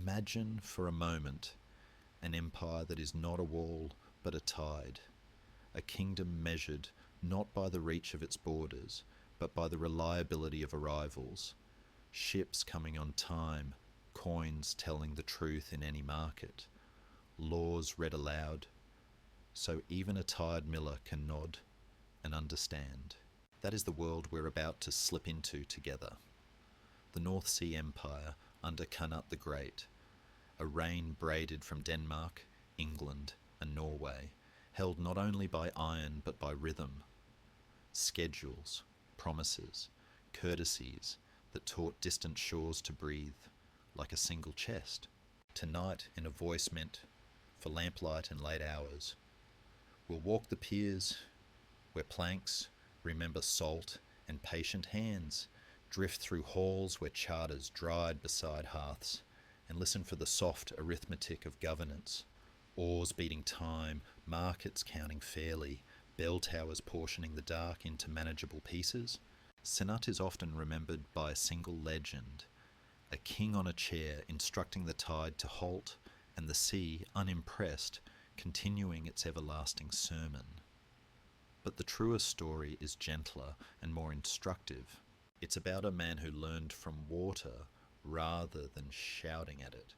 Imagine for a moment an empire that is not a wall but a tide, a kingdom measured not by the reach of its borders but by the reliability of arrivals, ships coming on time, coins telling the truth in any market, laws read aloud, so even a tired miller can nod and understand. That is the world we're about to slip into together. The North Sea Empire under Cnut the Great, a reign braided from Denmark, England, and Norway, held not only by iron but by rhythm, schedules, promises, courtesies that taught distant shores to breathe like a single chest. Tonight, in a voice meant for lamplight and late hours, we'll walk the piers where planks remember salt and patient hands, drift through halls where charters dried beside hearths, and listen for the soft arithmetic of governance, oars beating time, markets counting fairly, bell towers portioning the dark into manageable pieces. Cnut is often remembered by a single legend, a king on a chair instructing the tide to halt, and the sea, unimpressed, continuing its everlasting sermon. But the truer story is gentler and more instructive. It's about a man who learned from water rather than shouting at it,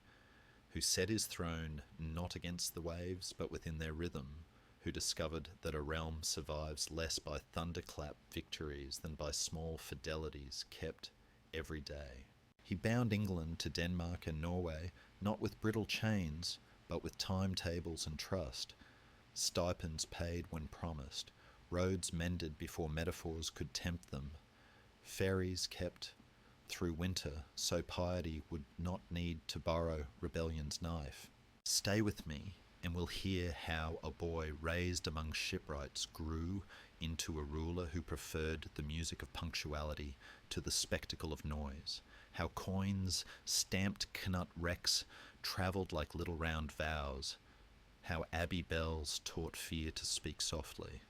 who set his throne not against the waves but within their rhythm, who discovered that a realm survives less by thunderclap victories than by small fidelities kept every day. He bound England to Denmark and Norway not with brittle chains but with timetables and trust, stipends paid when promised, roads mended before metaphors could tempt them, ferries kept through winter so piety would not need to borrow rebellion's knife. Stay with me, and we'll hear how a boy raised among shipwrights grew into a ruler who preferred the music of punctuality to the spectacle of noise, how coins stamped Cnut wrecks travelled like little round vows, how abbey bells taught fear to speak softly,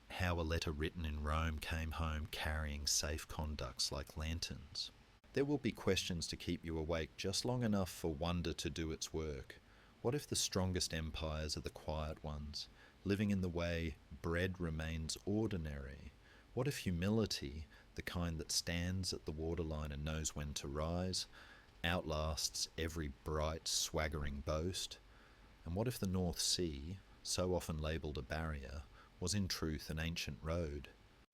how a letter written in Rome came home carrying safe conducts like lanterns. There will be questions to keep you awake just long enough for wonder to do its work. What if the strongest empires are the quiet ones, living in the way bread remains ordinary? What if humility, the kind that stands at the waterline and knows when to rise, outlasts every bright, swaggering boast? And what if the North Sea, so often labelled a barrier, was in truth an ancient road,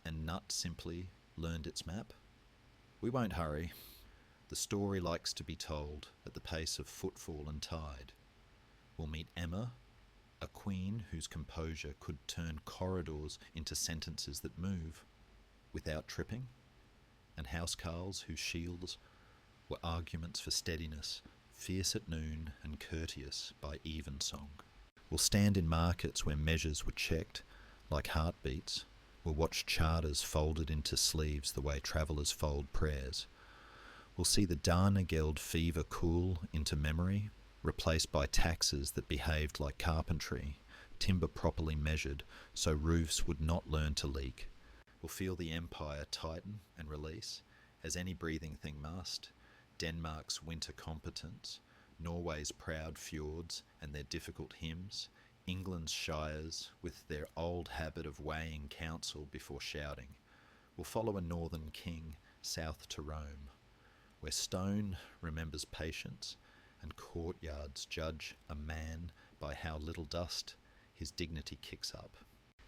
and Cnut simply learned its map? We won't hurry. The story likes to be told at the pace of footfall and tide. We'll meet Emma, a queen whose composure could turn corridors into sentences that move without tripping, and housecarls whose shields were arguments for steadiness, fierce at noon and courteous by evensong. We'll stand in markets where measures were checked like heartbeats. We'll watch charters folded into sleeves the way travellers fold prayers. We'll see the Geld fever cool into memory, replaced by taxes that behaved like carpentry, timber properly measured so roofs would not learn to leak. We'll feel the empire tighten and release, as any breathing thing must, Denmark's winter competence, Norway's proud fjords and their difficult hymns, England's shires with their old habit of weighing counsel before shouting. We'll follow a northern king south to Rome, where stone remembers patience and courtyards judge a man by how little dust his dignity kicks up.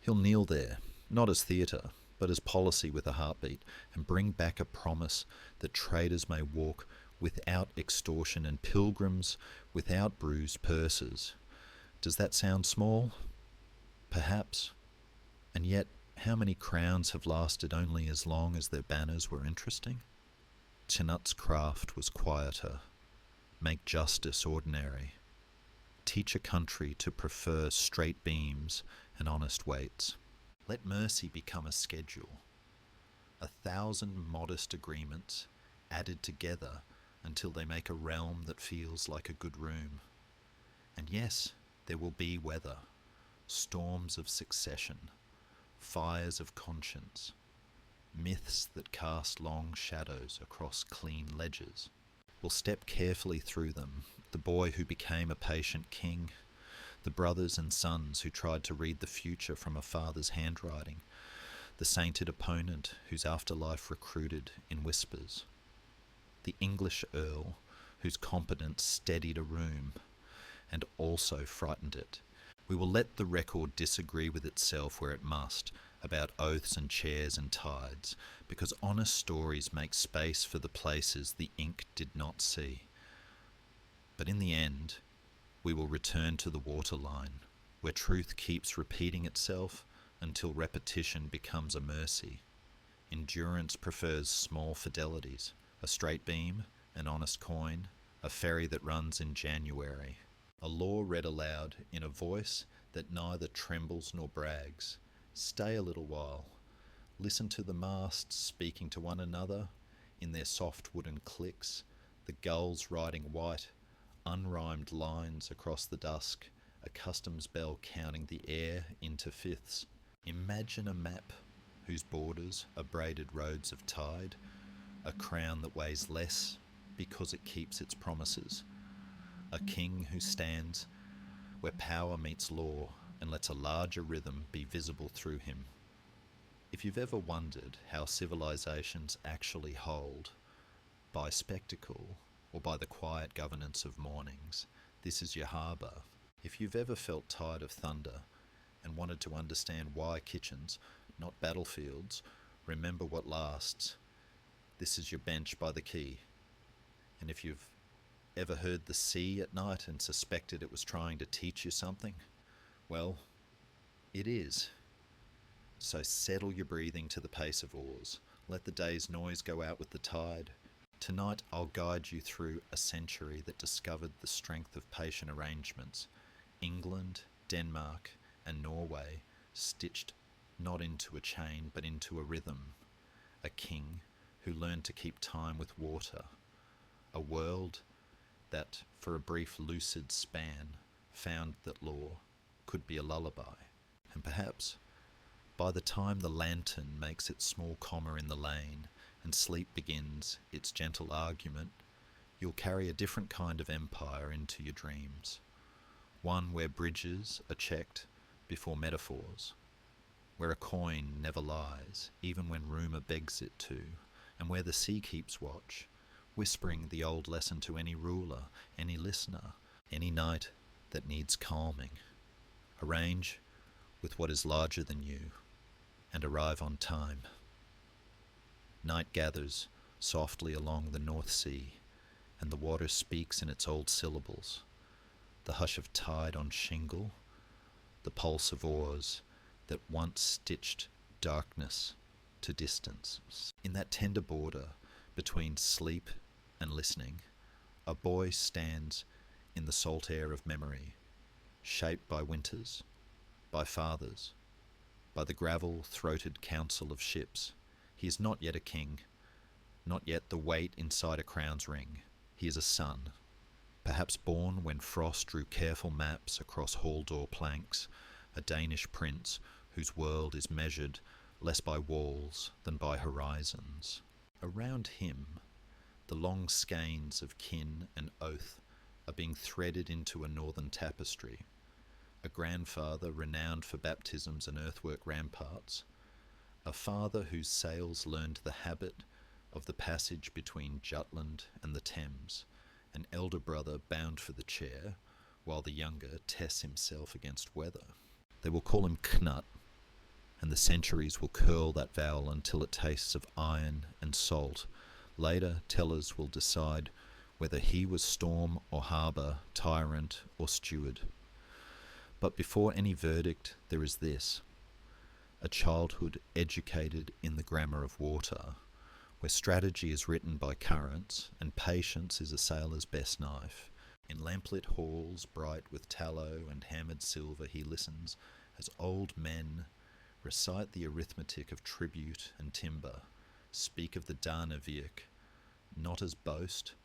He'll kneel there, not as theatre, but as policy with a heartbeat, and bring back a promise that traders may walk without extortion and pilgrims without bruised purses. Does that sound small? Perhaps. And yet, how many crowns have lasted only as long as their banners were interesting? Cnut's craft was quieter. Make justice ordinary. Teach a country to prefer straight beams and honest weights. Let mercy become a schedule. 1,000 modest agreements added together until they make a realm that feels like a good room. And yes, there will be weather, storms of succession, fires of conscience, myths that cast long shadows across clean ledges. We'll step carefully through them, the boy who became a patient king, the brothers and sons who tried to read the future from a father's handwriting, the sainted opponent whose afterlife recruited in whispers, the English earl whose competence steadied a room and also frightened it. We will let the record disagree with itself where it must, about oaths and chairs and tides, because honest stories make space for the places the ink did not see. But in the end, we will return to the waterline, where truth keeps repeating itself until repetition becomes a mercy. Endurance prefers small fidelities, a straight beam, an honest coin, a ferry that runs in January. A law read aloud in a voice that neither trembles nor brags. Stay a little while. Listen to the masts speaking to one another in their soft wooden clicks, the gulls riding white, unrhymed lines across the dusk, a customs bell counting the air into fifths. Imagine a map whose borders are braided roads of tide, a crown that weighs less because it keeps its promises, a king who stands where power meets law and lets a larger rhythm be visible through him. If you've ever wondered how civilizations actually hold, by spectacle or by the quiet governance of mornings, this is your harbour. If you've ever felt tired of thunder and wanted to understand why kitchens, not battlefields, remember what lasts, this is your bench by the quay. And if you've ever heard the sea at night and suspected it was trying to teach you something, well, it is. So settle your breathing to the pace of oars. Let the day's noise go out with the tide. Tonight I'll guide you through a century that discovered the strength of patient arrangements. England, Denmark, and Norway stitched not into a chain but into a rhythm. A king who learned to keep time with water. A world that, for a brief lucid span, found that law could be a lullaby. And perhaps, by the time the lantern makes its small comma in the lane and sleep begins its gentle argument, you'll carry a different kind of empire into your dreams. One where bridges are checked before metaphors, where a coin never lies, even when rumour begs it to, and where the sea keeps watch, whispering the old lesson to any ruler, any listener, any night that needs calming. Arrange with what is larger than you, and arrive on time. Night gathers softly along the North Sea, and the water speaks in its old syllables. The hush of tide on shingle, the pulse of oars that once stitched darkness to distance. In that tender border between sleep and listening, a boy stands in the salt air of memory, shaped by winters, by fathers, by the gravel-throated council of ships. He is not yet a king, not yet the weight inside a crown's ring. He is a son, perhaps born when frost drew careful maps across hall-door planks, a Danish prince whose world is measured less by walls than by horizons. Around him, the long skeins of kin and oath are being threaded into a northern tapestry. A grandfather renowned for baptisms and earthwork ramparts, a father whose sails learned the habit of the passage between Jutland and the Thames, an elder brother bound for the chair, while the younger tests himself against weather. They will call him Cnut, and the centuries will curl that vowel until it tastes of iron and salt. Later, tellers will decide whether he was storm or harbour, tyrant or steward. But before any verdict, there is this: a childhood educated in the grammar of water, where strategy is written by currents and patience is a sailor's best knife. In lamplit halls bright with tallow and hammered silver he listens as old men recite the arithmetic of tribute and timber, speak of the Danevirk, not as boast,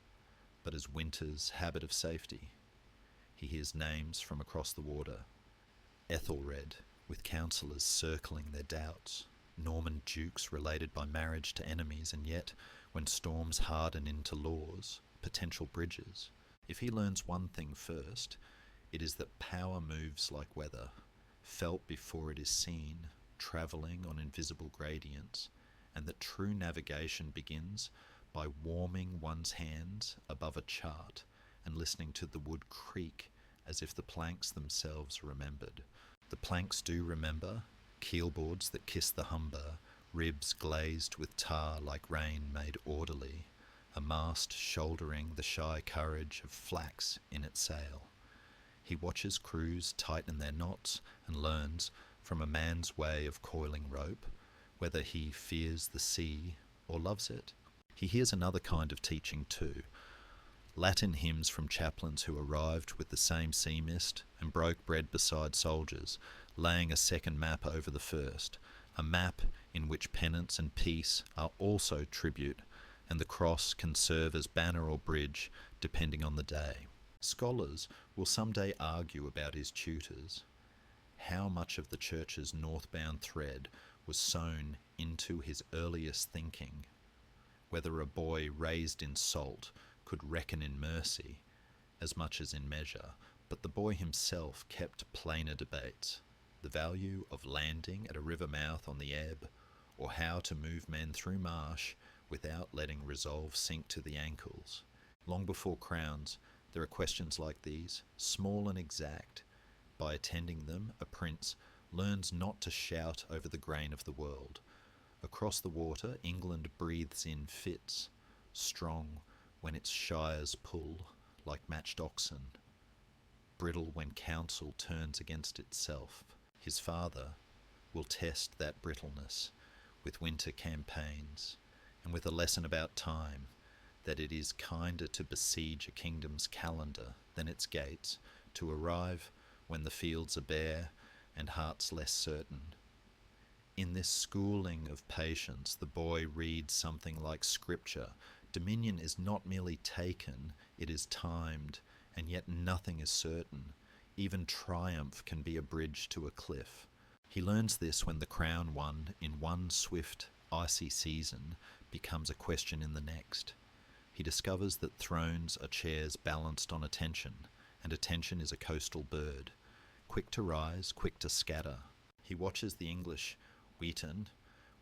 but as winter's habit of safety. He hears names from across the water: Ethelred, with counsellors circling their doubts, Norman dukes related by marriage to enemies, and yet, when storms harden into laws, potential bridges. If he learns one thing first, it is that power moves like weather, felt before it is seen, travelling on invisible gradients, and that true navigation begins by warming one's hands above a chart and listening to the wood creak as if the planks themselves remembered. The planks do remember, keelboards that kiss the humber, ribs glazed with tar like rain made orderly, a mast shouldering the shy courage of flax in its sail. He watches crews tighten their knots and learns, from a man's way of coiling rope, whether he fears the sea or loves it. He hears another kind of teaching too, Latin hymns from chaplains who arrived with the same sea mist and broke bread beside soldiers, laying a second map over the first, a map in which penance and peace are also tribute, and the cross can serve as banner or bridge depending on the day. Scholars will someday argue about his tutors. How much of the church's northbound thread was sewn into his earliest thinking, whether a boy raised in salt could reckon in mercy as much as in measure, but the boy himself kept plainer debates, the value of landing at a river mouth on the ebb, or how to move men through marsh without letting resolve sink to the ankles. Long before crowns, there are questions like these, small and exact. By attending them, a prince learns not to shout over the grain of the world. Across the water, England breathes in fits, strong when its shires pull like matched oxen, brittle when counsel turns against itself. His father will test that brittleness with winter campaigns and with a lesson about time, that it is kinder to besiege a kingdom's calendar than its gates, to arrive when the fields are bare and hearts less certain. In this schooling of patience, the boy reads something like scripture. Dominion is not merely taken, it is timed, and yet nothing is certain. Even triumph can be a bridge to a cliff. He learns this when the crown won in one swift, icy season becomes a question in the next. He discovers that thrones are chairs balanced on attention, and attention is a coastal bird, quick to rise, quick to scatter. He watches the English Wheaton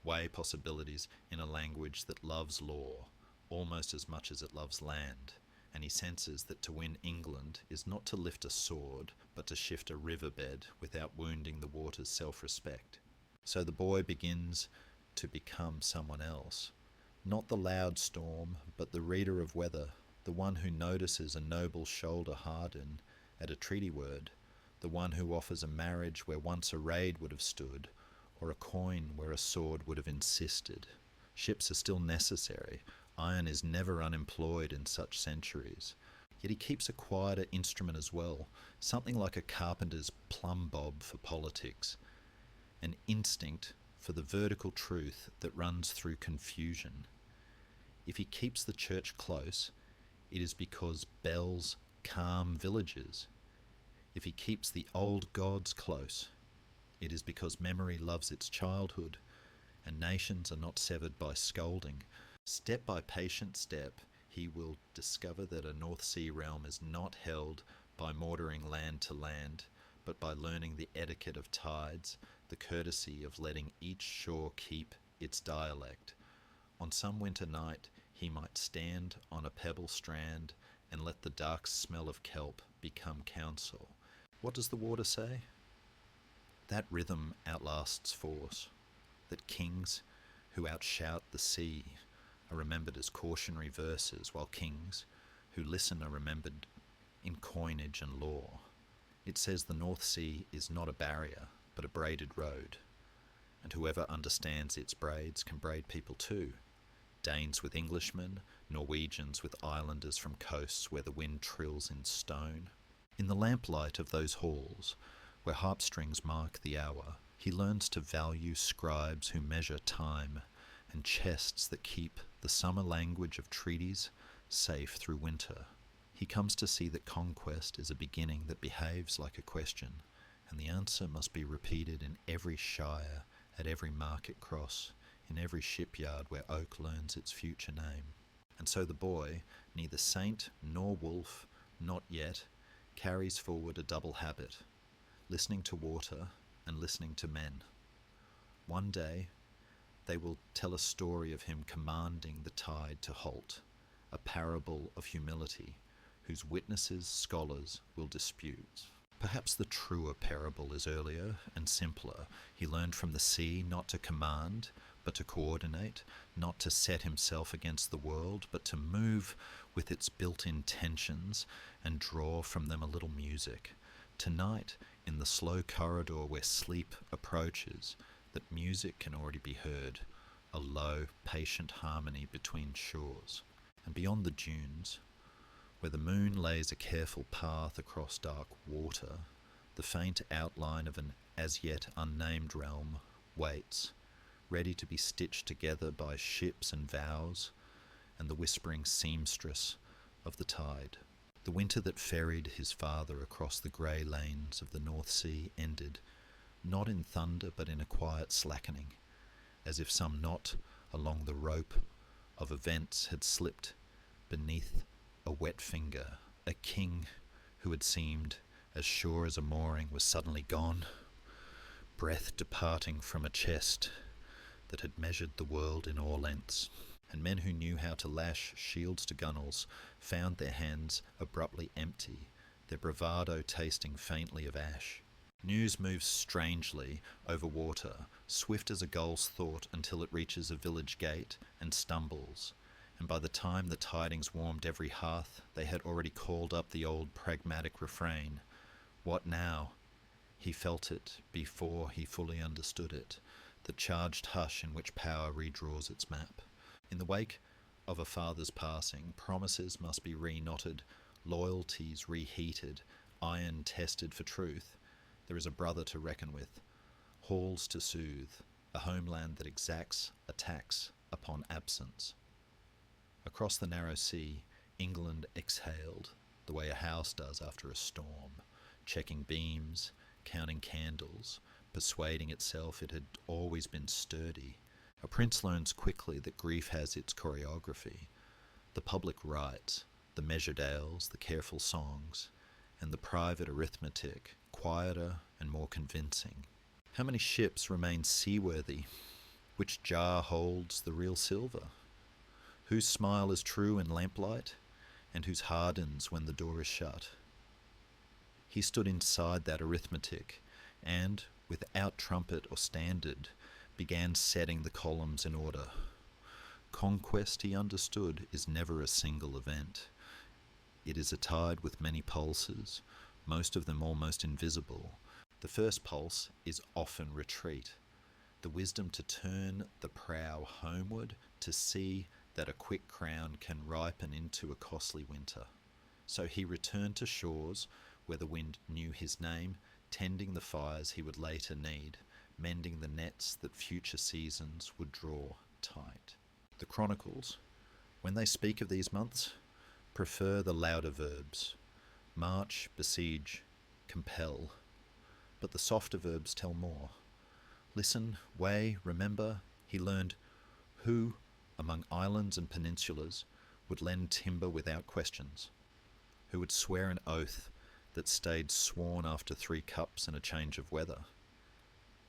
weigh possibilities in a language that loves law almost as much as it loves land, and he senses that to win England is not to lift a sword, but to shift a riverbed without wounding the water's self-respect. So the boy begins to become someone else, not the loud storm, but the reader of weather, the one who notices a noble shoulder harden at a treaty word, the one who offers a marriage where once a raid would have stood, or a coin where a sword would have insisted. Ships are still necessary. Iron is never unemployed in such centuries. Yet he keeps a quieter instrument as well, something like a carpenter's plumb bob for politics, an instinct for the vertical truth that runs through confusion. If he keeps the church close, it is because bells calm villages. If he keeps the old gods close, it is because memory loves its childhood, and nations are not severed by scolding. Step by patient step, he will discover that a North Sea realm is not held by mortaring land to land, but by learning the etiquette of tides, the courtesy of letting each shore keep its dialect. On some winter night, he might stand on a pebble strand and let the dark smell of kelp become counsel. What does the water say? That rhythm outlasts force, that kings who outshout the sea are remembered as cautionary verses, while kings who listen are remembered in coinage and law. It says the North Sea is not a barrier, but a braided road, and whoever understands its braids can braid people too. Danes with Englishmen, Norwegians with islanders from coasts where the wind trills in stone. In the lamplight of those halls, where harpstrings mark the hour, he learns to value scribes who measure time, and chests that keep the summer language of treaties safe through winter. He comes to see that conquest is a beginning that behaves like a question, and the answer must be repeated in every shire, at every market cross, in every shipyard where oak learns its future name. And so the boy, neither saint nor wolf not yet, carries forward a double habit, listening to water and listening to men. One day, they will tell a story of him commanding the tide to halt, a parable of humility, whose witnesses scholars will dispute. Perhaps the truer parable is earlier and simpler. He learned from the sea not to command, but to coordinate, not to set himself against the world, but to move with its built-in tensions and draw from them a little music. Tonight, in the slow corridor where sleep approaches, that music can already be heard, a low, patient harmony between shores. And beyond the dunes, where the moon lays a careful path across dark water, the faint outline of an as-yet unnamed realm waits, ready to be stitched together by ships and vows and the whispering seamstress of the tide. The winter that ferried his father across the grey lanes of the North Sea ended, not in thunder but in a quiet slackening, as if some knot along the rope of events had slipped beneath a wet finger. A king who had seemed as sure as a mooring was suddenly gone, breath departing from a chest that had measured the world in all lengths. And men who knew how to lash shields to gunwales found their hands abruptly empty, their bravado tasting faintly of ash. News moves strangely over water, swift as a gull's thought until it reaches a village gate and stumbles. And by the time the tidings warmed every hearth, they had already called up the old pragmatic refrain. What now? He felt it before he fully understood it, the charged hush in which power redraws its map. In the wake of a father's passing, promises must be reknotted, loyalties reheated, iron tested for truth. There is a brother to reckon with, halls to soothe, a homeland that exacts a tax upon absence. Across the narrow sea, England exhaled, the way a house does after a storm, checking beams, counting candles, persuading itself it had always been sturdy. A prince learns quickly that grief has its choreography, the public rites, the measured ales, the careful songs, and the private arithmetic, quieter and more convincing. How many ships remain seaworthy? Which jar holds the real silver? Whose smile is true in lamplight, and whose hardens when the door is shut? He stood inside that arithmetic, and, without trumpet or standard, began setting the columns in order. Conquest, he understood, is never a single event. It is a tide with many pulses, most of them almost invisible. The first pulse is often retreat, the wisdom to turn the prow homeward, to see that a quick crown can ripen into a costly winter. So he returned to shores where the wind knew his name, tending the fires he would later need, mending the nets that future seasons would draw tight. The chronicles, when they speak of these months, prefer the louder verbs: march, besiege, compel. But the softer verbs tell more. Listen, weigh, remember. He learned who, among islands and peninsulas, would lend timber without questions, who would swear an oath that stayed sworn after 3 cups and a change of weather,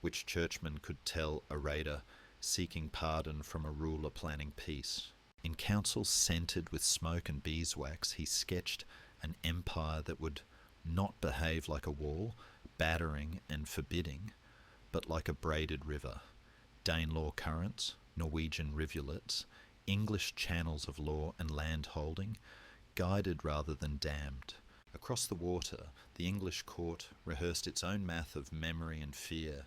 which churchman could tell a raider seeking pardon from a ruler planning peace. In councils scented with smoke and beeswax, he sketched an empire that would not behave like a wall, battering and forbidding, but like a braided river. Danelaw currents, Norwegian rivulets, English channels of law and land holding, guided rather than damned. Across the water, the English court rehearsed its own math of memory and fear.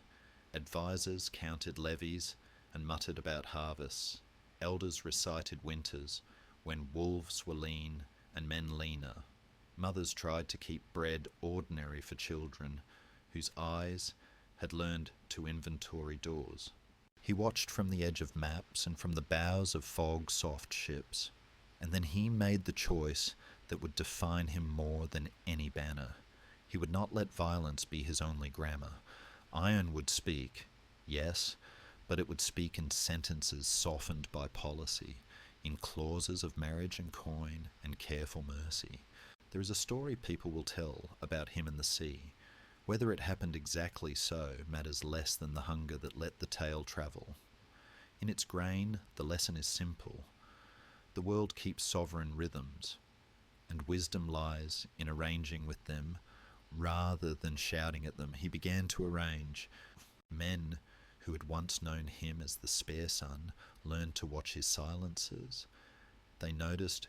Advisers counted levies and muttered about harvests. Elders recited winters when wolves were lean and men leaner. Mothers tried to keep bread ordinary for children whose eyes had learned to inventory doors. He watched from the edge of maps and from the bows of fog-soft ships, and then he made the choice that would define him more than any banner. He would not let violence be his only grammar. Iron would speak, yes, but it would speak in sentences softened by policy, in clauses of marriage and coin and careful mercy. There is a story people will tell about him and the sea. Whether it happened exactly so matters less than the hunger that let the tale travel. In its grain, the lesson is simple. The world keeps sovereign rhythms, and wisdom lies in arranging with them rather than shouting at them. He began to arrange. Men who had once known him as the spare son learned to watch his silences. They noticed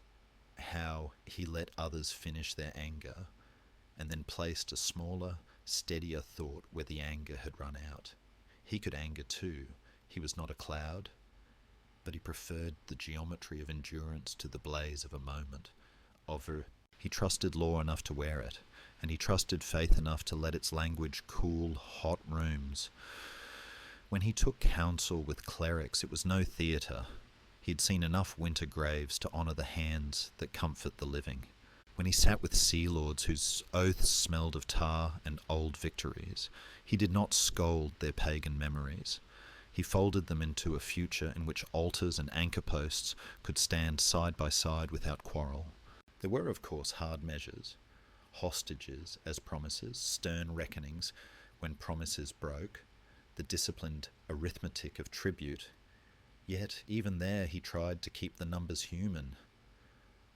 how he let others finish their anger and then placed a smaller, steadier thought where the anger had run out. He could anger too. He was not a cloud, but he preferred the geometry of endurance to the blaze of a moment. He trusted law enough to wear it, and he trusted faith enough to let its language cool hot rooms. When he took counsel with clerics, it was no theatre. He'd seen enough winter graves to honour the hands that comfort the living. When he sat with sea lords whose oaths smelled of tar and old victories, he did not scold their pagan memories. He folded them into a future in which altars and anchor posts could stand side by side without quarrel. There were, of course, hard measures, hostages as promises, stern reckonings when promises broke, the disciplined arithmetic of tribute. Yet, even there, he tried to keep the numbers human.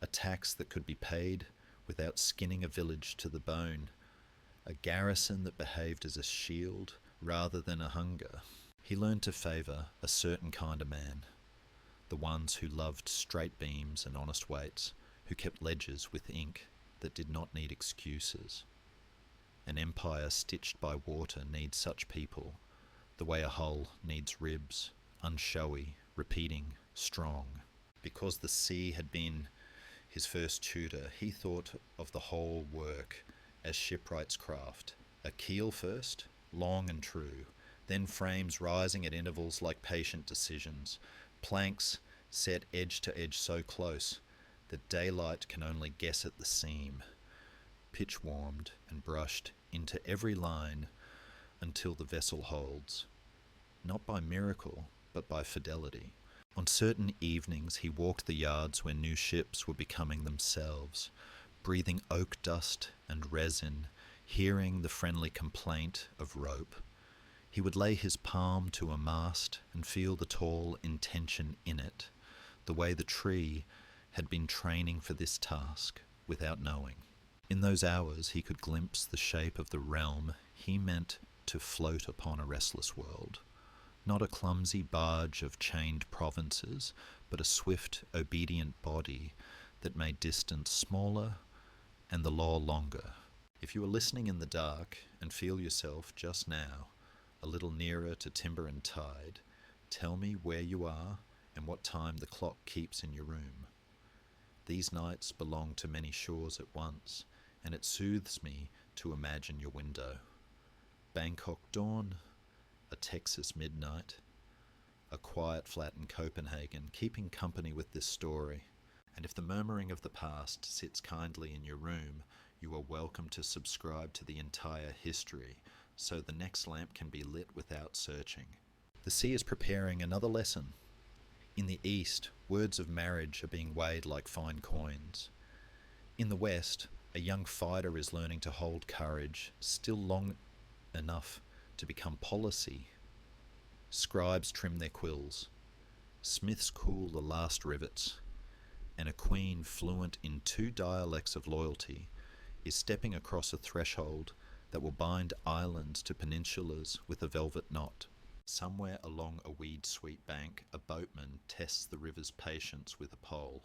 A tax that could be paid without skinning a village to the bone. A garrison that behaved as a shield rather than a hunger. He learned to favour a certain kind of man. The ones who loved straight beams and honest weights, who kept ledgers with ink that did not need excuses. An empire stitched by water needs such people, the way a hull needs ribs, unshowy, repeating, strong. Because the sea had been his first tutor, he thought of the whole work as shipwright's craft. A keel first, long and true, then frames rising at intervals like patient decisions, planks set edge to edge so close that daylight can only guess at the seam, pitch warmed and brushed into every line until the vessel holds, not by miracle, but by fidelity. On certain evenings he walked the yards where new ships were becoming themselves, breathing oak dust and resin, hearing the friendly complaint of rope. He would lay his palm to a mast and feel the tall intention in it, the way the tree had been training for this task without knowing. In those hours he could glimpse the shape of the realm he meant to float upon a restless world. Not a clumsy barge of chained provinces, but a swift, obedient body that made distance smaller and the law longer. If you are listening in the dark and feel yourself just now a little nearer to timber and tide, tell me where you are and what time the clock keeps in your room. These nights belong to many shores at once, and it soothes me to imagine your window. Bangkok dawn, a Texas midnight, a quiet flat in Copenhagen, keeping company with this story. And if the murmuring of the past sits kindly in your room, you are welcome to subscribe to the entire history, so the next lamp can be lit without searching. The sea is preparing another lesson. In the east, words of marriage are being weighed like fine coins. In the west, a young fighter is learning to hold courage, still long enough to become policy. Scribes trim their quills. Smiths cool the last rivets. And a queen fluent in 2 dialects of loyalty is stepping across a threshold that will bind islands to peninsulas with a velvet knot. Somewhere along a weed-sweet bank, a boatman tests the river's patience with a pole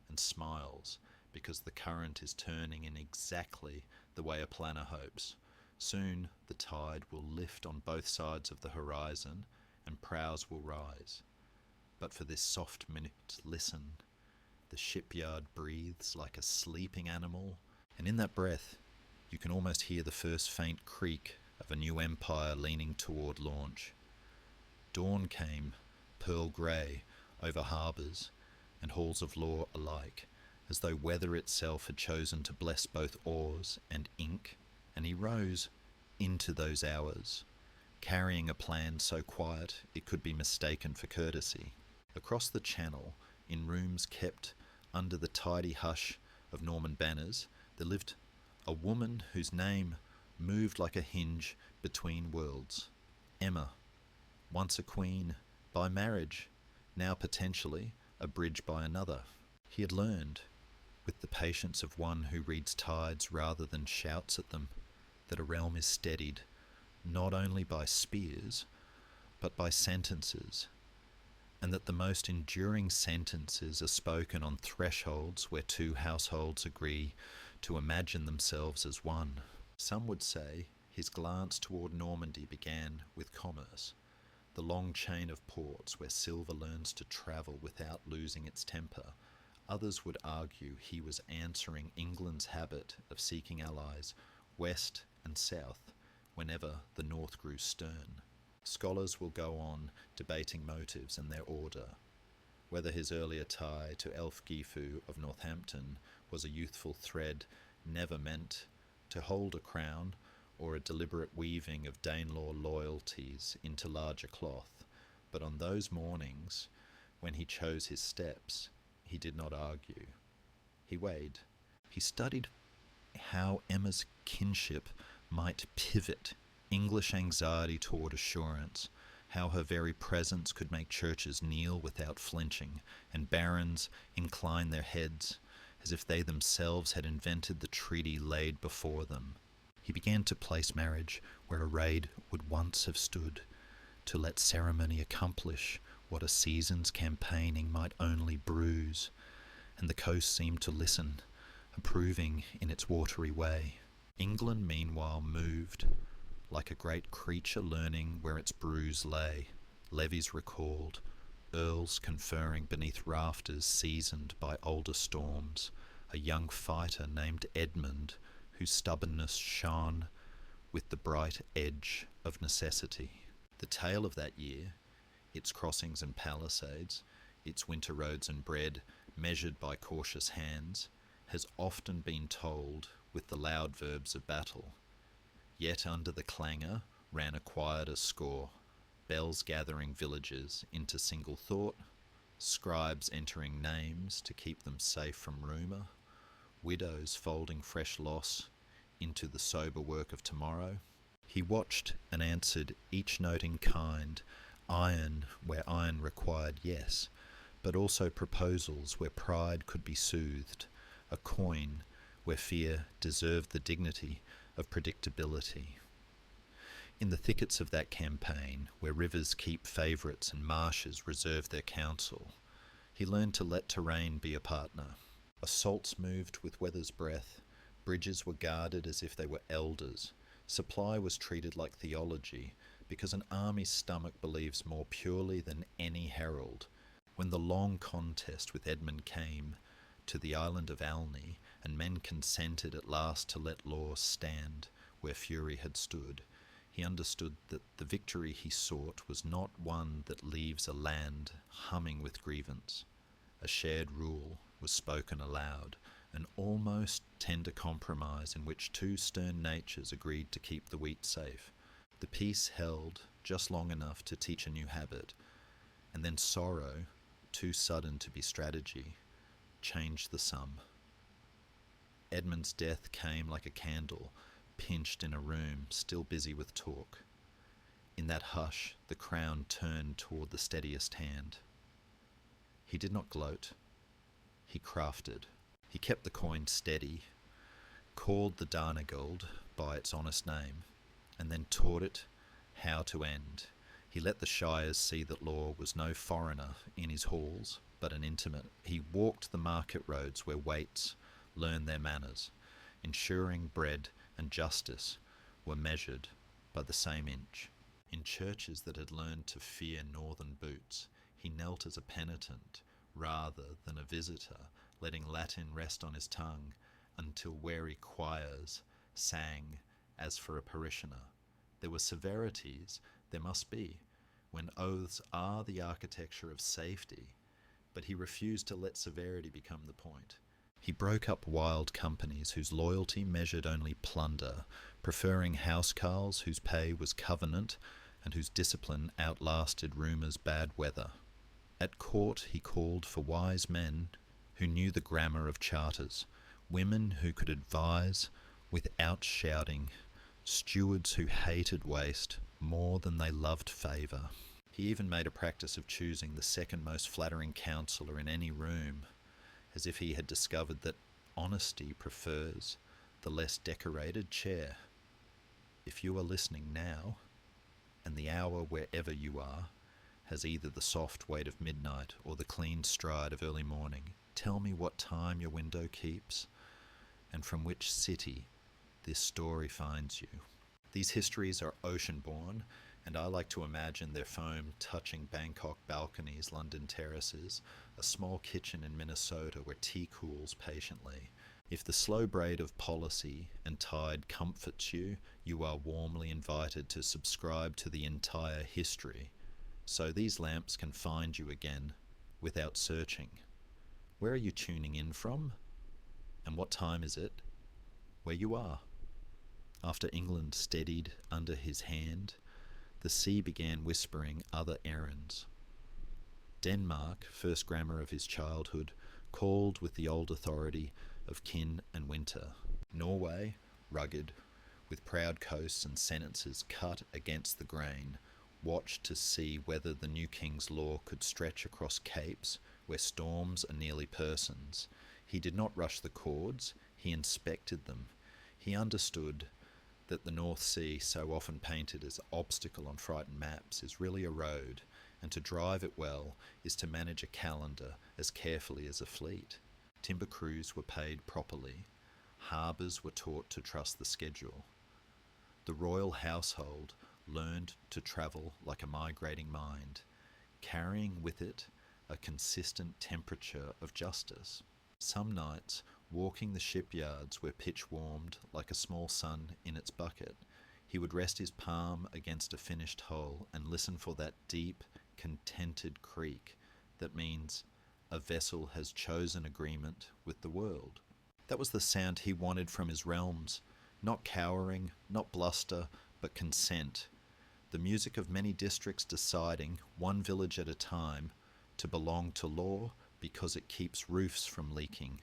and smiles because the current is turning in exactly the way a planner hopes. Soon the tide will lift on both sides of the horizon and prows will rise. But for this soft minute, listen. The shipyard breathes like a sleeping animal, and in that breath you can almost hear the first faint creak of a new empire leaning toward launch. Dawn came, pearl grey, over harbours and halls of law alike, as though weather itself had chosen to bless both oars and ink, and he rose into those hours, carrying a plan so quiet it could be mistaken for courtesy. Across the channel, in rooms kept under the tidy hush of Norman banners, there lived a woman whose name moved like a hinge between worlds. Emma, once a queen by marriage, now potentially a bridge by another. He had learned, with the patience of one who reads tides rather than shouts at them, that a realm is steadied not only by spears, but by sentences, and that the most enduring sentences are spoken on thresholds where two households agree to imagine themselves as one. Some would say his glance toward Normandy began with commerce, the long chain of ports where silver learns to travel without losing its temper. Others would argue he was answering England's habit of seeking allies west and south whenever the north grew stern. Scholars will go on debating motives and their order, whether his earlier tie to Elf-Gifu of Northampton was a youthful thread never meant to hold a crown, or a deliberate weaving of Danelaw loyalties into larger cloth. But on those mornings, when he chose his steps, he did not argue. He weighed. He studied how Emma's kinship might pivot English anxiety toward assurance, how her very presence could make churches kneel without flinching, and barons incline their heads, as if they themselves had invented the treaty laid before them. He began to place marriage where a raid would once have stood, to let ceremony accomplish what a season's campaigning might only bruise, and the coast seemed to listen, approving in its watery way. England meanwhile moved, like a great creature learning where its bruise lay, levies recalled, earls conferring beneath rafters seasoned by older storms, a young fighter named Edmund, whose stubbornness shone with the bright edge of necessity. The tale of that year, its crossings and palisades, its winter roads and bread, measured by cautious hands, has often been told with the loud verbs of battle. Yet under the clangour ran a quieter score, bells gathering villages into single thought, scribes entering names to keep them safe from rumour, widows folding fresh loss into the sober work of tomorrow. He watched and answered each note in kind, iron where iron required yes, but also proposals where pride could be soothed, a coin where fear deserved the dignity of predictability. In the thickets of that campaign, where rivers keep favourites and marshes reserve their counsel, he learned to let terrain be a partner. Assaults moved with weather's breath, bridges were guarded as if they were elders, supply was treated like theology, because an army's stomach believes more purely than any herald. When the long contest with Edmund came to the island of Alney, and men consented at last to let law stand where fury had stood, he understood that the victory he sought was not one that leaves a land humming with grievance. A shared rule was spoken aloud, an almost tender compromise in which two stern natures agreed to keep the wheat safe. The peace held just long enough to teach a new habit, and then sorrow, too sudden to be strategy, changed the sum. Edmund's death came like a candle, pinched in a room still busy with talk. In that hush, the crown turned toward the steadiest hand. He did not gloat. He crafted. He kept the coin steady, called the Darnagold by its honest name, and then taught it how to end. He let the shires see that law was no foreigner in his halls, but an intimate. He walked the market roads where waits learn their manners, ensuring bread and justice were measured by the same inch. In churches that had learned to fear northern boots, he knelt as a penitent rather than a visitor, letting Latin rest on his tongue until wary choirs sang as for a parishioner. There were severities, there must be, when oaths are the architecture of safety, but he refused to let severity become the point. He broke up wild companies whose loyalty measured only plunder, preferring housecarls whose pay was covenant and whose discipline outlasted rumour's bad weather. At court he called for wise men who knew the grammar of charters, Women who could advise without shouting, stewards who hated waste more than they loved favour. He even made a practice of choosing the second most flattering counsellor in any room, as if he had discovered that honesty prefers the less decorated chair. If you are listening now, and the hour wherever you are has either the soft weight of midnight or the clean stride of early morning, tell me what time your window keeps, and from which city this story finds you. These histories are ocean-born, and I like to imagine their foam touching Bangkok balconies, London terraces, a small kitchen in Minnesota where tea cools patiently. If the slow braid of policy and tide comforts you, you are warmly invited to subscribe to the entire history, so these lamps can find you again without searching. Where are you tuning in from? And what time is it where you are? After England steadied under his hand, the sea began whispering other errands. Denmark, first grammar of his childhood, called with the old authority of kin and winter. Norway, rugged, with proud coasts and sentences cut against the grain, watched to see whether the new king's law could stretch across capes where storms are nearly persons. He did not rush the chords, he inspected them. He understood that the North Sea, so often painted as an obstacle on frightened maps, is really a road, and to drive it well is to manage a calendar as carefully as a fleet. Timber crews were paid properly. Harbours were taught to trust the schedule. The royal household learned to travel like a migrating mind, carrying with it a consistent temperature of justice. Some nights, walking the shipyards where pitch warmed like a small sun in its bucket, he would rest his palm against a finished hull and listen for that deep, contented creak that means a vessel has chosen agreement with the world. That was the sound he wanted from his realms, not cowering, not bluster, but consent. The music of many districts deciding, one village at a time, to belong to law because it keeps roofs from leaking.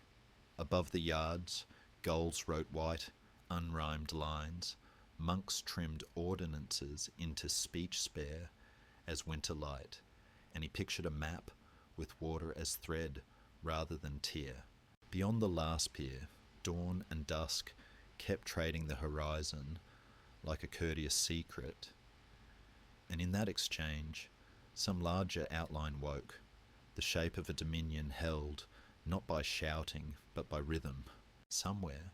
Above the yards, gulls wrote white, unrhymed lines. Monks trimmed ordinances into speech spare as winter light, and he pictured a map with water as thread rather than tear. Beyond the last pier, dawn and dusk kept trading the horizon like a courteous secret, and in that exchange, some larger outline woke, the shape of a dominion held not by shouting but by rhythm. Somewhere,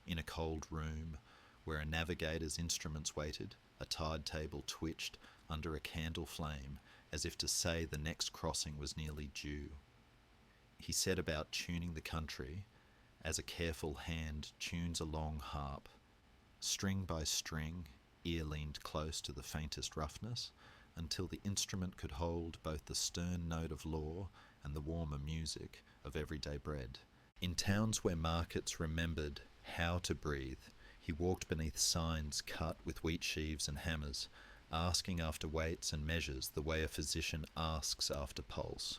in a cold room where a navigator's instruments waited, a tide table twitched under a candle flame as if to say the next crossing was nearly due. He set about tuning the country as a careful hand tunes a long harp. String by string, ear leaned close to the faintest roughness, until the instrument could hold both the stern note of law and the warmer music of everyday bread. In towns where markets remembered how to breathe, he walked beneath signs cut with wheat sheaves and hammers, asking after weights and measures the way a physician asks after pulse.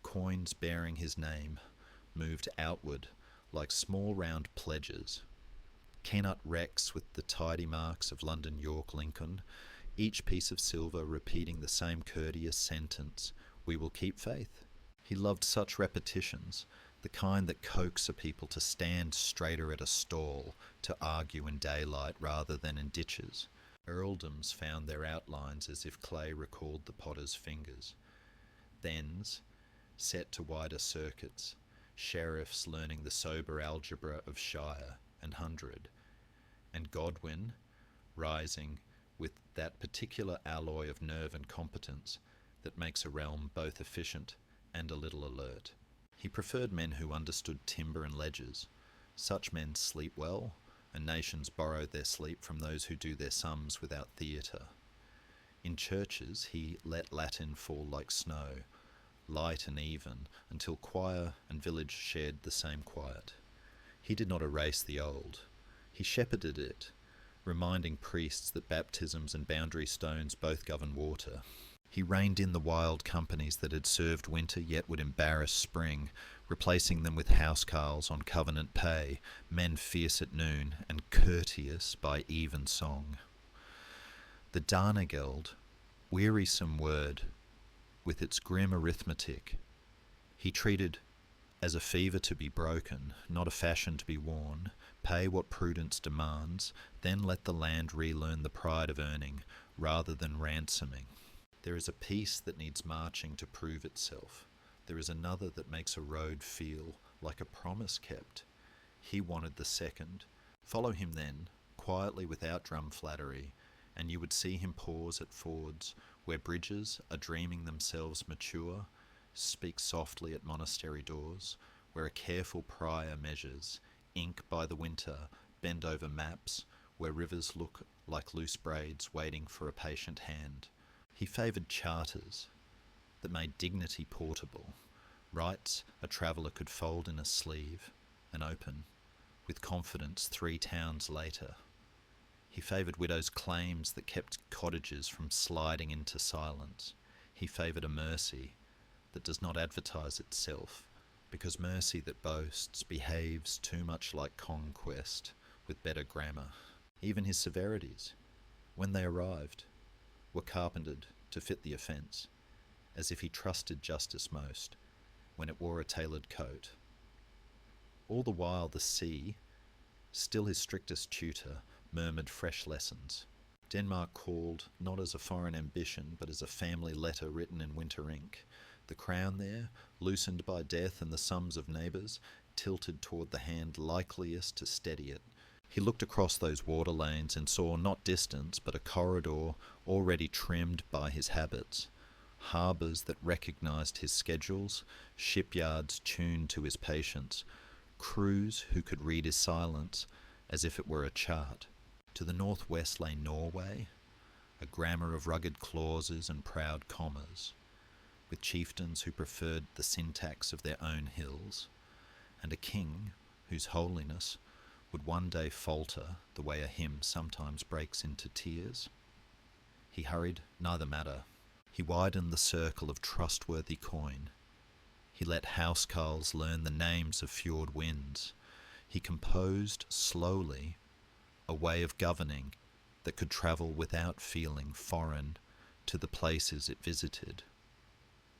Coins bearing his name moved outward like small round pledges. Cnut wrecks with the tidy marks of London, York, Lincoln, each piece of silver repeating the same courteous sentence, "We will keep faith." He loved such repetitions, the kind that coax a people to stand straighter at a stall, to argue in daylight rather than in ditches. Earldoms found their outlines as if clay recalled the potter's fingers. Thens set to wider circuits, sheriffs learning the sober algebra of shire and hundred, and Godwin rising with that particular alloy of nerve and competence that makes a realm both efficient and a little alert. He preferred men who understood timber and ledgers. Such men sleep well, and nations borrow their sleep from those who do their sums without theatre. In churches he let Latin fall like snow, light and even, until choir and village shared the same quiet. He did not erase the old. He shepherded it, reminding priests that baptisms and boundary stones both govern water. He reined in the wild companies that had served winter yet would embarrass spring, replacing them with housecarls on covenant pay, men fierce at noon and courteous by even song. The Danegeld, wearisome word, with its grim arithmetic, he treated as a fever to be broken, not a fashion to be worn. Pay what prudence demands, then let the land relearn the pride of earning, rather than ransoming. There is a peace that needs marching to prove itself. There is another that makes a road feel like a promise kept. He wanted the second. Follow him then, quietly without drum flattery, and you would see him pause at fords where bridges are dreaming themselves mature, speak softly at monastery doors, where a careful prior measures, ink by the winter, bend over maps, where rivers look like loose braids waiting for a patient hand. He favoured charters that made dignity portable, rights a traveller could fold in a sleeve and open, with confidence 3 towns later. He favoured widows' claims that kept cottages from sliding into silence. He favoured a mercy that does not advertise itself, because mercy that boasts behaves too much like conquest with better grammar. Even his severities, when they arrived, were carpentered to fit the offence, as if he trusted justice most when it wore a tailored coat. All the while the sea, still his strictest tutor, murmured fresh lessons. Denmark called not as a foreign ambition, but as a family letter written in winter ink. The crown there, loosened by death and the sums of neighbours, tilted toward the hand likeliest to steady it. He looked across those water lanes and saw not distance, but a corridor already trimmed by his habits, harbours that recognised his schedules, shipyards tuned to his patience, crews who could read his silence as if it were a chart. To the northwest lay Norway, a grammar of rugged clauses and proud commas, with chieftains who preferred the syntax of their own hills, and a king whose holiness would one day falter the way a hymn sometimes breaks into tears. He hurried neither matter. He widened the circle of trustworthy coin. He let housecarls learn the names of fjord winds. He composed slowly a way of governing that could travel without feeling foreign to the places it visited.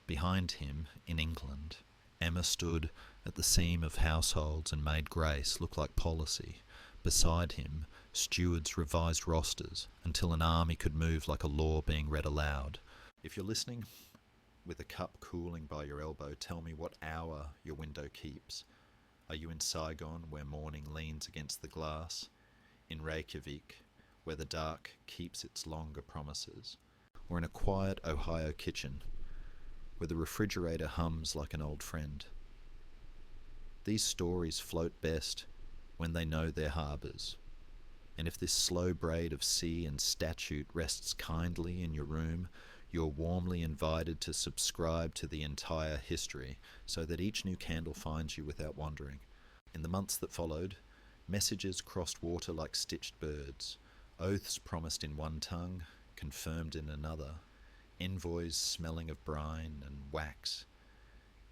Behind him, in England, Emma stood at the seam of households and made grace look like policy. Beside him, stewards revised rosters until an army could move like a law being read aloud. If you're listening, with a cup cooling by your elbow, tell me what hour your window keeps. Are you in Saigon, where morning leans against the glass? In Reykjavik, where the dark keeps its longer promises? Or in a quiet Ohio kitchen, where the refrigerator hums like an old friend? These stories float best when they know their harbours. And if this slow braid of sea and statute rests kindly in your room, you're warmly invited to subscribe to the entire history, so that each new candle finds you without wandering. In the months that followed, messages crossed water like stitched birds, oaths promised in one tongue, confirmed in another, envoys smelling of brine and wax,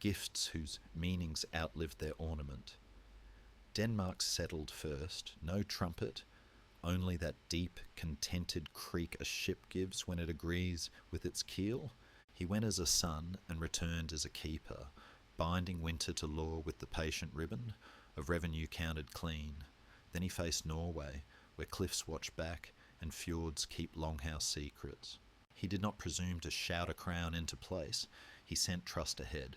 gifts whose meanings outlived their ornament. Denmark settled first, no trumpet, only that deep, contented creak a ship gives when it agrees with its keel. He went as a son and returned as a keeper, binding winter to law with the patient ribbon of revenue counted clean. Then he faced Norway, where cliffs watch back and fjords keep longhouse secrets. He did not presume to shout a crown into place. He sent trust ahead,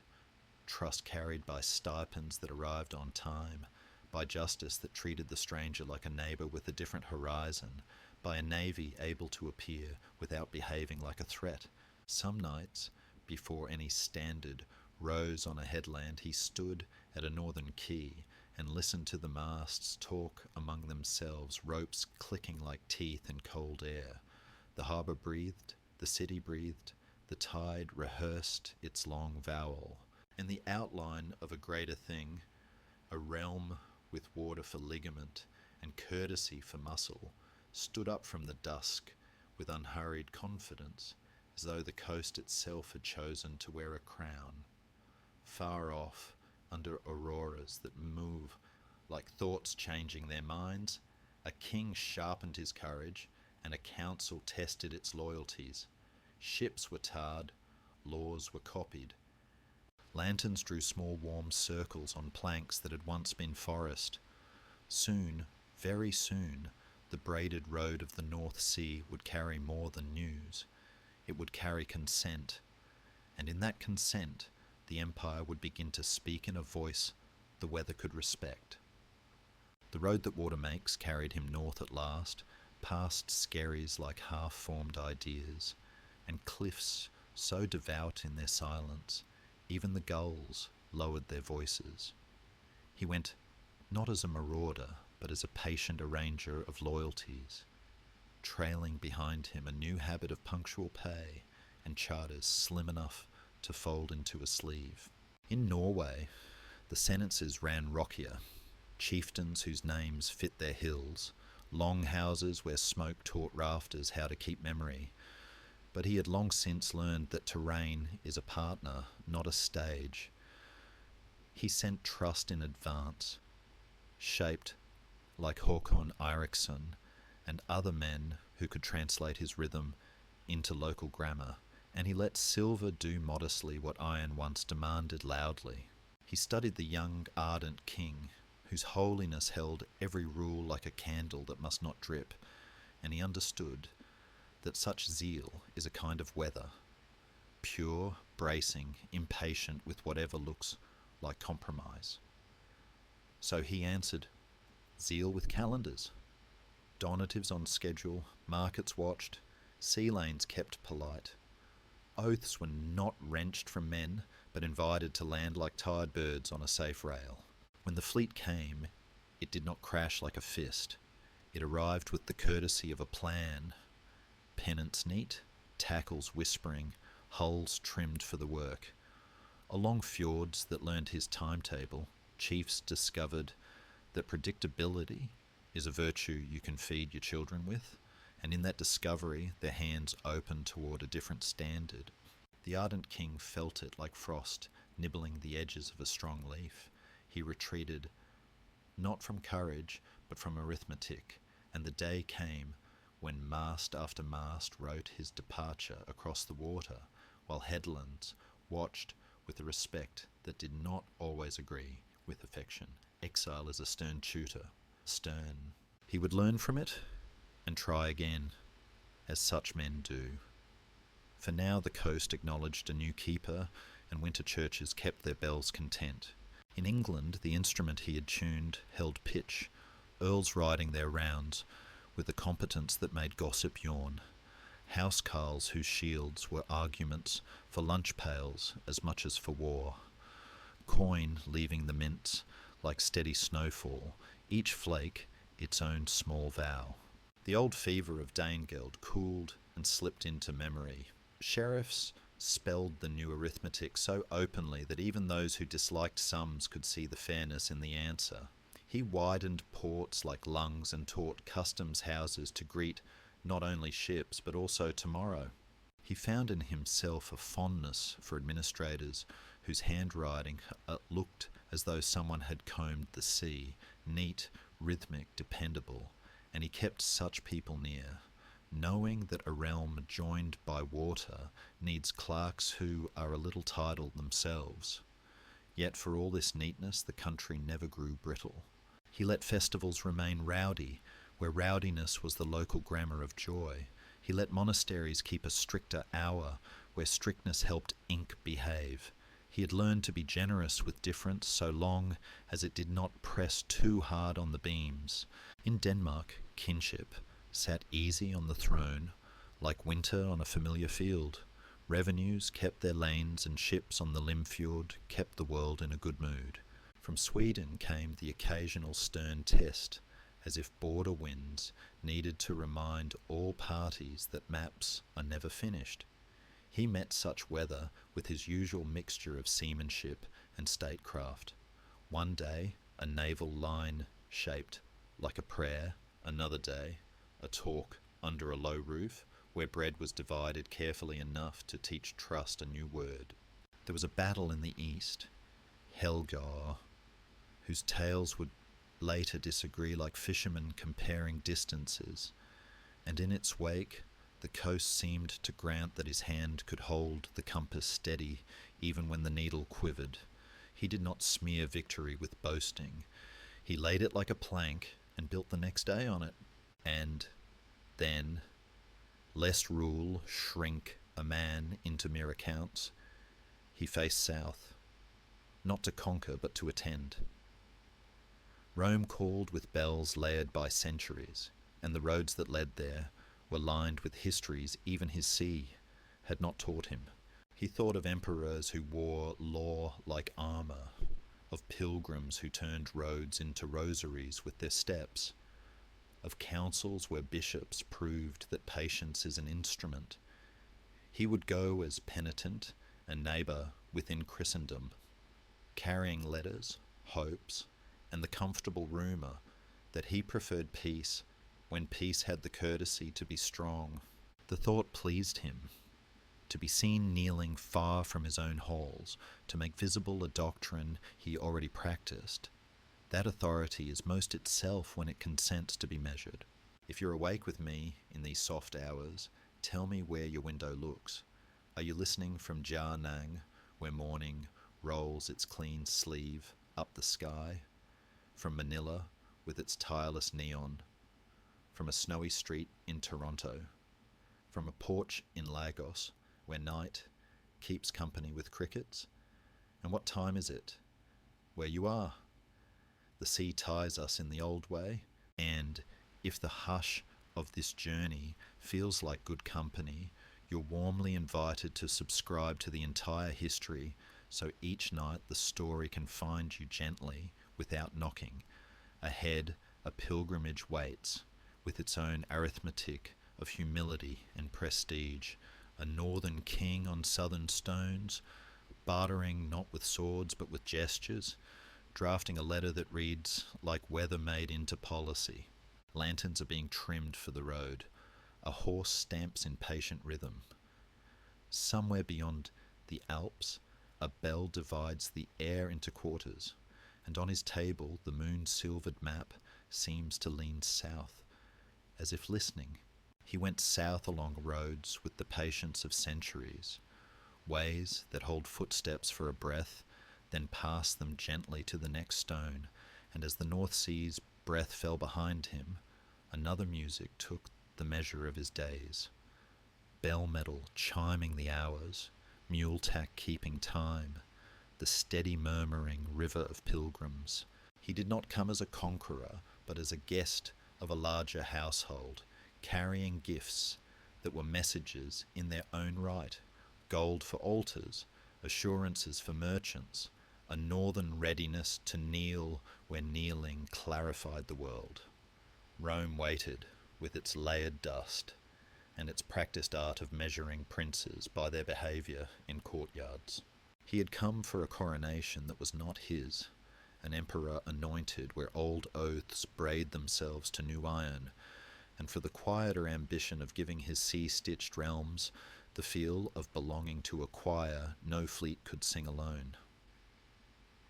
trust carried by stipends that arrived on time, by justice that treated the stranger like a neighbour with a different horizon, by a navy able to appear without behaving like a threat. Some nights, before any standard rose on a headland, he stood at a northern quay and listened to the masts talk among themselves, ropes clicking like teeth in cold air. The harbour breathed, the city breathed, the tide rehearsed its long vowel. In the outline of a greater thing, a realm with water for ligament and courtesy for muscle, stood up from the dusk with unhurried confidence, as though the coast itself had chosen to wear a crown. Far off, under auroras that move like thoughts changing their minds, a king sharpened his courage, and a council tested its loyalties. Ships were tarred, laws were copied. Lanterns drew small warm circles on planks that had once been forest. Soon, very soon, the braided road of the North Sea would carry more than news. It would carry consent, and in that consent, the Empire would begin to speak in a voice the weather could respect. The road that water makes carried him north at last, past skerries like half-formed ideas, and cliffs so devout in their silence, even the gulls lowered their voices. He went not as a marauder, but as a patient arranger of loyalties, trailing behind him a new habit of punctual pay and charters slim enough to fold into a sleeve. In Norway, the sentences ran rockier, chieftains whose names fit their hills, long houses where smoke taught rafters how to keep memory. But he had long since learned that terrain is a partner, not a stage. He sent trust in advance, shaped like Håkon Eiríksson and other men who could translate his rhythm into local grammar, and he let silver do modestly what iron once demanded loudly. He studied the young, ardent king, whose holiness held every rule like a candle that must not drip, and he understood that such zeal is a kind of weather, pure, bracing, impatient with whatever looks like compromise. So he answered, zeal with calendars, donatives on schedule, markets watched, sea lanes kept polite. Oaths were not wrenched from men, but invited to land like tired birds on a safe rail. When the fleet came, it did not crash like a fist. It arrived with the courtesy of a plan. Pennants neat, tackles whispering, hulls trimmed for the work. Along fjords that learned his timetable, chiefs discovered that predictability is a virtue you can feed your children with, and in that discovery their hands opened toward a different standard. The ardent king felt it like frost nibbling the edges of a strong leaf. He retreated, not from courage, but from arithmetic, and the day came when mast after mast wrote his departure across the water, while headlands watched with a respect that did not always agree with affection. Exile is a stern tutor, stern. He would learn from it and try again, as such men do. For now the coast acknowledged a new keeper, and winter churches kept their bells content. In England, the instrument he had tuned held pitch, earls riding their rounds with a competence that made gossip yawn, housecarls whose shields were arguments for lunch pails as much as for war, coin leaving the mints like steady snowfall, each flake its own small vow. The old fever of Danegeld cooled and slipped into memory. Sheriffs spelled the new arithmetic so openly that even those who disliked sums could see the fairness in the answer. He widened ports like lungs and taught customs houses to greet not only ships but also tomorrow. He found in himself a fondness for administrators whose handwriting looked as though someone had combed the sea, neat, rhythmic, dependable, and he kept such people near, knowing that a realm joined by water needs clerks who are a little tidal themselves. Yet for all this neatness the country never grew brittle. He let festivals remain rowdy, where rowdiness was the local grammar of joy. He let monasteries keep a stricter hour, where strictness helped ink behave. He had learned to be generous with difference so long as it did not press too hard on the beams. In Denmark, kinship sat easy on the throne, like winter on a familiar field. Revenues kept their lanes, and ships on the Limfjord kept the world in a good mood. From Sweden came the occasional stern test, as if border winds needed to remind all parties that maps are never finished. He met such weather with his usual mixture of seamanship and statecraft. One day, a naval line shaped like a prayer; another day, a talk under a low roof, where bread was divided carefully enough to teach trust a new word. There was a battle in the east, Helgar, whose tales would later disagree like fishermen comparing distances, and in its wake the coast seemed to grant that his hand could hold the compass steady even when the needle quivered. He did not smear victory with boasting. He laid it like a plank and built the next day on it. And then, lest rule shrink a man into mere accounts, he faced south, not to conquer but to attend. Rome called with bells layered by centuries, and the roads that led there were lined with histories even his sea had not taught him. He thought of emperors who wore law like armour, of pilgrims who turned roads into rosaries with their steps, of councils where bishops proved that patience is an instrument. He would go as penitent and neighbour within Christendom, carrying letters, hopes, and the comfortable rumour that he preferred peace when peace had the courtesy to be strong. The thought pleased him, to be seen kneeling far from his own halls, to make visible a doctrine he already practised. That authority is most itself when it consents to be measured. If you're awake with me in these soft hours, tell me where your window looks. Are you listening from Jia Nang, where morning rolls its clean sleeve up the sky? From Manila, with its tireless neon? From a snowy street in Toronto? From a porch in Lagos, where night keeps company with crickets? And what time is it? Where you are? The sea ties us in the old way, and if the hush of this journey feels like good company, you're warmly invited to subscribe to the entire history, so each night the story can find you gently without knocking. Ahead, a pilgrimage waits, with its own arithmetic of humility and prestige, a northern king on southern stones, bartering not with swords but with gestures, drafting a letter that reads like weather made into policy. Lanterns are being trimmed for the road. A horse stamps in patient rhythm. Somewhere beyond the Alps, a bell divides the air into quarters, and on his table the moon-silvered map seems to lean south, as if listening. He went south along roads with the patience of centuries, ways that hold footsteps for a breath, then pass them gently to the next stone, and as the North Sea's breath fell behind him, another music took the measure of his days. Bell metal chiming the hours, mule tack keeping time, the steady murmuring river of pilgrims. He did not come as a conqueror, but as a guest of a larger household, carrying gifts that were messages in their own right, gold for altars, assurances for merchants, a northern readiness to kneel where kneeling clarified the world. Rome waited with its layered dust and its practiced art of measuring princes by their behaviour in courtyards. He had come for a coronation that was not his, an emperor anointed where old oaths braid themselves to new iron, and for the quieter ambition of giving his sea-stitched realms the feel of belonging to a choir no fleet could sing alone.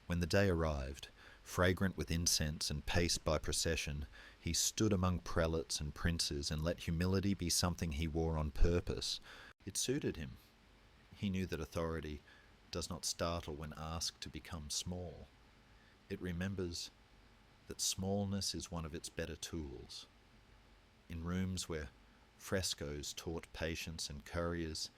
When the day arrived, fragrant with incense and paced by procession, he stood among prelates and princes and let humility be something he wore on purpose. It suited him. He knew that authority does not startle when asked to become small. It remembers that smallness is one of its better tools. In rooms where frescoes taught patience and couriers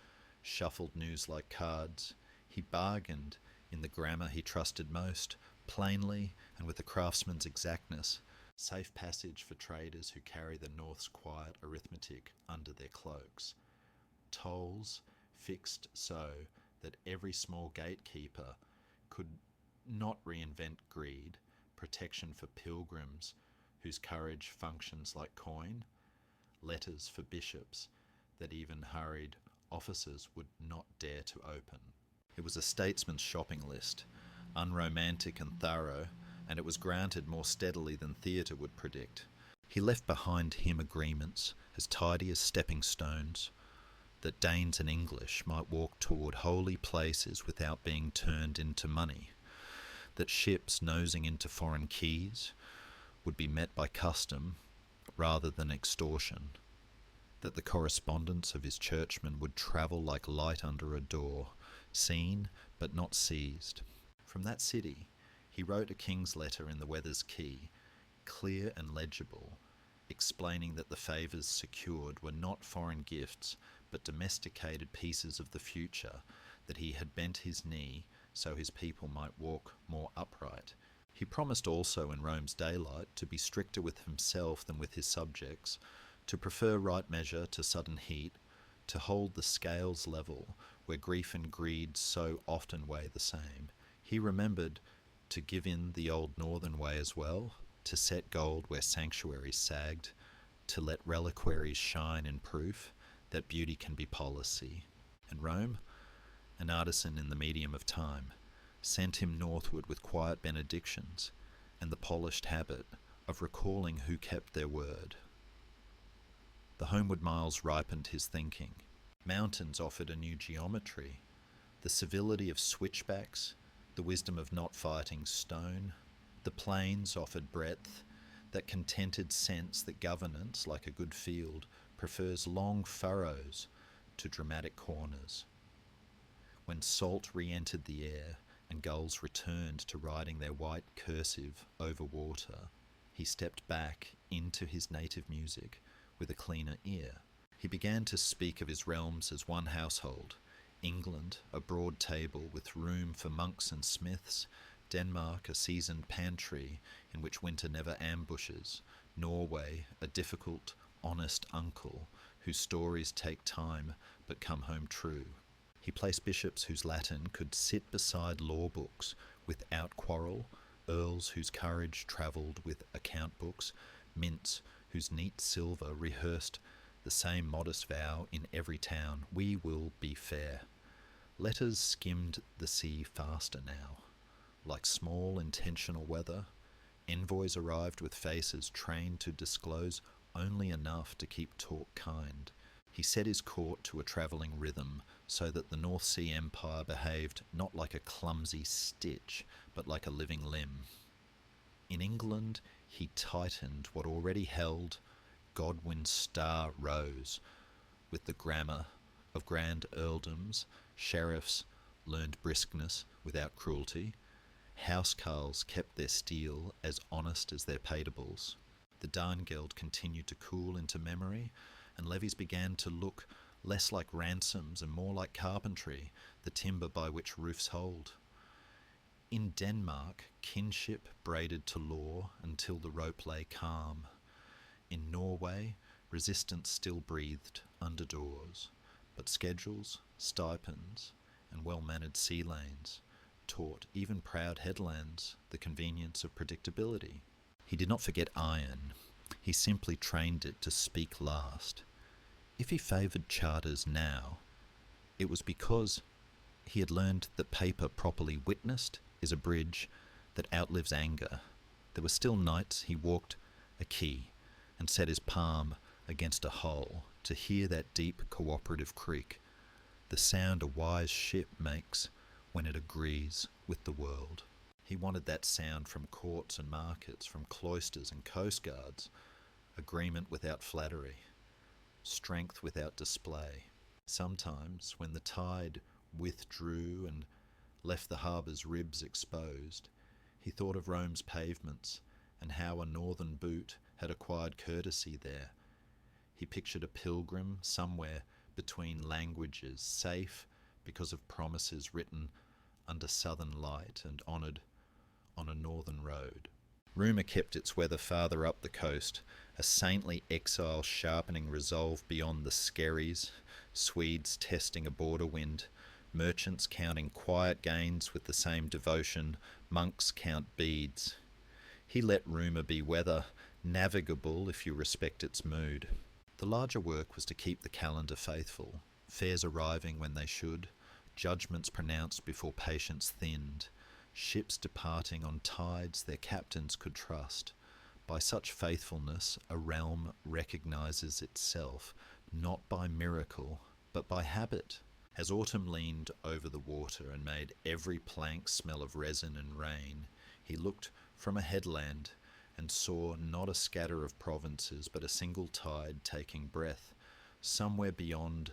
shuffled news like cards, he bargained in the grammar he trusted most, plainly and with a craftsman's exactness, safe passage for traders who carry the North's quiet arithmetic under their cloaks. Tolls fixed so that every small gatekeeper could not reinvent greed, protection for pilgrims whose courage functions like coin, letters for bishops that even hurried officers would not dare to open. It was a statesman's shopping list, unromantic and thorough, and it was granted more steadily than theatre would predict. He left behind him agreements as tidy as stepping stones, that Danes and English might walk toward holy places without being turned into money, that ships nosing into foreign quays would be met by custom rather than extortion, that the correspondence of his churchmen would travel like light under a door, seen but not seized. From that city he wrote a king's letter in the weather's key, clear and legible, explaining that the favours secured were not foreign gifts but domesticated pieces of the future, that he had bent his knee so his people might walk more upright. He promised also in Rome's daylight to be stricter with himself than with his subjects, to prefer right measure to sudden heat, to hold the scales level where grief and greed so often weigh the same. He remembered to give in the old northern way as well, to set gold where sanctuaries sagged, to let reliquaries shine in proof that beauty can be policy. And Rome, an artisan in the medium of time, sent him northward with quiet benedictions and the polished habit of recalling who kept their word. The homeward miles ripened his thinking. Mountains offered a new geometry, the civility of switchbacks, the wisdom of not fighting stone. The plains offered breadth, that contented sense that governance, like a good field, prefers long furrows to dramatic corners. When salt re-entered the air and gulls returned to riding their white cursive over water, he stepped back into his native music with a cleaner ear. He began to speak of his realms as one household, England a broad table with room for monks and smiths, Denmark a seasoned pantry in which winter never ambushes, Norway a difficult, honest uncle whose stories take time but come home true. He placed bishops whose Latin could sit beside law books without quarrel, earls whose courage travelled with account books, mints whose neat silver rehearsed the same modest vow in every town: we will be fair. Letters skimmed the sea faster now. Like small intentional weather, envoys arrived with faces trained to disclose only enough to keep talk kind. He set his court to a travelling rhythm so that the North Sea Empire behaved not like a clumsy stitch, but like a living limb. In England, he tightened what already held Godwin's star rose, with the grammar of grand earldoms. Sheriffs learned briskness without cruelty. Housecarls kept their steel as honest as their paytables. The Darngeld continued to cool into memory, and levies began to look less like ransoms and more like carpentry, the timber by which roofs hold. In Denmark, kinship braided to law until the rope lay calm. In Norway, resistance still breathed under doors, but schedules, stipends, and well-mannered sea lanes taught even proud headlands the convenience of predictability. He did not forget iron. He simply trained it to speak last. If he favoured charters now, it was because he had learned that paper properly witnessed is a bridge that outlives anger. There were still nights he walked a quay and set his palm against a hull to hear that deep cooperative creak, the sound a wise ship makes when it agrees with the world. He wanted that sound from courts and markets, from cloisters and coastguards, agreement without flattery, strength without display. Sometimes, when the tide withdrew and left the harbour's ribs exposed, he thought of Rome's pavements and how a northern boot had acquired courtesy there. He pictured a pilgrim somewhere between languages, safe because of promises written under southern light and honoured on a northern road. Rumour kept its weather farther up the coast, a saintly exile sharpening resolve beyond the skerries, Swedes testing a border wind, merchants counting quiet gains with the same devotion, monks count beads. He let rumour be weather, navigable if you respect its mood. The larger work was to keep the calendar faithful, fares arriving when they should, judgments pronounced before patience thinned, ships departing on tides their captains could trust, By such faithfulness, a realm recognizes itself not by miracle, but by habit. As autumn leaned over the water and made every plank smell of resin and rain, he looked from a headland and saw not a scatter of provinces, but a single tide taking breath. Somewhere beyond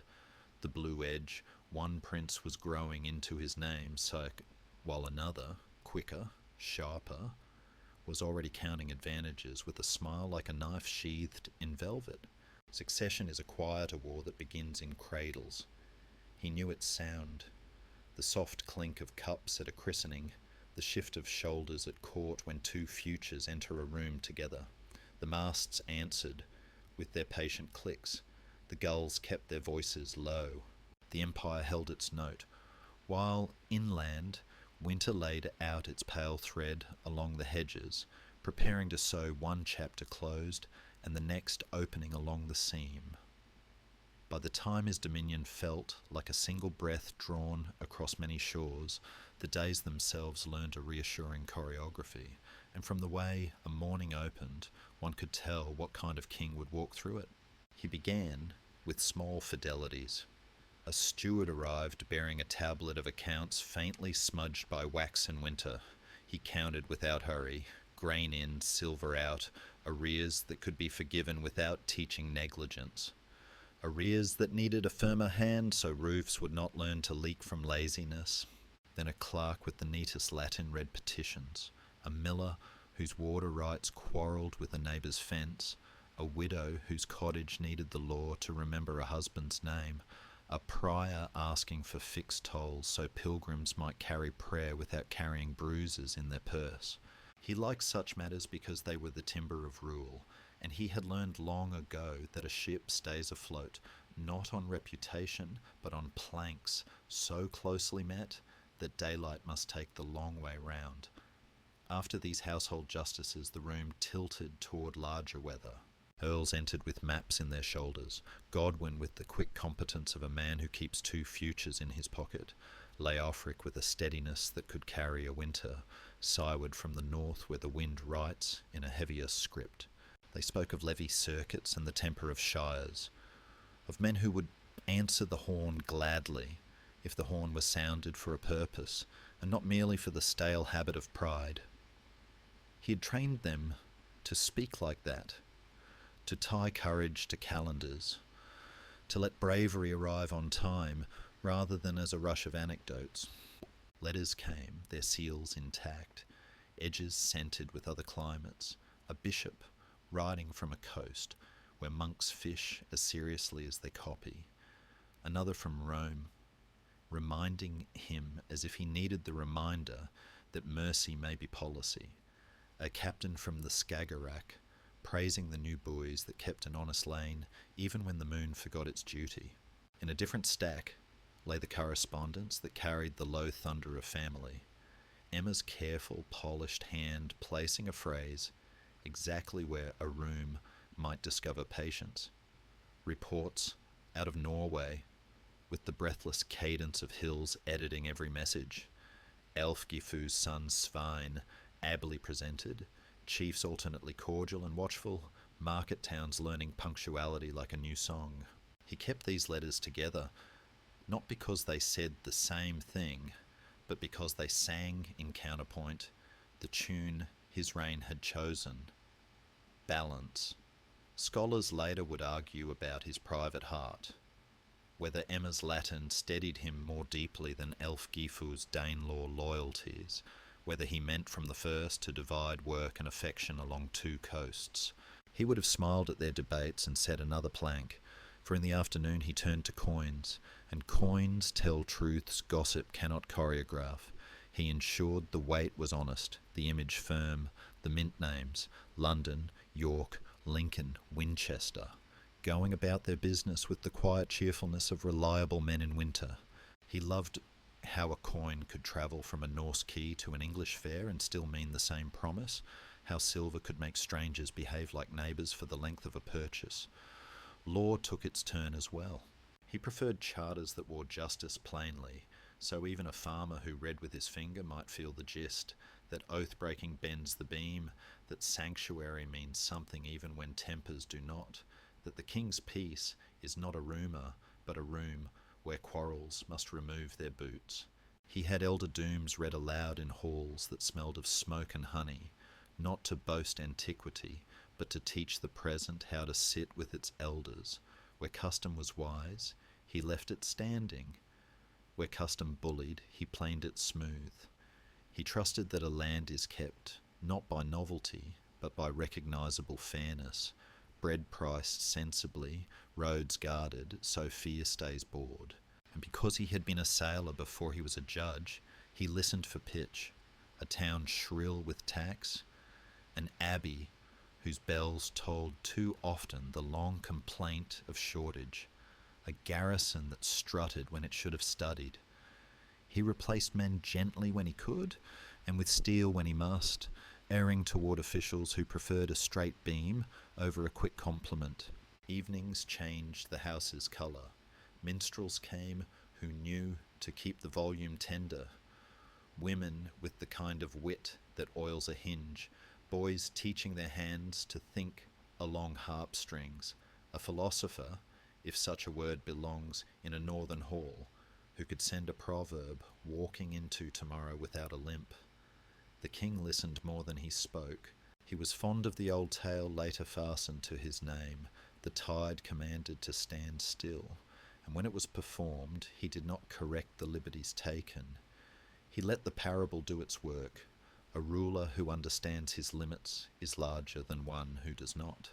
the blue edge, one prince was growing into his namesake, while another, quicker, sharper, was already counting advantages with a smile like a knife sheathed in velvet. Succession is a quieter war that begins in cradles. He knew its sound, the soft clink of cups at a christening, the shift of shoulders at court when two futures enter a room together. The masts answered with their patient clicks. The gulls kept their voices low. The empire held its note, while inland winter laid out its pale thread along the hedges, preparing to sew one chapter closed and the next opening along the seam. By the time his dominion felt like a single breath drawn across many shores, the days themselves learned a reassuring choreography, and from the way a morning opened, one could tell what kind of king would walk through it. He began with small fidelities. A steward arrived bearing a tablet of accounts faintly smudged by wax and winter. He counted without hurry, grain in, silver out, arrears that could be forgiven without teaching negligence. Arrears that needed a firmer hand so roofs would not learn to leak from laziness. Then a clerk with the neatest Latin read petitions, a miller whose water rights quarrelled with a neighbour's fence, a widow whose cottage needed the law to remember a husband's name, a prior asking for fixed tolls so pilgrims might carry prayer without carrying bruises in their purse. He liked such matters because they were the timber of rule, and he had learned long ago that a ship stays afloat not on reputation but on planks so closely met that daylight must take the long way round. After these household justices, the room tilted toward larger weather. Earls entered with maps in their shoulders, Godwin with the quick competence of a man who keeps two futures in his pocket, Leofric with a steadiness that could carry a winter, Syward from the north where the wind writes in a heavier script. They spoke of levy circuits and the temper of shires, of men who would answer the horn gladly if the horn was sounded for a purpose, and not merely for the stale habit of pride. He had trained them to speak like that, to tie courage to calendars, to let bravery arrive on time rather than as a rush of anecdotes. Letters came, their seals intact, edges scented with other climates, a bishop writing from a coast where monks fish as seriously as they copy, another from Rome, reminding him as if he needed the reminder that mercy may be policy, a captain from the Skagerrak, praising the new buoys that kept an honest lane even when the moon forgot its duty. In a different stack lay the correspondence that carried the low thunder of family, Emma's careful, polished hand placing a phrase exactly where a room might discover patience. Reports out of Norway, with the breathless cadence of hills editing every message. Elfgifu's son Svein, ably presented, chiefs alternately cordial and watchful, market towns learning punctuality like a new song. He kept these letters together, not because they said the same thing, but because they sang in counterpoint the tune his reign had chosen, balance. Scholars later would argue about his private heart, whether Emma's Latin steadied him more deeply than Elfgifu's Danelaw loyalties, whether he meant from the first to divide work and affection along two coasts. He would have smiled at their debates and set another plank, for in the afternoon he turned to coins, and coins tell truths gossip cannot choreograph. He ensured the weight was honest, the image firm, the mint names, London, York, Lincoln, Winchester, going about their business with the quiet cheerfulness of reliable men in winter. He loved how a coin could travel from a Norse key to an English fair and still mean the same promise, how silver could make strangers behave like neighbours for the length of a purchase. Law took its turn as well. He preferred charters that wore justice plainly, so even a farmer who read with his finger might feel the gist, that oath-breaking bends the beam, that sanctuary means something even when tempers do not, that the king's peace is not a rumour, but a room where quarrels must remove their boots. He had elder dooms read aloud in halls that smelled of smoke and honey, not to boast antiquity, but to teach the present how to sit with its elders. Where custom was wise, he left it standing. Where custom bullied, he planed it smooth. He trusted that a land is kept, not by novelty, but by recognisable fairness. Bread priced sensibly, roads guarded, so fear stays bored. And because he had been a sailor before he was a judge, he listened for pitch. A town shrill with tax, an abbey whose bells told too often the long complaint of shortage, a garrison that strutted when it should have studied. He replaced men gently when he could, and with steel when he must, erring toward officials who preferred a straight beam over a quick compliment. Evenings changed the house's colour. Minstrels came who knew to keep the volume tender. Women with the kind of wit that oils a hinge. Boys teaching their hands to think along harp strings. A philosopher, if such a word belongs, in a northern hall, who could send a proverb walking into tomorrow without a limp. The king listened more than he spoke. He was fond of the old tale later fastened to his name. The tide commanded to stand still, and when it was performed, he did not correct the liberties taken. He let the parable do its work. A ruler who understands his limits is larger than one who does not.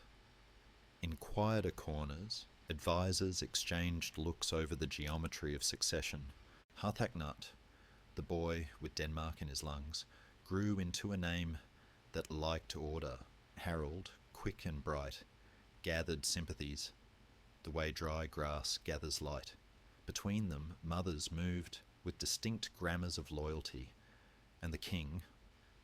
In quieter corners, advisers exchanged looks over the geometry of succession. Cnut, the boy with Denmark in his lungs, grew into a name that liked order. Harold, quick and bright, gathered sympathies the way dry grass gathers light. Between them, mothers moved with distinct grammars of loyalty, and the king,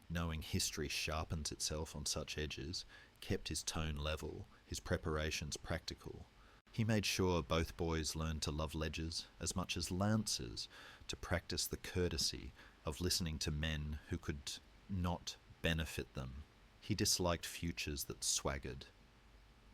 knowing history sharpens itself on such edges, kept his tone level, his preparations practical. He made sure both boys learned to love ledgers as much as lances, to practice the courtesy of listening to men who could not benefit them. He disliked futures that swaggered.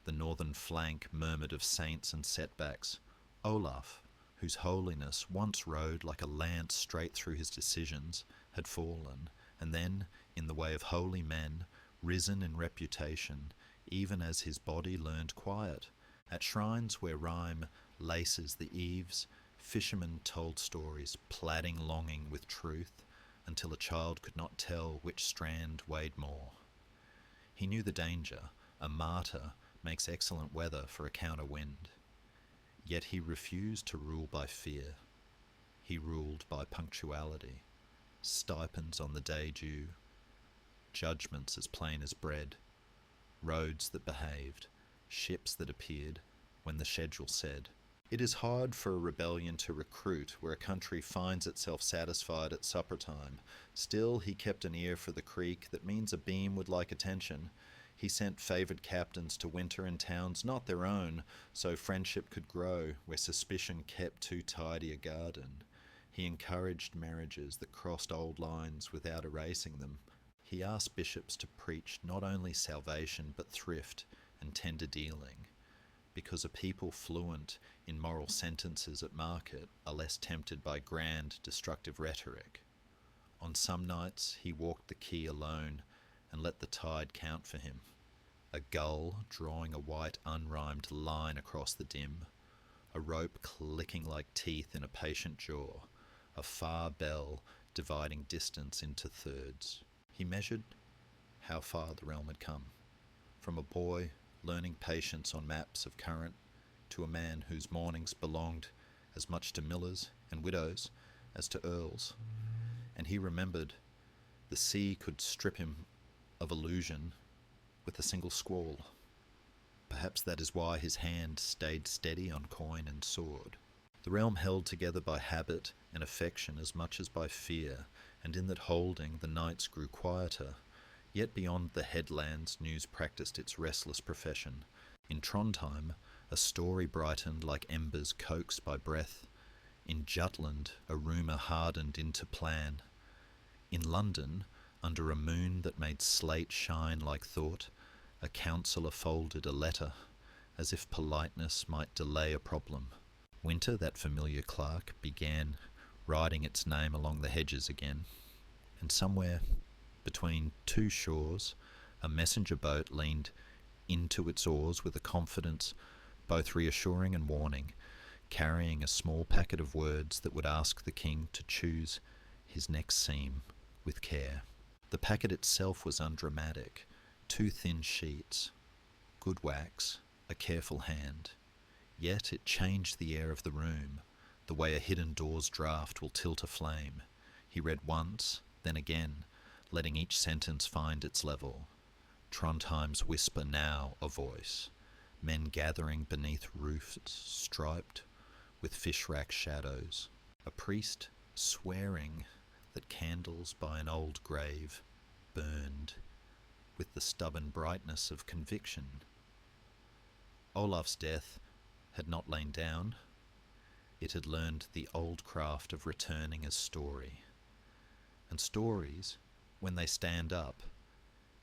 The northern flank murmured of saints and setbacks. Olaf, whose holiness once rode like a lance straight through his decisions, had fallen, and then, in the way of holy men, risen in reputation, even as his body learned quiet. At shrines where rhyme laces the eaves, fishermen told stories, plaiding longing with truth, until a child could not tell which strand weighed more. He knew the danger. A martyr makes excellent weather for a counter wind. Yet he refused to rule by fear. He ruled by punctuality. Stipends on the day due, judgments as plain as bread, roads that behaved, ships that appeared when the schedule said. It is hard for a rebellion to recruit where a country finds itself satisfied at supper time. Still, he kept an ear for the creek that means a beam would like attention. He sent favoured captains to winter in towns not their own, so friendship could grow where suspicion kept too tidy a garden. He encouraged marriages that crossed old lines without erasing them. He asked bishops to preach not only salvation but thrift and tender dealing, because a people fluent in moral sentences at market are less tempted by grand, destructive rhetoric. On some nights he walked the quay alone and let the tide count for him. A gull drawing a white unrhymed line across the dim, a rope clicking like teeth in a patient jaw, a far bell dividing distance into thirds. He measured how far the realm had come, from a boy learning patience on maps of current to a man whose mornings belonged as much to millers and widows as to earls. And he remembered the sea could strip him of illusion with a single squall. Perhaps that is why his hand stayed steady on coin and sword. The realm held together by habit and affection as much as by fear, and in that holding the nights grew quieter. Yet beyond the headlands news practised its restless profession. In Trondheim a story brightened like embers coaxed by breath. In Jutland a rumour hardened into plan. In London Under a moon that made slate shine like thought, a counsellor folded a letter, as if politeness might delay a problem. Winter, that familiar clerk, began writing its name along the hedges again, and somewhere between two shores, a messenger boat leaned into its oars with a confidence both reassuring and warning, carrying a small packet of words that would ask the king to choose his next scene with care. The packet itself was undramatic, 2 thin sheets, good wax, a careful hand. Yet it changed the air of the room, the way a hidden door's draught will tilt a flame. He read once, then again, letting each sentence find its level. Trondheim's whisper now a voice, men gathering beneath roofs striped with fish-rack shadows, a priest swearing that candles by an old grave burned with the stubborn brightness of conviction. Olaf's death had not lain down. It had learned the old craft of returning as story. And stories, when they stand up,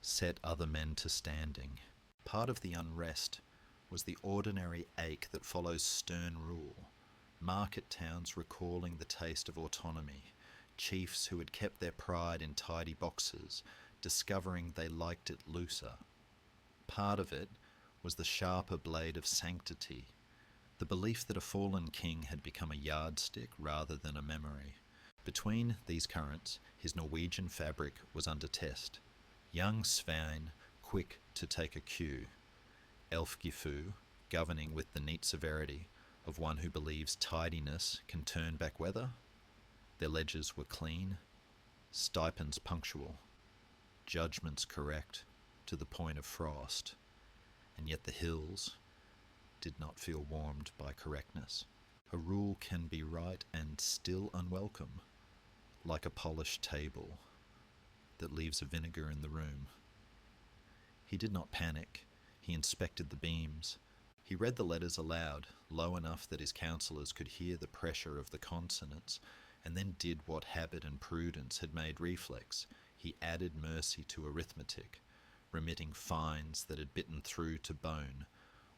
set other men to standing. Part of the unrest was the ordinary ache that follows stern rule. Market towns recalling the taste of autonomy. Chiefs who had kept their pride in tidy boxes, discovering they liked it looser. Part of it was the sharper blade of sanctity, the belief that a fallen king had become a yardstick rather than a memory. Between these currents, his Norwegian fabric was under test. Young Svein, quick to take a cue. Elfgifu, governing with the neat severity of one who believes tidiness can turn back weather. Their ledgers were clean, stipends punctual, judgments correct to the point of frost, and yet the hills did not feel warmed by correctness. A rule can be right and still unwelcome, like a polished table that leaves a vinegar in the room. He did not panic. He inspected the beams. He read the letters aloud, low enough that his counsellors could hear the pressure of the consonants, and then did what habit and prudence had made reflex. He added mercy to arithmetic, remitting fines that had bitten through to bone,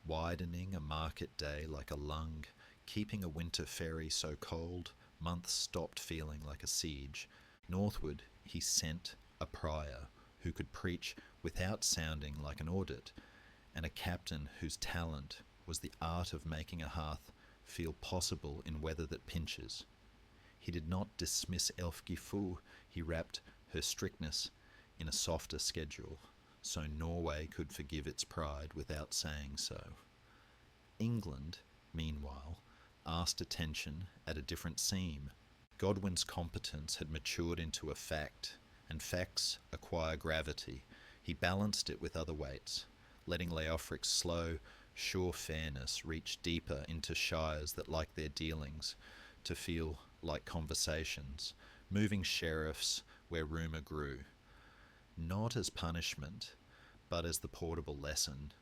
widening a market day like a lung, keeping a winter ferry so cold, months stopped feeling like a siege. Northward he sent a prior who could preach without sounding like an audit, and a captain whose talent was the art of making a hearth feel possible in weather that pinches. He did not dismiss Elfgifu, he wrapped her strictness in a softer schedule, so Norway could forgive its pride without saying so. England, meanwhile, asked attention at a different seam. Godwin's competence had matured into a fact, and facts acquire gravity. He balanced it with other weights, letting Leofric's slow, sure fairness reach deeper into shires that like their dealings, to feel like conversations, moving sheriffs where rumour grew, not as punishment, but as the portable lesson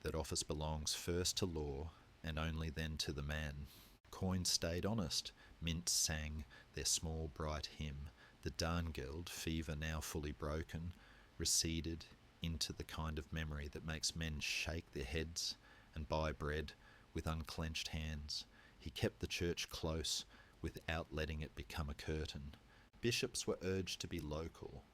that office belongs first to law and only then to the man. Coins stayed honest, mints sang their small bright hymn. The Darngeld, fever now fully broken, receded into the kind of memory that makes men shake their heads and buy bread with unclenched hands. He kept the church close without letting it become a curtain. Bishops were urged to be local,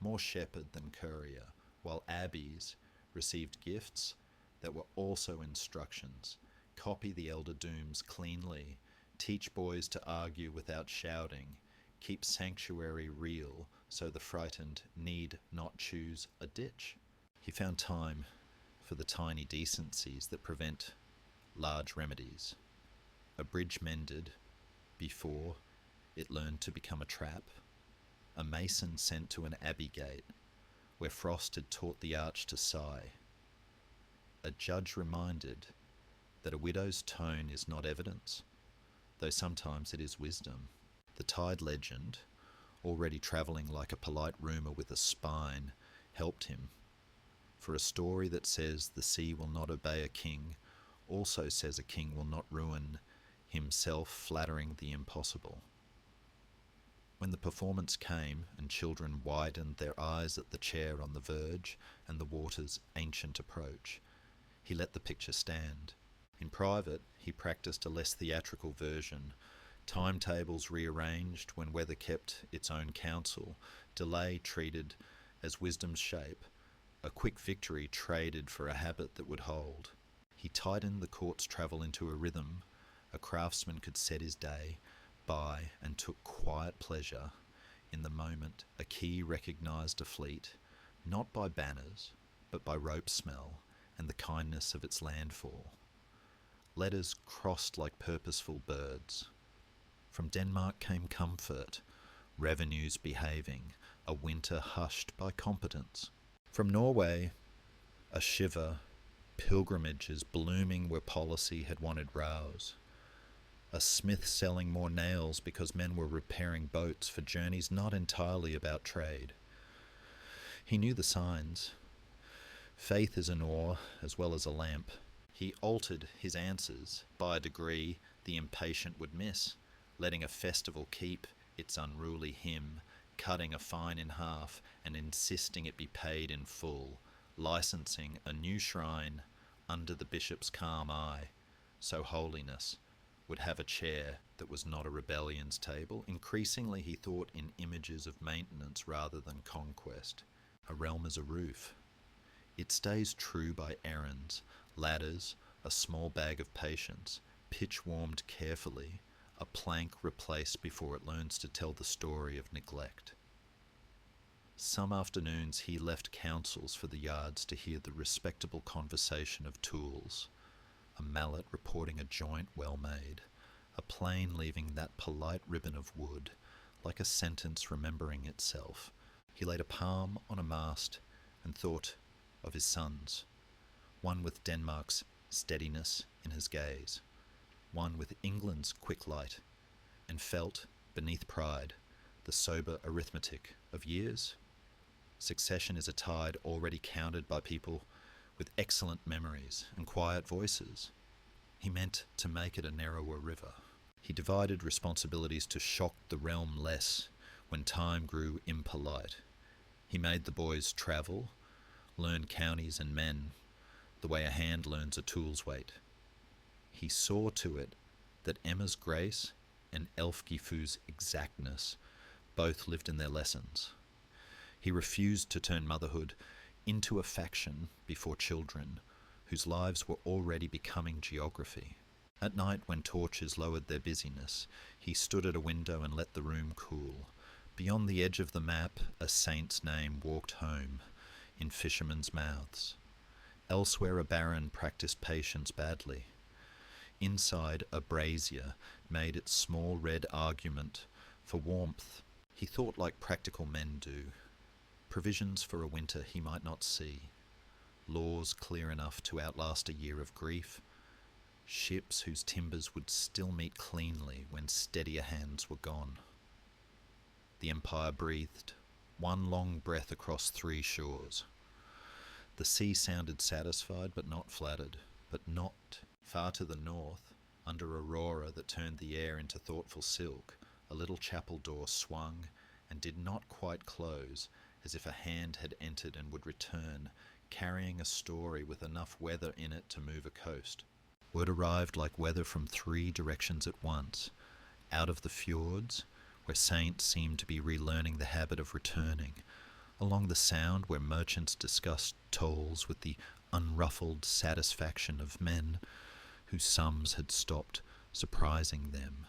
more shepherd than courier, while abbeys received gifts that were also instructions. Copy the elder dooms cleanly, teach boys to argue without shouting, keep sanctuary real so the frightened need not choose a ditch. He found time for the tiny decencies that prevent large remedies. A bridge mended before it learned to become a trap. A mason sent to an abbey gate where frost had taught the arch to sigh. A judge reminded that a widow's tone is not evidence, though sometimes it is wisdom. The tide legend, already travelling like a polite rumour with a spine, helped him, for a story that says the sea will not obey a king also says a king will not ruin himself flattering the impossible. When the performance came and children widened their eyes at the chair on the verge and the water's ancient approach, he let the picture stand. In private, he practiced a less theatrical version, timetables rearranged when weather kept its own counsel, delay treated as wisdom's shape, a quick victory traded for a habit that would hold. He tightened the court's travel into a rhythm a craftsman could set his day by, and took quiet pleasure in the moment a key recognised a fleet, not by banners, but by rope smell and the kindness of its landfall. Letters crossed like purposeful birds. From Denmark came comfort, revenues behaving, a winter hushed by competence. From Norway, a shiver, pilgrimages blooming where policy had wanted rows. A smith selling more nails because men were repairing boats for journeys not entirely about trade. He knew the signs. Faith is an oar as well as a lamp. He altered his answers by a degree the impatient would miss, letting a festival keep its unruly hymn, cutting a fine in half and insisting it be paid in full, licensing a new shrine under the bishop's calm eye, so holiness would have a chair that was not a rebellion's table. Increasingly he thought in images of maintenance rather than conquest. A realm is a roof. It stays true by errands, ladders, a small bag of patience, pitch warmed carefully, a plank replaced before it learns to tell the story of neglect. Some afternoons he left counsels for the yards to hear the respectable conversation of tools, a mallet reporting a joint well made, a plane leaving that polite ribbon of wood, like a sentence remembering itself. He laid a palm on a mast and thought of his sons, one with Denmark's steadiness in his gaze, one with England's quick light, and felt, beneath pride, the sober arithmetic of years. Succession is a tide already counted by people with excellent memories and quiet voices. He meant to make it a narrower river. He divided responsibilities to shock the realm less when time grew impolite. He made the boys travel, learn counties and men, the way a hand learns a tool's weight. He saw to it that Emma's grace and Elfgifu's exactness both lived in their lessons. He refused to turn motherhood into a faction before children whose lives were already becoming geography. At night, when torches lowered their busyness, he stood at a window and let the room cool. Beyond the edge of the map, a saint's name walked home in fishermen's mouths. Elsewhere, a baron practiced patience badly. Inside, a brazier made its small red argument for warmth. He thought like practical men do. Provisions for a winter he might not see. Laws clear enough to outlast a year of grief. Ships whose timbers would still meet cleanly when steadier hands were gone. The Empire breathed, one long breath across 3 shores. The sea sounded satisfied but not flattered, but not far to the north, under aurora that turned the air into thoughtful silk, a little chapel door swung and did not quite close, as if a hand had entered and would return, carrying a story with enough weather in it to move a coast. Word arrived like weather from 3 directions at once, out of the fjords, where saints seemed to be relearning the habit of returning, along the Sound, where merchants discussed tolls with the unruffled satisfaction of men whose sums had stopped surprising them,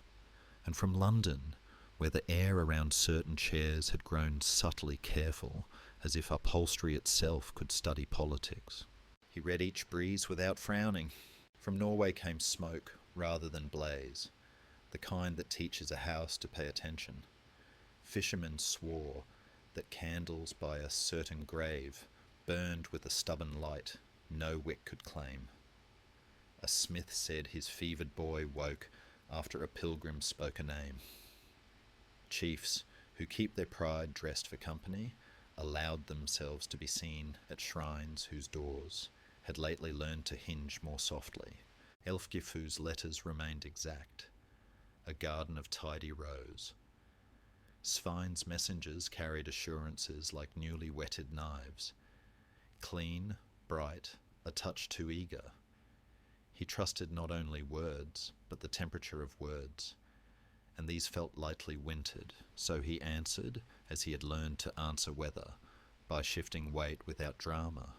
and from London, where the air around certain chairs had grown subtly careful, as if upholstery itself could study politics. He read each breeze without frowning. From Norway came smoke rather than blaze, the kind that teaches a house to pay attention. Fishermen swore that candles by a certain grave burned with a stubborn light no wick could claim. A smith said his fevered boy woke after a pilgrim spoke a name. Chiefs who keep their pride dressed for company allowed themselves to be seen at shrines whose doors had lately learned to hinge more softly. Elfgifu's letters remained exact, a garden of tidy rows. Svein's messengers carried assurances like newly whetted knives. Clean, bright, a touch too eager. He trusted not only words, but the temperature of words, and these felt lightly wintered, so he answered, as he had learned to answer weather, by shifting weight without drama.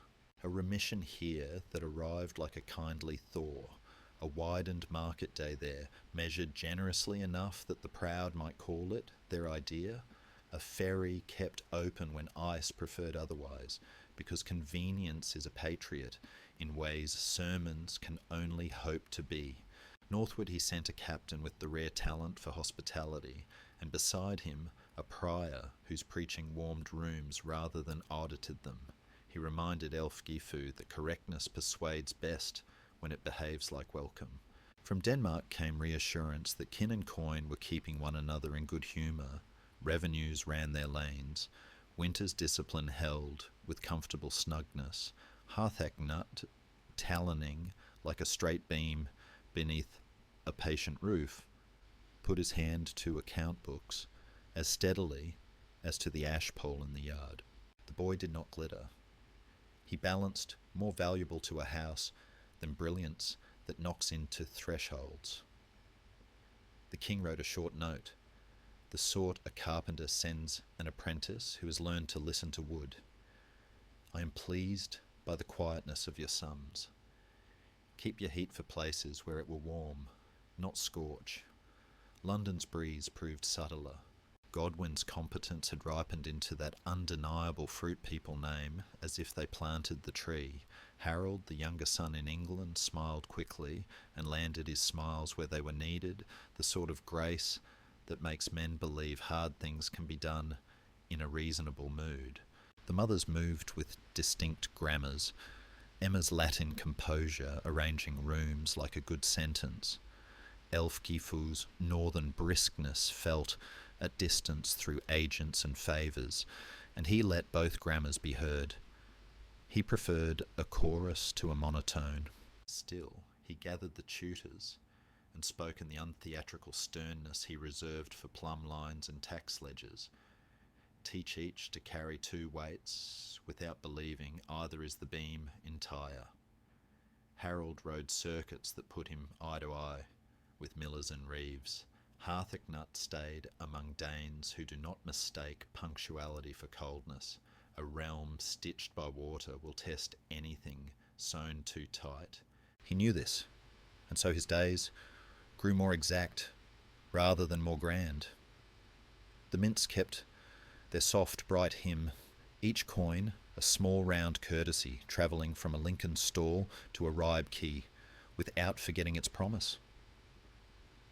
A remission here that arrived like a kindly thaw, a widened market day there, measured generously enough that the proud might call it their idea, a ferry kept open when ice preferred otherwise, because convenience is a patriot in ways sermons can only hope to be. Northward he sent a captain with the rare talent for hospitality, and beside him a prior whose preaching warmed rooms rather than audited them. He reminded Ælfgifu that correctness persuades best when it behaves like welcome. From Denmark came reassurance that kin and coin were keeping one another in good humour, revenues ran their lanes, winter's discipline held with comfortable snugness, Cnut talloning like a straight beam beneath a patient roof, put his hand to account books as steadily as to the ash pole in the yard. The boy did not glitter. He balanced, more valuable to a house than brilliance that knocks into thresholds. The king wrote a short note, the sort a carpenter sends an apprentice who has learned to listen to wood. I am pleased by the quietness of your sums. Keep your heat for places where it will warm, not scorch. London's breeze proved subtler. Godwin's competence had ripened into that undeniable fruit people name as if they planted the tree. Harold, the younger son in England, smiled quickly and landed his smiles where they were needed, the sort of grace that makes men believe hard things can be done in a reasonable mood. The mothers moved with distinct grammars, Emma's Latin composure arranging rooms like a good sentence. Ælfgifu's northern briskness felt at distance through agents and favours, and he let both grammars be heard. He preferred a chorus to a monotone. Still, he gathered the tutors and spoke in the untheatrical sternness he reserved for plumb lines and tax ledgers. Teach each to carry two weights without believing either is the beam entire. Harold rode circuits that put him eye to eye with Millers and Reeves. Cnut stayed among Danes who do not mistake punctuality for coldness. A realm stitched by water will test anything sewn too tight. He knew this, and so his days grew more exact rather than more grand. The mints kept their soft, bright hymn, each coin a small round courtesy travelling from a Lincoln stall to a Ribe quay without forgetting its promise.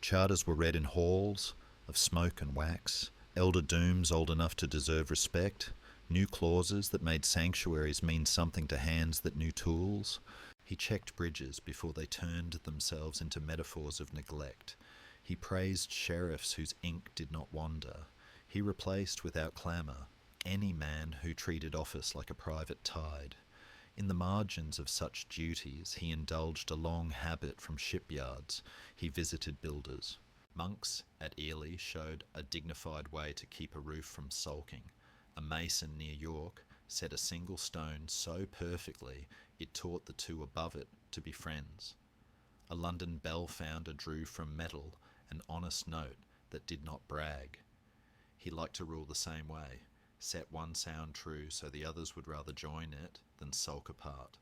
Charters were read in halls of smoke and wax, elder dooms old enough to deserve respect, new clauses that made sanctuaries mean something to hands that knew tools. He checked bridges before they turned themselves into metaphors of neglect. He praised sheriffs whose ink did not wander. He replaced without clamour any man who treated office like a private tide. In the margins of such duties he indulged a long habit from shipyards. He visited builders. Monks at Ely showed a dignified way to keep a roof from sulking. A mason near York set a single stone so perfectly it taught the two above it to be friends. A London bell founder drew from metal an honest note that did not brag. He liked to rule the same way, set one sound true so the others would rather join it than sulk apart.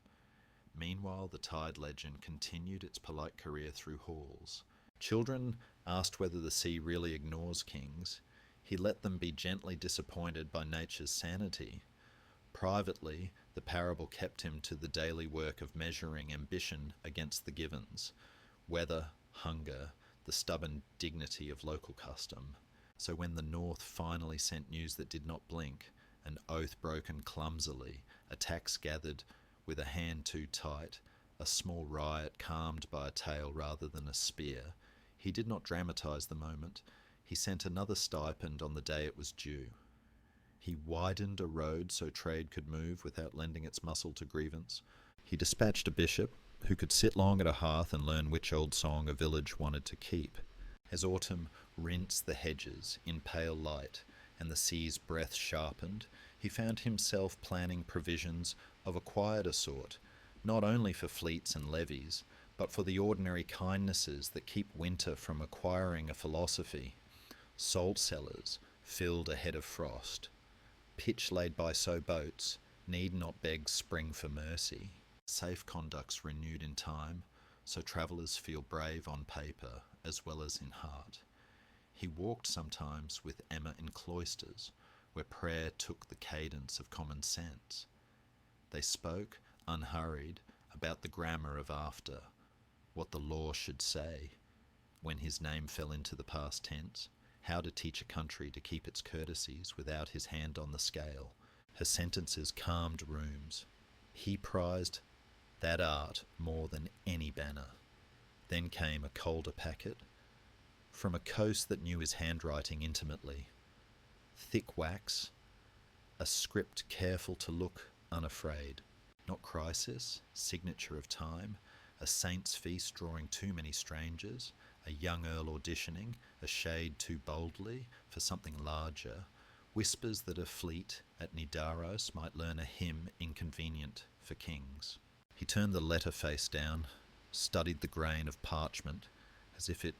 Meanwhile, the tide legend continued its polite career through halls. Children asked whether the sea really ignores kings. He let them be gently disappointed by nature's sanity. Privately, the parable kept him to the daily work of measuring ambition against the givens, weather, hunger, the stubborn dignity of local custom. So when the North finally sent news that did not blink, an oath broken clumsily, a tax gathered with a hand too tight, a small riot calmed by a tale rather than a spear, he did not dramatise the moment. He sent another stipend on the day it was due. He widened a road so trade could move without lending its muscle to grievance. He dispatched a bishop who could sit long at a hearth and learn which old song a village wanted to keep. As autumn rinsed the hedges in pale light, and the sea's breath sharpened, he found himself planning provisions of a quieter sort, not only for fleets and levies, but for the ordinary kindnesses that keep winter from acquiring a philosophy. Salt cellars filled ahead of frost. Pitch laid by so boats need not beg spring for mercy. Safe conducts renewed in time, so travellers feel brave on paper as well as in heart. He walked sometimes with Emma in cloisters, where prayer took the cadence of common sense. They spoke, unhurried, about the grammar of after, what the law should say, when his name fell into the past tense, how to teach a country to keep its courtesies without his hand on the scale. Her sentences calmed rooms. He prized that art more than any banner. Then came a colder packet, from a coast that knew his handwriting intimately. Thick wax, a script careful to look unafraid. Not crisis, signature of time, a saint's feast drawing too many strangers, a young earl auditioning, a shade too boldly for something larger, whispers that a fleet at Nidaros might learn a hymn inconvenient for kings. He turned the letter face down, studied the grain of parchment as if it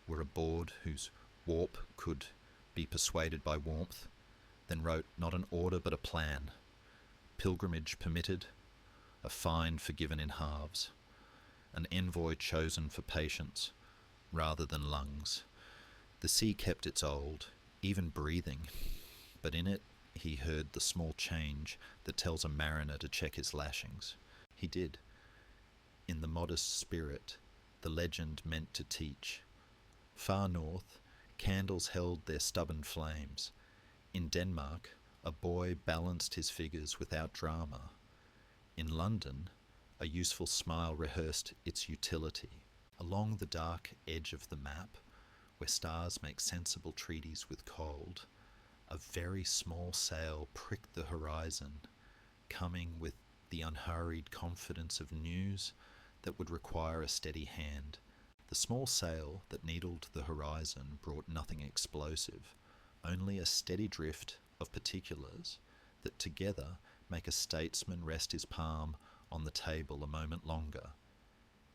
were a board whose warp could be persuaded by warmth, then wrote not an order but a plan. Pilgrimage permitted, a fine forgiven in halves, an envoy chosen for patience rather than lungs. The sea kept its old, even breathing, but in it he heard the small change that tells a mariner to check his lashings. He did. In the modest spirit, the legend meant to teach. Far north, candles held their stubborn flames. In Denmark, a boy balanced his figures without drama. In London, a useful smile rehearsed its utility. Along the dark edge of the map, where stars make sensible treaties with cold, a very small sail pricked the horizon, coming with the unhurried confidence of news that would require a steady hand. The small sail that needled the horizon brought nothing explosive, only a steady drift of particulars that together make a statesman rest his palm on the table a moment longer.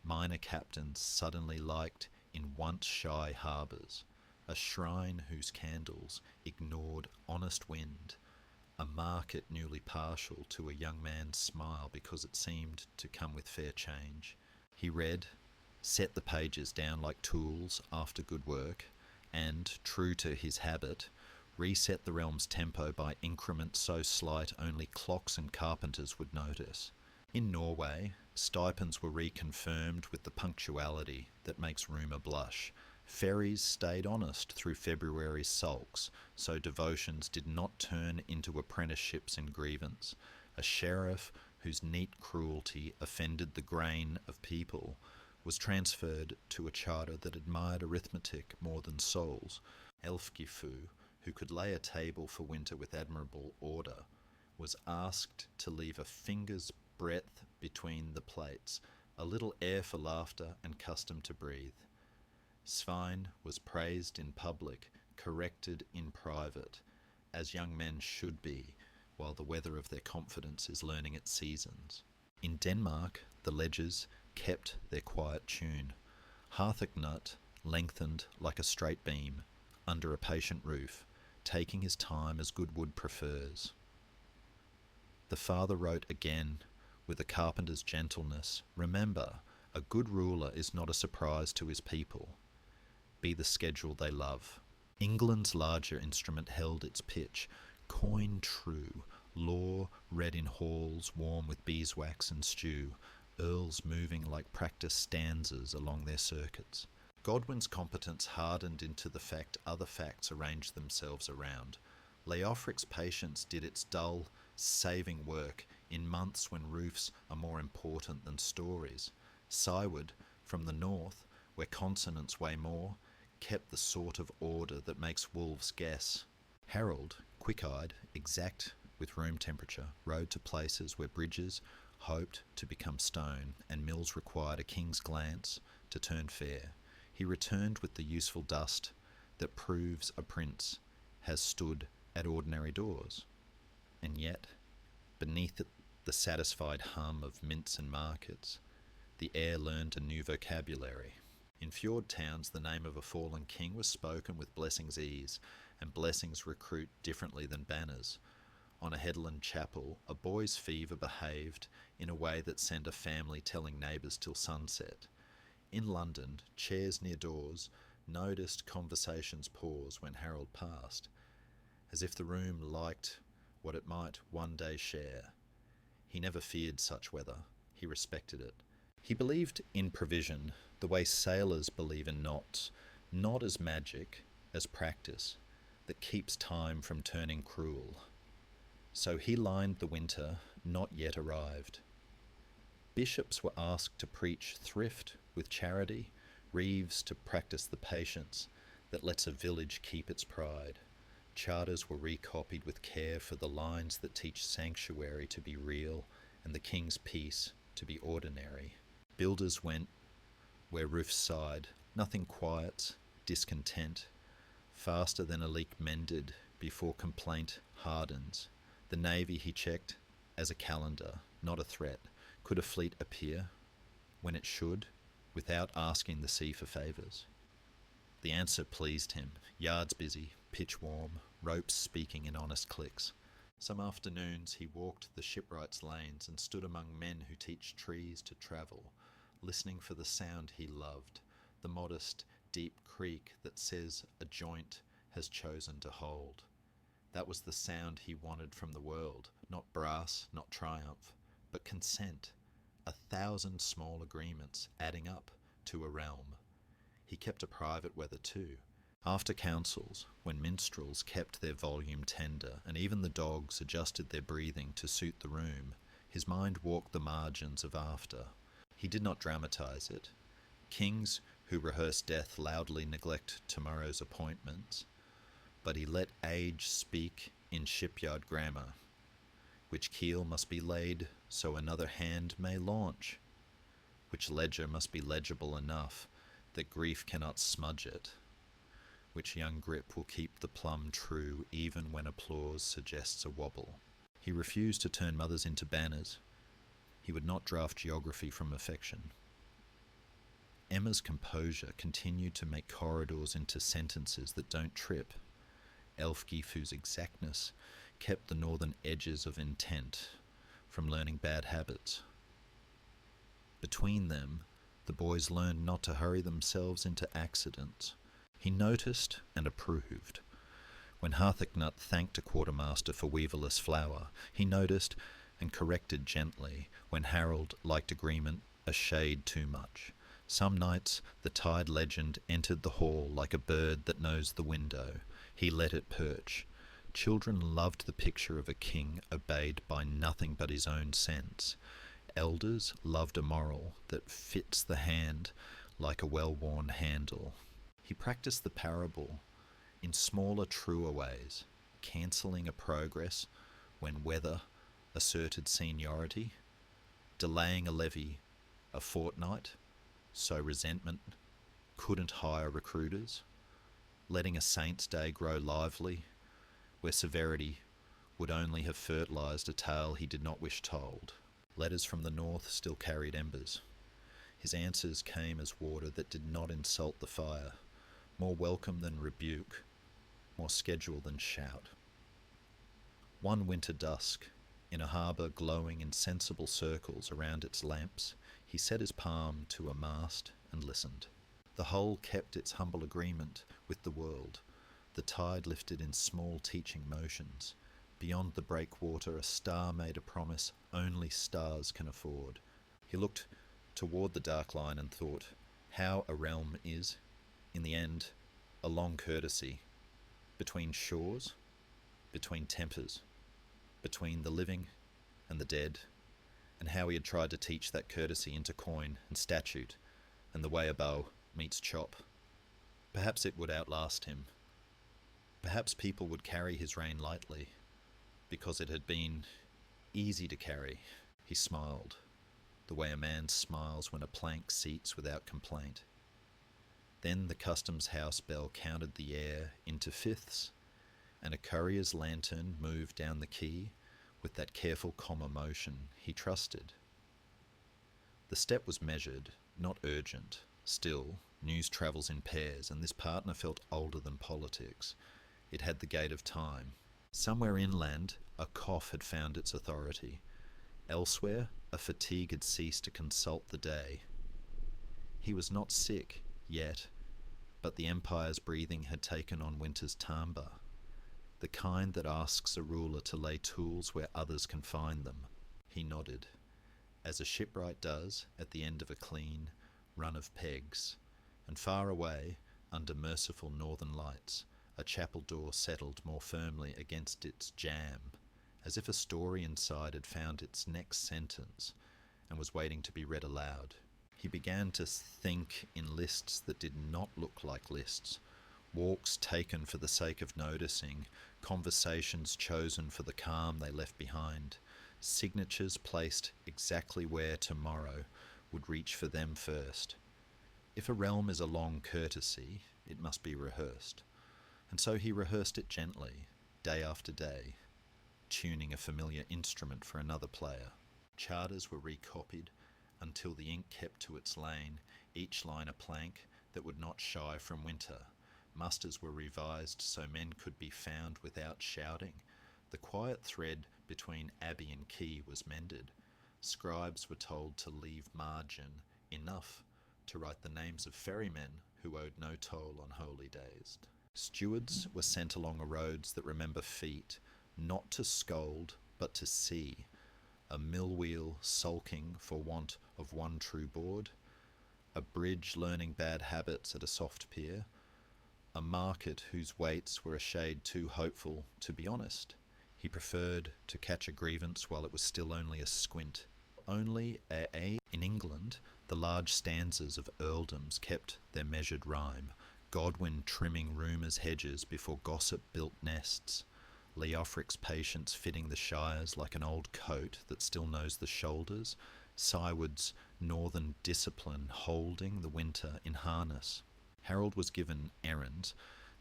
Minor captains suddenly liked in once shy harbours, a shrine whose candles ignored honest wind, a market newly partial to a young man's smile because it seemed to come with fair change. He read, set the pages down like tools after good work, and, true to his habit, reset the realm's tempo by increments so slight only clocks and carpenters would notice. In Norway, stipends were reconfirmed with the punctuality that makes rumour blush. Ferries stayed honest through February's sulks, so devotions did not turn into apprenticeships in grievance. A sheriff whose neat cruelty offended the grain of people was transferred to a charter that admired arithmetic more than souls. Elfgifu, who could lay a table for winter with admirable order, was asked to leave a finger's breadth between the plates, a little air for laughter and custom to breathe. Svein was praised in public, corrected in private, as young men should be, while the weather of their confidence is learning its seasons. In Denmark, the ledgers kept their quiet tune. Cnut lengthened like a straight beam, under a patient roof, taking his time as good wood prefers. The father wrote again, with a carpenter's gentleness, remember, a good ruler is not a surprise to his people. Be the schedule they love. England's larger instrument held its pitch, coin true, law read in halls warm with beeswax and stew, earls moving like practiced stanzas along their circuits. Godwin's competence hardened into the fact other facts arranged themselves around. Leofric's patience did its dull, saving work in months when roofs are more important than stories. Syward, from the north, where consonants weigh more, kept the sort of order that makes wolves guess. Harold, quick-eyed, exact with room temperature, rode to places where bridges hoped to become stone and mills required a king's glance to turn fair. He returned with the useful dust that proves a prince has stood at ordinary doors. And yet, beneath the satisfied hum of mints and markets, the air learned a new vocabulary. In fjord towns, the name of a fallen king was spoken with blessings ease, and blessings recruit differently than banners. On a headland chapel, a boy's fever behaved in a way that sent a family telling neighbours till sunset. In London, chairs near doors noticed conversations pause when Harold passed, as if the room liked what it might one day share. He never feared such weather. He respected it. He believed in provision, the way sailors believe in knots, not as magic, as practice, that keeps time from turning cruel. So he lined the winter not yet arrived. Bishops were asked to preach thrift with charity, reeves to practice the patience that lets a village keep its pride. Charters were recopied with care for the lines that teach sanctuary to be real and the king's peace to be ordinary. Builders went where roofs sighed, nothing quiets discontent, faster than a leak mended before complaint hardens. The navy he checked as a calendar, not a threat. Could a fleet appear when it should, without asking the sea for favours? The answer pleased him. Yards busy, pitch warm, ropes speaking in honest clicks. Some afternoons he walked the shipwright's lanes and stood among men who teach trees to travel, listening for the sound he loved, the modest, deep creak that says a joint has chosen to hold. That was the sound he wanted from the world, not brass, not triumph, but consent, 1,000 small agreements adding up to a realm. He kept a private weather too. After councils, when minstrels kept their volume tender, and even the dogs adjusted their breathing to suit the room, his mind walked the margins of after. He did not dramatize it. Kings who rehearse death loudly neglect tomorrow's appointments, but he let age speak in shipyard grammar. Which keel must be laid so another hand may launch? Which ledger must be legible enough that grief cannot smudge it? Which young grip will keep the plumb true even when applause suggests a wobble? He refused to turn mothers into banners. He would not draft geography from affection. Emma's composure continued to make corridors into sentences that don't trip. Elfgifu's exactness kept the northern edges of intent from learning bad habits. Between them, the boys learned not to hurry themselves into accidents. He noticed and approved. When Cnut thanked a quartermaster for weaverless flour, he noticed and corrected gently when Harold liked agreement a shade too much. Some nights the tide legend entered the hall like a bird that knows the window. He let it perch. Children loved the picture of a king obeyed by nothing but his own sense. Elders loved a moral that fits the hand like a well-worn handle. He practiced the parable in smaller, truer ways, cancelling a progress when weather asserted seniority, delaying a levy a fortnight so resentment couldn't hire recruiters, letting a saint's day grow lively where severity would only have fertilised a tale he did not wish told. Letters from the north still carried embers. His answers came as water that did not insult the fire, more welcome than rebuke, more schedule than shout. One winter dusk, in a harbour glowing in sensible circles around its lamps, he set his palm to a mast and listened. The whole kept its humble agreement with the world. The tide lifted in small teaching motions. Beyond the breakwater, a star made a promise only stars can afford. He looked toward the dark line and thought how a realm is, in the end, a long courtesy between shores, between tempers, between the living and the dead, and how he had tried to teach that courtesy into coin and statute, and the way a bow meets chop. Perhaps it would outlast him. Perhaps people would carry his reign lightly, because it had been easy to carry. He smiled, the way a man smiles when a plank seats without complaint. Then the customs house bell counted the air into fifths, and a courier's lantern moved down the quay with that careful comma motion he trusted. The step was measured, not urgent. Still, news travels in pairs, and this partner felt older than politics. It had the gait of time. Somewhere inland, a cough had found its authority. Elsewhere, a fatigue had ceased to consult the day. He was not sick, yet, but the empire's breathing had taken on winter's timbre, the kind that asks a ruler to lay tools where others can find them. He nodded, as a shipwright does at the end of a clean run of pegs, and far away, under merciful northern lights, a chapel door settled more firmly against its jamb, as if a story inside had found its next sentence and was waiting to be read aloud. He began to think in lists that did not look like lists, walks taken for the sake of noticing, conversations chosen for the calm they left behind, signatures placed exactly where tomorrow would reach for them first. If a realm is a long courtesy, it must be rehearsed. And so he rehearsed it gently, day after day, tuning a familiar instrument for another player. Charters were recopied until the ink kept to its lane, each line a plank that would not shy from winter. Musters were revised so men could be found without shouting. The quiet thread between abbey and quay was mended. Scribes were told to leave margin enough to write the names of ferrymen who owed no toll on holy days. Stewards were sent along roads that remember feet, not to scold, but to see. A mill wheel sulking for want of one true board, a bridge learning bad habits at a soft pier, a market whose waits were a shade too hopeful to be honest. He preferred to catch a grievance while it was still only a squint. Only in England, the large stanzas of earldoms kept their measured rhyme, Godwin trimming rumour's hedges before gossip built nests, Leofric's patience fitting the shires like an old coat that still knows the shoulders, Cywood's northern discipline holding the winter in harness. Harold was given errands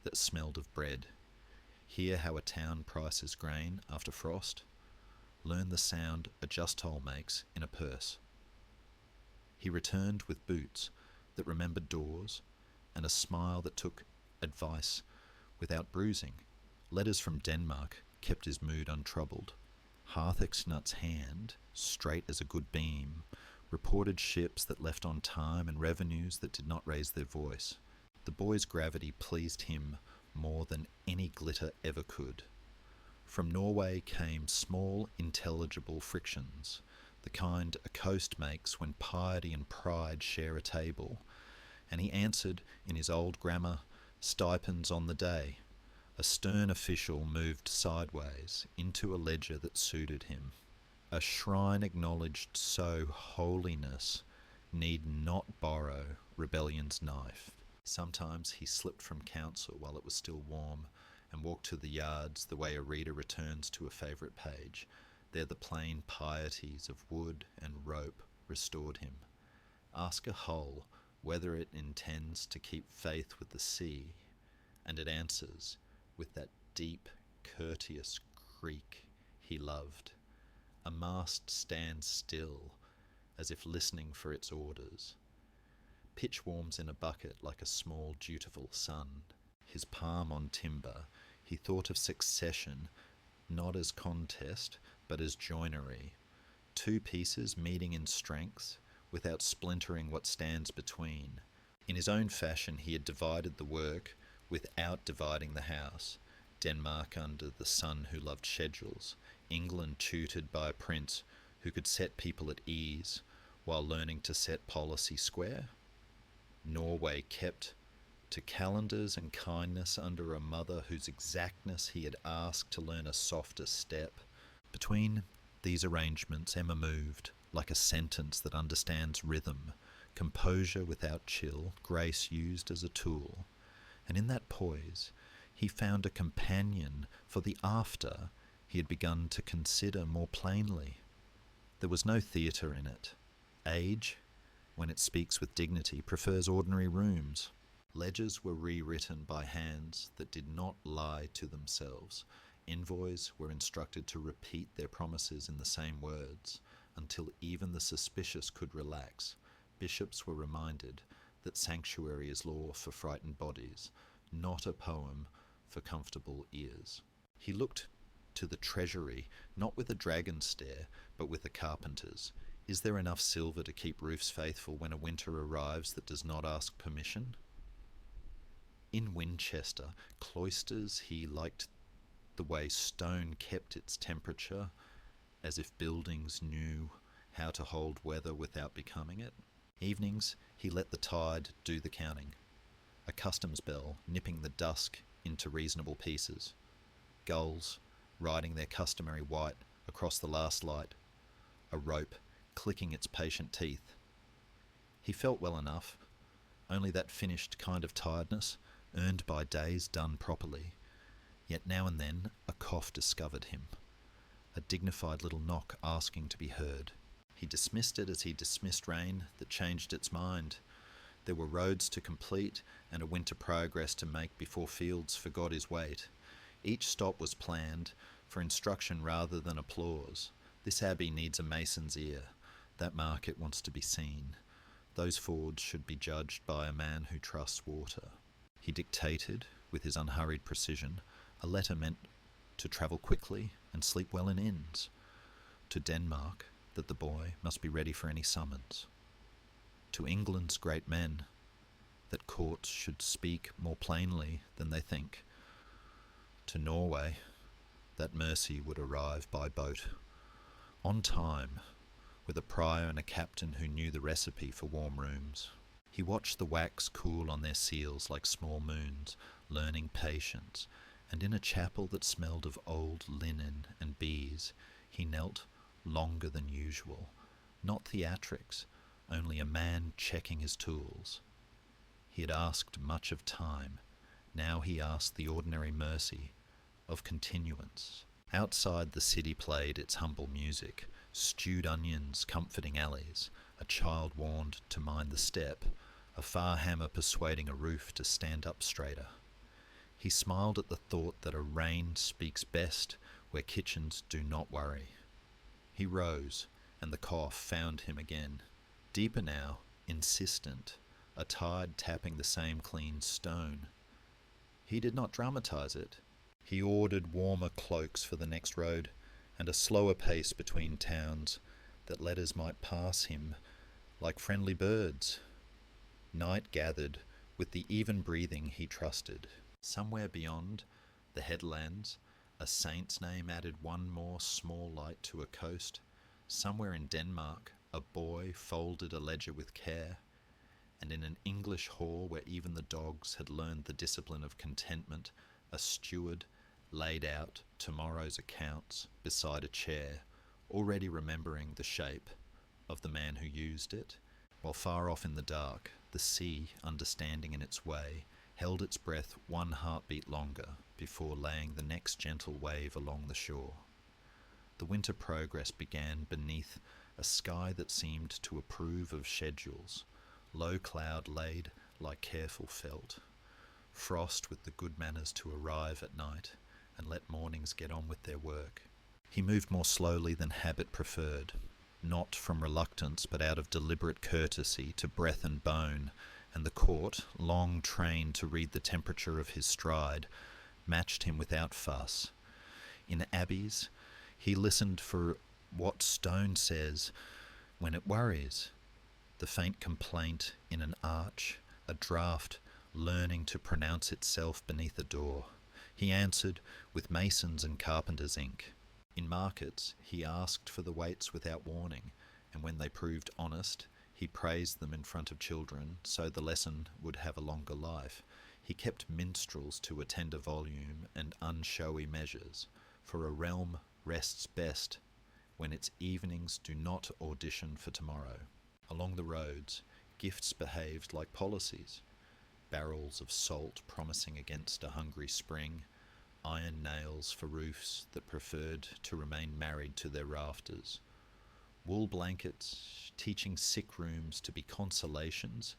that smelled of bread. Hear how a town prices grain after frost. Learn the sound a just toll makes in a purse. He returned with boots that remembered doors and a smile that took advice without bruising. Letters from Denmark kept his mood untroubled. Cnut's hand, straight as a good beam, reported ships that left on time and revenues that did not raise their voice. The boy's gravity pleased him more than any glitter ever could. From Norway came small, intelligible frictions, the kind a coast makes when piety and pride share a table, and he answered in his old grammar, stipends on the day. A stern official moved sideways into a ledger that suited him. A shrine acknowledged so holiness need not borrow rebellion's knife. Sometimes he slipped from council while it was still warm and walked to the yards the way a reader returns to a favourite page. There the plain pieties of wood and rope restored him. Ask a hull whether it intends to keep faith with the sea, and it answers with that deep, courteous creak he loved. A mast stands still, as if listening for its orders. Pitch warms in a bucket like a small, dutiful son. His palm on timber, he thought of succession, not as contest, but as joinery. Two pieces meeting in strength, without splintering what stands between. In his own fashion he had divided the work without dividing the house. Denmark under the son who loved schedules, England tutored by a prince who could set people at ease while learning to set policy square. Norway kept to calendars and kindness under a mother whose exactness he had asked to learn a softer step. Between these arrangements Emma moved, like a sentence that understands rhythm, composure without chill, grace used as a tool. And in that poise he found a companion for the after he had begun to consider more plainly. There was no theatre in it. Age, when it speaks with dignity, prefers ordinary rooms. Ledgers were rewritten by hands that did not lie to themselves. Envoys were instructed to repeat their promises in the same words until even the suspicious could relax. Bishops were reminded that sanctuary is law for frightened bodies, not a poem for comfortable ears. He looked to the treasury, not with a dragon stare, but with a carpenter's. Is there enough silver to keep roofs faithful when a winter arrives that does not ask permission? In Winchester cloisters he liked the way stone kept its temperature, as if buildings knew how to hold weather without becoming it. Evenings he let the tide do the counting, a customs bell nipping the dusk into reasonable pieces, gulls riding their customary white across the last light, a rope clicking its patient teeth. He felt well enough, only that finished kind of tiredness earned by days done properly. Yet now and then a cough discovered him, a dignified little knock asking to be heard. He dismissed it as he dismissed rain that changed its mind. There were roads to complete and a winter progress to make before fields forgot his weight. Each stop was planned for instruction rather than applause. This abbey needs a mason's ear. That market wants to be seen. Those fords should be judged by a man who trusts water. He dictated, with his unhurried precision, a letter meant to travel quickly and sleep well in inns. To Denmark, that the boy must be ready for any summons. To England's great men, that courts should speak more plainly than they think. To Norway, that mercy would arrive by boat, on time, with a prior and a captain who knew the recipe for warm rooms. He watched the wax cool on their seals like small moons, learning patience, and in a chapel that smelled of old linen and bees, he knelt longer than usual. Not theatrics, only a man checking his tools. He had asked much of time. Now he asked the ordinary mercy of continuance. Outside the city played its humble music, stewed onions comforting alleys, a child warned to mind the step, a far hammer persuading a roof to stand up straighter. He smiled at the thought that a rain speaks best where kitchens do not worry. He rose, and the cough found him again. Deeper now, insistent, a tide tapping the same clean stone. He did not dramatize it. He ordered warmer cloaks for the next road, and a slower pace between towns, that letters might pass him like friendly birds. Night gathered with the even breathing he trusted. Somewhere beyond the headlands, a saint's name added one more small light to a coast. Somewhere in Denmark, a boy folded a ledger with care, and in an English hall where even the dogs had learned the discipline of contentment, a steward laid out tomorrow's accounts beside a chair, already remembering the shape of the man who used it, while far off in the dark, the sea, understanding in its way, held its breath one heartbeat longer before laying the next gentle wave along the shore. The winter progress began beneath a sky that seemed to approve of schedules, low cloud laid like careful felt, frost with the good manners to arrive at night and let mornings get on with their work. He moved more slowly than habit preferred, not from reluctance but out of deliberate courtesy to breath and bone, and the court, long trained to read the temperature of his stride, matched him without fuss. In abbeys, he listened for what stone says when it worries, the faint complaint in an arch, a draught learning to pronounce itself beneath a door. He answered with masons' and carpenters' ink. In markets, he asked for the weights without warning, and when they proved honest, he praised them in front of children, so the lesson would have a longer life. He kept minstrels to a tender volume and unshowy measures, for a realm rests best when its evenings do not audition for tomorrow. Along the roads, gifts behaved like policies. Barrels of salt promising against a hungry spring, iron nails for roofs that preferred to remain married to their rafters, wool blankets teaching sick rooms to be consolations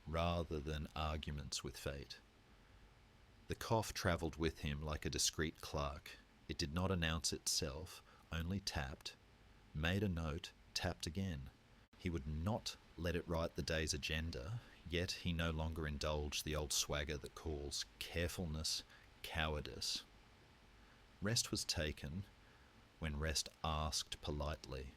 rather than arguments with fate. The cough travelled with him like a discreet clerk. It did not announce itself, only tapped, made a note, tapped again. He would not let it write the day's agenda, yet he no longer indulged the old swagger that calls carefulness cowardice. Rest was taken when rest asked politely.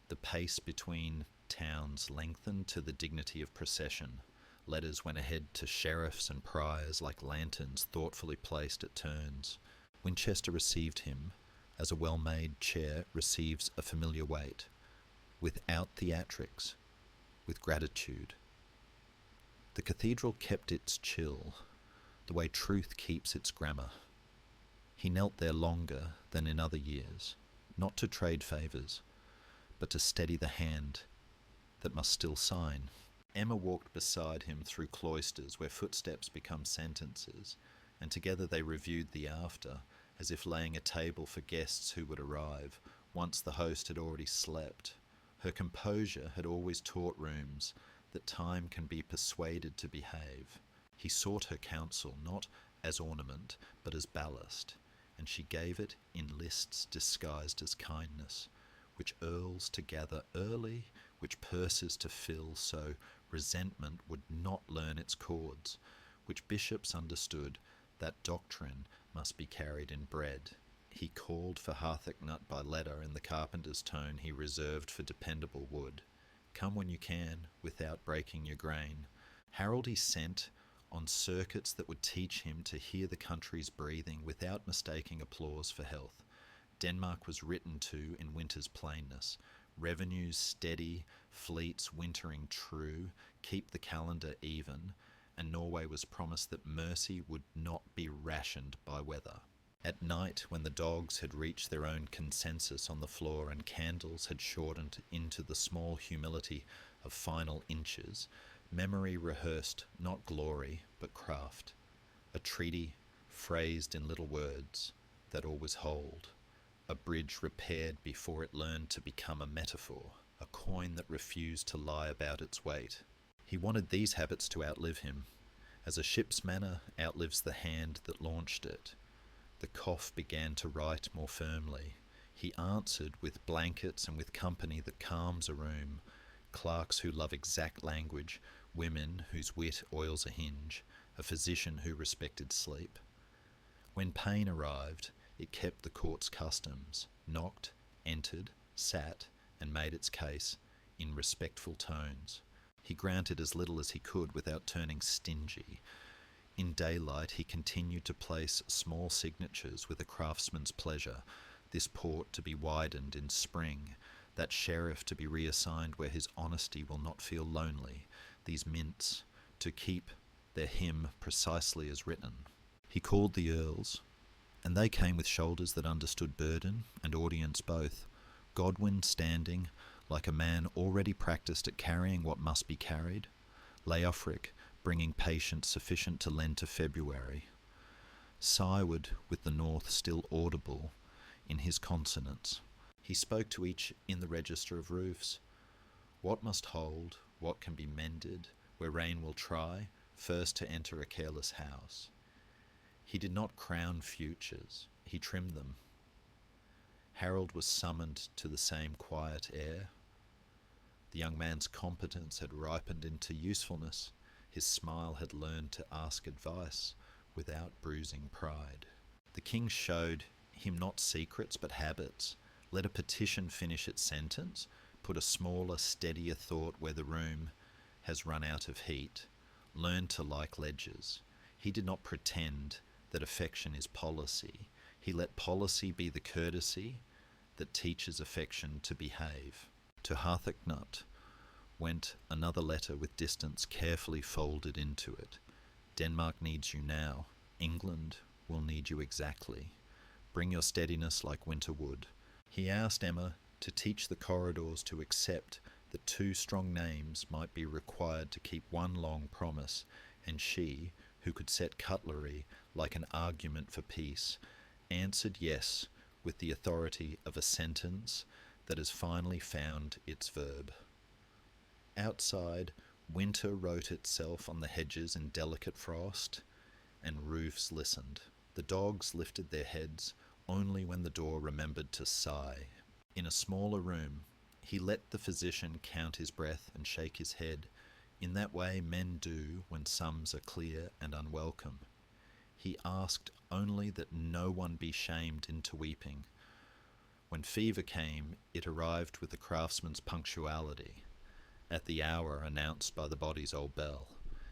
The pace between towns lengthened to the dignity of procession. Letters went ahead to sheriffs and priors like lanterns thoughtfully placed at turns. Winchester received him as a well-made chair receives a familiar weight, without theatrics, with gratitude. The cathedral kept its chill, the way truth keeps its grammar. He knelt there longer than in other years, not to trade favours, but to steady the hand that must still sign. Emma walked beside him through cloisters where footsteps become sentences, and together they reviewed the after, as if laying a table for guests who would arrive, once the host had already slept. Her composure had always taught rooms that time can be persuaded to behave. He sought her counsel not as ornament, but as ballast, and she gave it in lists disguised as kindness, which earls to gather early, which purses to fill, so resentment would not learn its chords, which bishops understood that doctrine must be carried in bread. He called for Cnut by letter in the carpenter's tone he reserved for dependable wood. Come when you can, without breaking your grain. Harold he sent on circuits that would teach him to hear the country's breathing without mistaking applause for health. Denmark was written to in winter's plainness. Revenues steady, fleets wintering true, keep the calendar even, and Norway was promised that mercy would not be rationed by weather. At night, when the dogs had reached their own consensus on the floor and candles had shortened into the small humility of final inches, memory rehearsed not glory but craft, a treaty phrased in little words that always hold, a bridge repaired before it learned to become a metaphor, a coin that refused to lie about its weight. He wanted these habits to outlive him, as a ship's manner outlives the hand that launched it. The cough began to write more firmly. He answered with blankets and with company that calms a room, clerks who love exact language, women whose wit oils a hinge, a physician who respected sleep. When pain arrived, it kept the court's customs, knocked, entered, sat, and made its case in respectful tones. He granted as little as he could without turning stingy. In daylight he continued to place small signatures with a craftsman's pleasure, this port to be widened in spring, that sheriff to be reassigned where his honesty will not feel lonely, these mints to keep their hymn precisely as written. He called the earls, and they came with shoulders that understood burden and audience both, Godwin standing like a man already practised at carrying what must be carried, Leofric bringing patience sufficient to lend to February, Syward with the north still audible in his consonants. He spoke to each in the register of roofs. What must hold, what can be mended, where rain will try, first to enter a careless house. He did not crown futures, he trimmed them. Harold was summoned to the same quiet air. The young man's competence had ripened into usefulness. His smile had learned to ask advice without bruising pride. The king showed him not secrets but habits. Let a petition finish its sentence, put a smaller, steadier thought where the room has run out of heat. Learn to like ledgers. He did not pretend that affection is policy. He let policy be the courtesy that teaches affection to behave. To Cnut went another letter with distance carefully folded into it. Denmark needs you now. England will need you exactly. Bring your steadiness like winter wood. He asked Emma to teach the corridors to accept that two strong names might be required to keep one long promise, and she, who could set cutlery like an argument for peace, answered yes with the authority of a sentence that has finally found its verb. Outside Winter wrote itself on the hedges in delicate frost, and roofs listened. The dogs lifted their heads only when the door remembered to sigh. In a smaller room, he let the physician count his breath and shake his head, in that way men do when sums are clear and unwelcome. He asked only that no one be shamed into weeping. When fever came, it arrived with the craftsman's punctuality, at the hour announced by the body's old bell.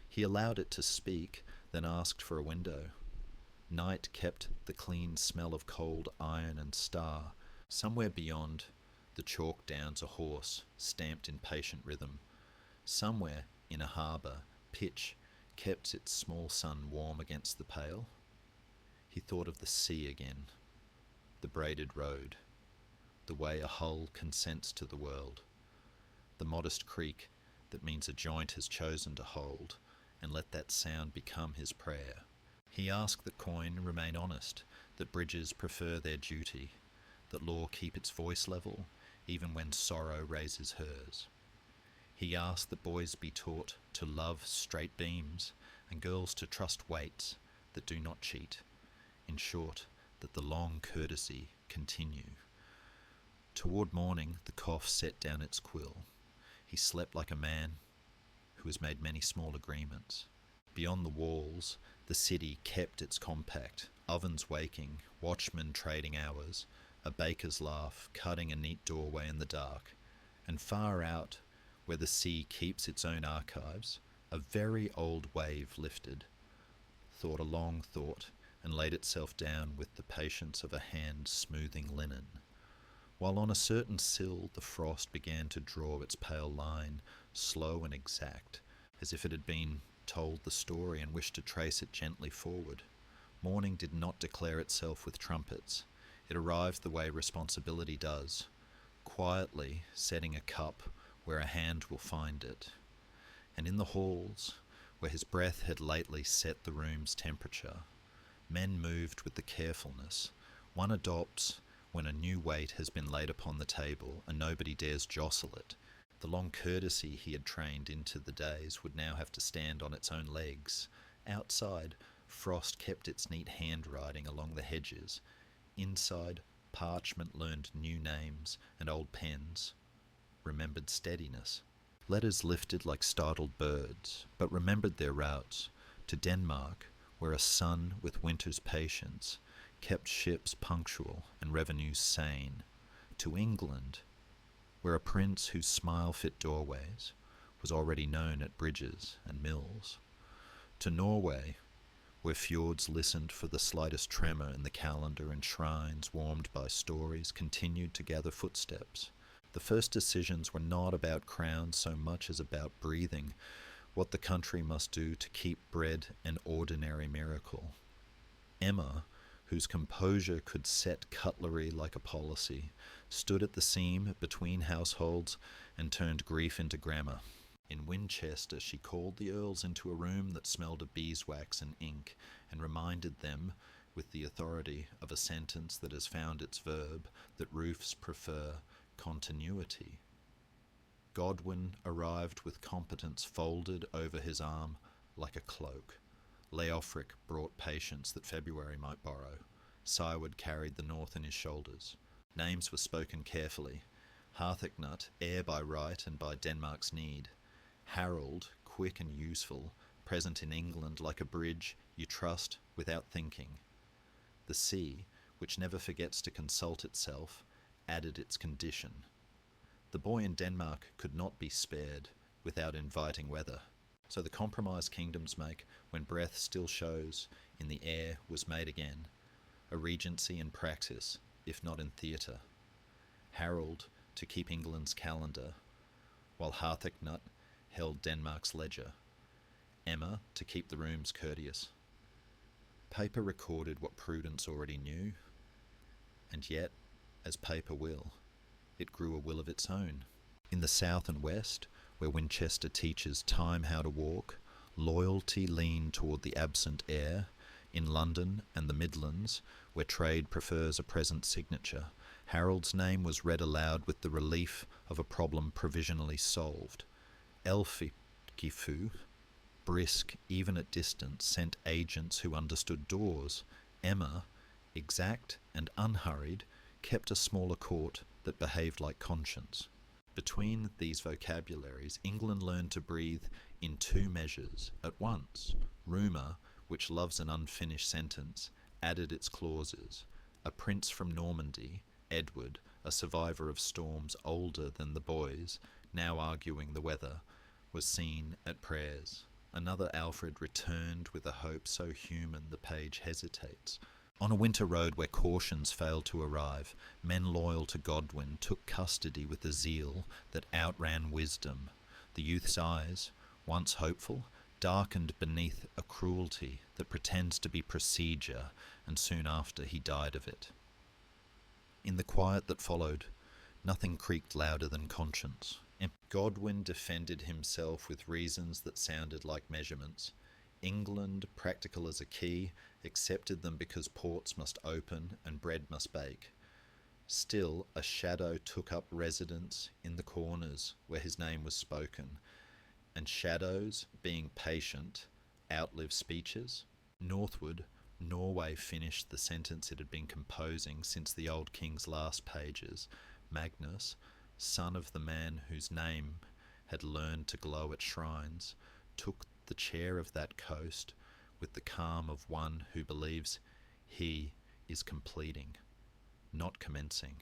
He allowed it to speak, then asked for a window. Night kept the clean smell of cold iron and star. Somewhere beyond the chalk downs a horse, stamped in patient rhythm. Somewhere in a harbour, pitch kept its small sun warm against the pale. He thought of the sea again, the braided road, the way a hull consents to the world, the modest creak that means a joint has chosen to hold, and let that sound become his prayer. He asked that coin remain honest, that bridges prefer their duty, that law keep its voice level, even when sorrow raises hers. He asked that boys be taught to love straight beams, and girls to trust weights that do not cheat. In short, that the long courtesy continue. Toward morning, the cough set down its quill. He slept like a man who has made many small agreements. Beyond the walls, the city kept its compact, ovens waking, watchmen trading hours, a baker's laugh cutting a neat doorway in the dark, and far out, where the sea keeps its own archives, a very old wave lifted, thought a long thought, and laid itself down with the patience of a hand smoothing linen. While on a certain sill the frost began to draw its pale line, slow and exact, as if it had been told the story and wished to trace it gently forward. Morning did not declare itself with trumpets. It arrived the way responsibility does, quietly setting a cup where a hand will find it. And in the halls, where his breath had lately set the room's temperature, men moved with the carefulness one adopts when a new weight has been laid upon the table and nobody dares jostle it. The long courtesy he had trained into the days would now have to stand on its own legs. Outside, frost kept its neat handwriting along the hedges. Inside, parchment learned new names, and old pens remembered steadiness. Letters lifted like startled birds, but remembered their routes. To Denmark, where a sun with winter's patience kept ships punctual and revenues sane. To England, where a prince whose smile fit doorways was already known at bridges and mills. To Norway, where fjords listened for the slightest tremor in the calendar and shrines warmed by stories continued to gather footsteps. The first decisions were not about crowns so much as about breathing, what the country must do to keep bread an ordinary miracle. Emma, whose composure could set cutlery like a policy, stood at the seam between households and turned grief into grammar. In Winchester she called the earls into a room that smelled of beeswax and ink, and reminded them, with the authority of a sentence that has found its verb, that roofs prefer continuity. Godwin arrived with competence folded over his arm like a cloak. Leofric brought patience that February might borrow. Cyward carried the north in his shoulders. Names were spoken carefully. Harthacnut, heir by right and by Denmark's need. Harold, quick and useful, present in England like a bridge you trust without thinking. The sea, which never forgets to consult itself, added its condition. The boy in Denmark could not be spared without inviting weather. So the compromise kingdoms make, when breath still shows in the air, was made again, a regency in praxis, if not in theatre. Harold to keep England's calendar, while Harthacnut held Denmark's ledger. Emma to keep the rooms courteous. Paper recorded what Prudence already knew, and yet, as paper will, it grew a will of its own. In the south and west, where Winchester teaches time how to walk, loyalty leaned toward the absent heir. In London and the Midlands, where trade prefers a present signature, Harold's name was read aloud with the relief of a problem provisionally solved. Elfie Gifu, brisk even at distance, sent agents who understood doors. Emma, exact and unhurried, kept a smaller court that behaved like conscience. Between these vocabularies, England learned to breathe in two measures at once. Rumour, which loves an unfinished sentence, added its clauses. A prince from Normandy, Edward, a survivor of storms older than the boys, now arguing the weather, was seen at prayers. Another Alfred returned with a hope so human the page hesitates. On a winter road where cautions failed to arrive, men loyal to Godwin took custody with a zeal that outran wisdom. The youth's eyes, once hopeful, darkened beneath a cruelty that pretends to be procedure, and soon after he died of it. In the quiet that followed, nothing creaked louder than conscience. Godwin defended himself with reasons that sounded like measurements. England, practical as a key, accepted them because ports must open and bread must bake. Still, a shadow took up residence in the corners where his name was spoken, and shadows, being patient, outlive speeches. Northward, Norway finished the sentence it had been composing since the old king's last pages. Magnus, son of the man whose name had learned to glow at shrines, took the chair of that coast with the calm of one who believes he is completing, not commencing.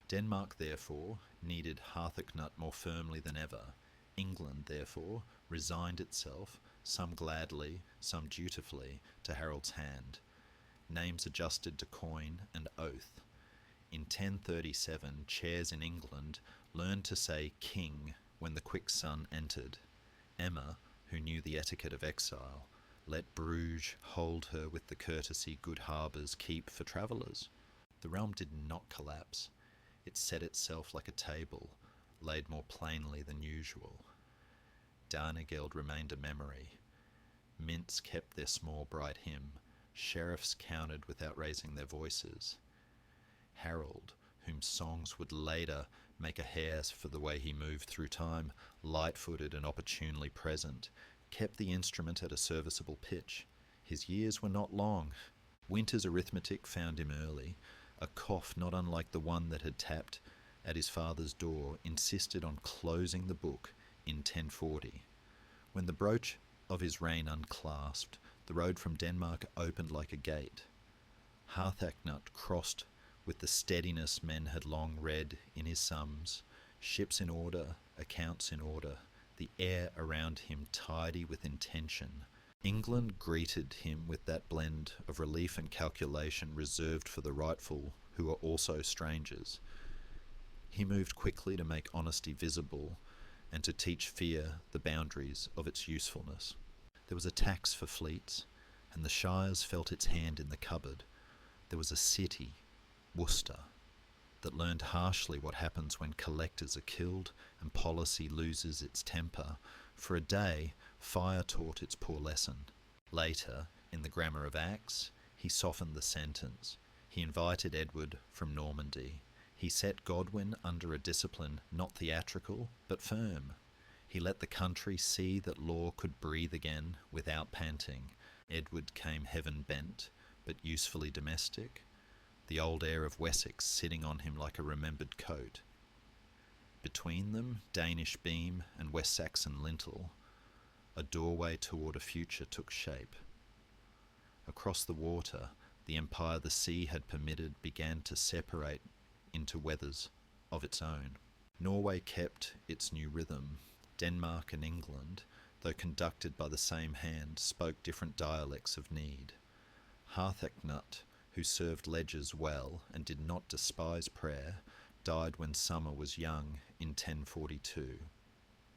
Denmark, therefore, needed Cnut more firmly than ever. England, therefore, resigned itself, some gladly, some dutifully, to Harold's hand. Names adjusted to coin and oath. In 1037, chairs in England learned to say king when the quick sun entered. Emma, who knew the etiquette of exile, let Bruges hold her with the courtesy good harbours keep for travellers. The realm did not collapse. It set itself like a table, laid more plainly than usual. Danegeld remained a memory. Mints kept their small bright hymn. Sheriffs counted without raising their voices. Harold, whom songs would later make a hare for the way he moved through time, light-footed and opportunely present, kept the instrument at a serviceable pitch. His years were not long. Winter's arithmetic found him early. A cough not unlike the one that had tapped at his father's door insisted on closing the book in 1040. When the brooch of his reign unclasped, the road from Denmark opened like a gate. Cnut crossed with the steadiness men had long read in his sums, ships in order, accounts in order, the air around him tidy with intention. England greeted him with that blend of relief and calculation reserved for the rightful who are also strangers. He moved quickly to make honesty visible and to teach fear the boundaries of its usefulness. There was a tax for fleets, and the shires felt its hand in the cupboard. There was a city, Worcester, that learned harshly what happens when collectors are killed and policy loses its temper. For a day, fire taught its poor lesson. Later, in the grammar of Acts, he softened the sentence. He invited Edward from Normandy. He set Godwin under a discipline not theatrical, but firm. He let the country see that law could breathe again without panting. Edward came heaven-bent, but usefully domestic, the old air of Wessex sitting on him like a remembered coat. Between them, Danish beam and West Saxon lintel, a doorway toward a future took shape. Across the water, the empire the sea had permitted began to separate into weathers of its own. Norway kept its new rhythm. Denmark and England, though conducted by the same hand, spoke different dialects of need. Cnut, who served ledgers well and did not despise prayer, died when summer was young in 1042,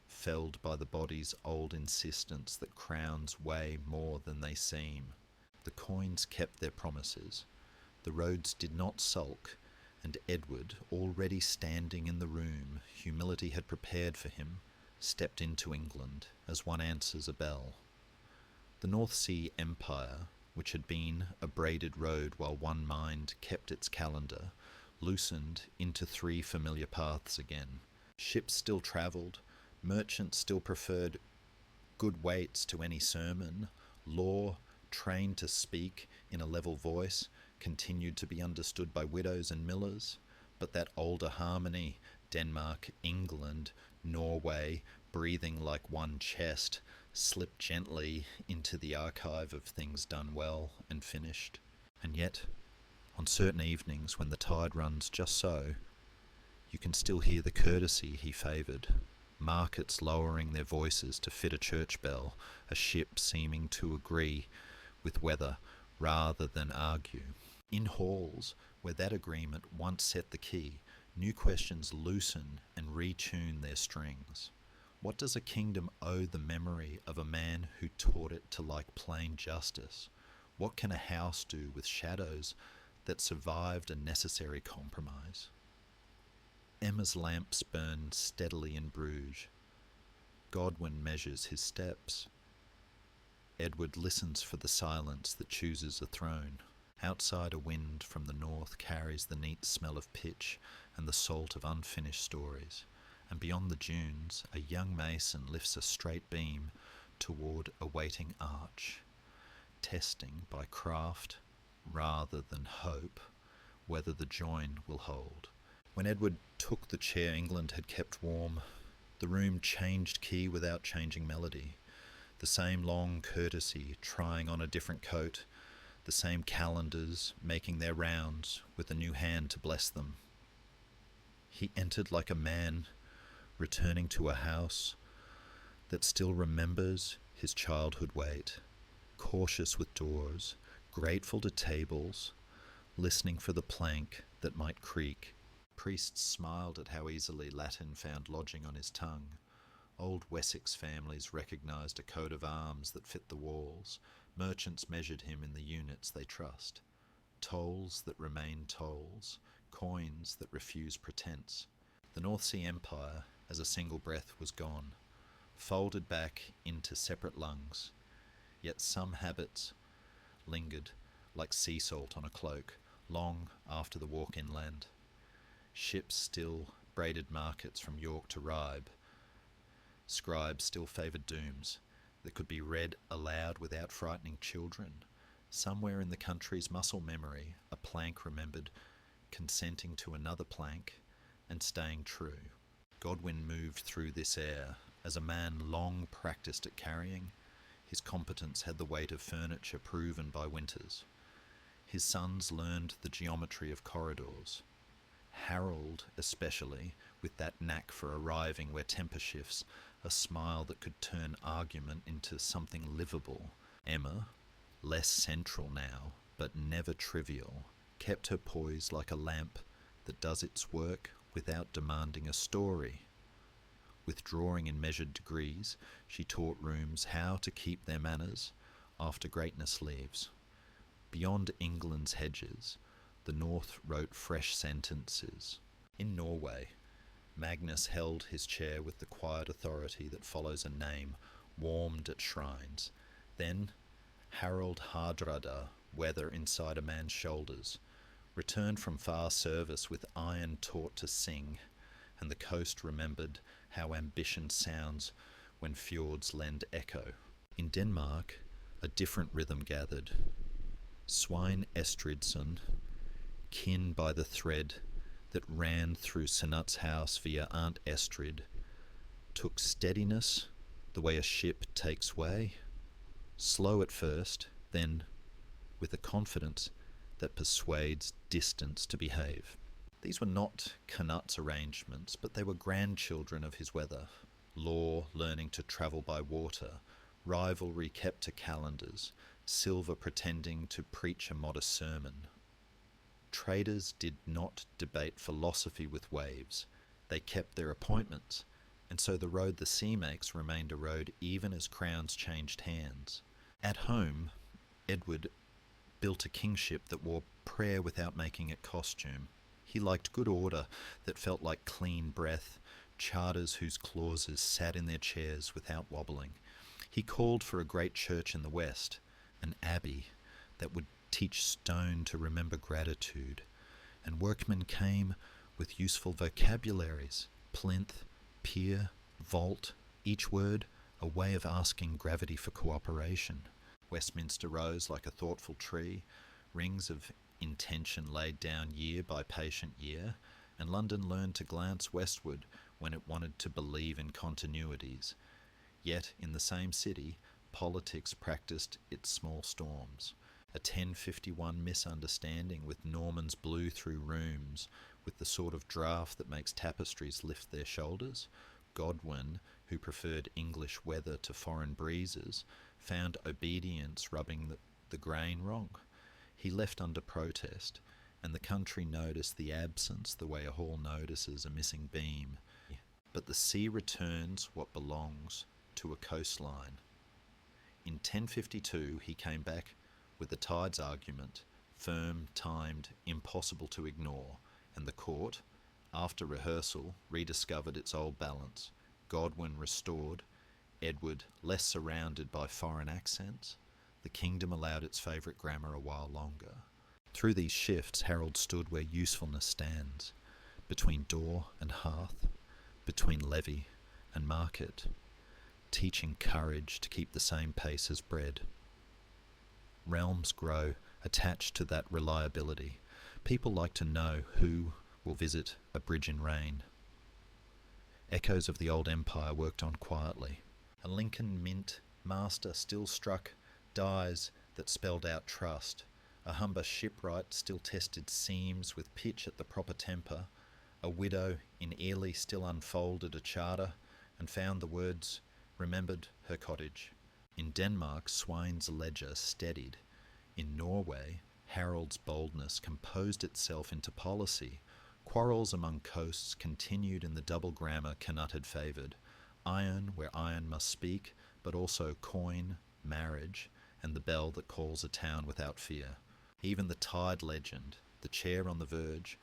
felled by the body's old insistence that crowns weigh more than they seem. The coins kept their promises. The roads did not sulk, and Edward, already standing in the room humility had prepared for him, stepped into England as one answers a bell. The North Sea Empire, which had been a braided road while one mind kept its calendar, loosened into three familiar paths again. Ships still travelled, merchants still preferred good weights to any sermon. Law, trained to speak in a level voice, continued to be understood by widows and millers, but that older harmony, Denmark, England, Norway, breathing like one chest, slipped gently into the archive of things done well and finished. And yet, on certain evenings when the tide runs just so, you can still hear the courtesy he favoured. Markets lowering their voices to fit a church bell, a ship seeming to agree with weather rather than argue. In halls, where that agreement once set the key, new questions loosen and retune their strings. What does a kingdom owe the memory of a man who taught it to like plain justice? What can a house do with shadows that survived a necessary compromise? Emma's lamps burn steadily in Bruges. Godwin measures his steps. Edward listens for the silence that chooses a throne. Outside, a wind from the north carries the neat smell of pitch and the salt of unfinished stories. And beyond the dunes, a young mason lifts a straight beam toward a waiting arch, testing by craft rather than hope whether the join will hold. When Edward took the chair England had kept warm, the room changed key without changing melody. The same long courtesy trying on a different coat, the same calendars making their rounds with a new hand to bless them. He entered like a man returning to a house that still remembers his childhood wait, cautious with doors, grateful to tables, listening for the plank that might creak. Priests smiled at how easily Latin found lodging on his tongue. Old Wessex families recognised a coat of arms that fit the walls. Merchants measured him in the units they trust. Tolls that remain tolls, coins that refuse pretense. The North Sea Empire, as a single breath, was gone, folded back into separate lungs. Yet some habits lingered like sea salt on a cloak, long after the walk inland. Ships still braided markets from York to Ribe. Scribes still favoured dooms that could be read aloud without frightening children. Somewhere in the country's muscle memory, a plank remembered consenting to another plank and staying true. Godwin moved through this air as a man long practised at carrying. His competence had the weight of furniture proven by winters. His sons learned the geometry of corridors. Harold, especially, with that knack for arriving where temper shifts, a smile that could turn argument into something livable. Emma, less central now, but never trivial, kept her poise like a lamp that does its work without demanding a story. Withdrawing in measured degrees, she taught rooms how to keep their manners after greatness leaves. Beyond England's hedges, the North wrote fresh sentences. In Norway, Magnus held his chair with the quiet authority that follows a name, warmed at shrines. Then Harald Hardrada, weather inside a man's shoulders, returned from far service with iron taught to sing, and the coast remembered how ambition sounds when fjords lend echo. In Denmark, a different rhythm gathered. Svein Estridsson, kin by the thread that ran through Cnut's house via Aunt Estrid, took steadiness the way a ship takes way, slow at first, then with a confidence that persuades distance to behave. These were not Cnut's arrangements, but they were grandchildren of his weather. Law learning to travel by water, rivalry kept to calendars, silver pretending to preach a modest sermon. Traders did not debate philosophy with waves. They kept their appointments, and so the road the sea makes remained a road even as crowns changed hands. At home, Edward built a kingship that wore prayer without making it costume. He liked good order that felt like clean breath, charters whose clauses sat in their chairs without wobbling. He called for a great church in the west, an abbey that would teach stone to remember gratitude, and workmen came with useful vocabularies, plinth, pier, vault, each word a way of asking gravity for cooperation. Westminster rose like a thoughtful tree, rings of intention laid down year by patient year, and London learned to glance westward when it wanted to believe in continuities. Yet, in the same city, politics practiced its small storms. A 1051 misunderstanding with Normans blew through rooms with the sort of draft that makes tapestries lift their shoulders. Godwin, who preferred English weather to foreign breezes, found obedience rubbing the grain wrong. He left under protest, and the country noticed the absence the way a hall notices a missing beam. But the sea returns what belongs to a coastline. In 1052 he came back with the tides argument, firm, timed, impossible to ignore, and the court, after rehearsal, rediscovered its old balance. Godwin restored, Edward less surrounded by foreign accents. The kingdom allowed its favourite grammar a while longer. Through these shifts Harold stood where usefulness stands, between door and hearth, between levy and market, teaching courage to keep the same pace as bread. Realms grow attached to that reliability. People like to know who will visit a bridge in rain. Echoes of the old empire worked on quietly. A Lincoln Mint master still struck dies that spelled out trust. A Humber shipwright still tested seams with pitch at the proper temper. A widow in Ely still unfolded a charter and found the words, remembered her cottage. In Denmark, Swain's ledger steadied. In Norway, Harold's boldness composed itself into policy. Quarrels among coasts continued in the double grammar Cnut had favoured. Iron where iron must speak, but also coin, marriage, and the bell that calls a town without fear. Even the tide legend, the chair on the verge,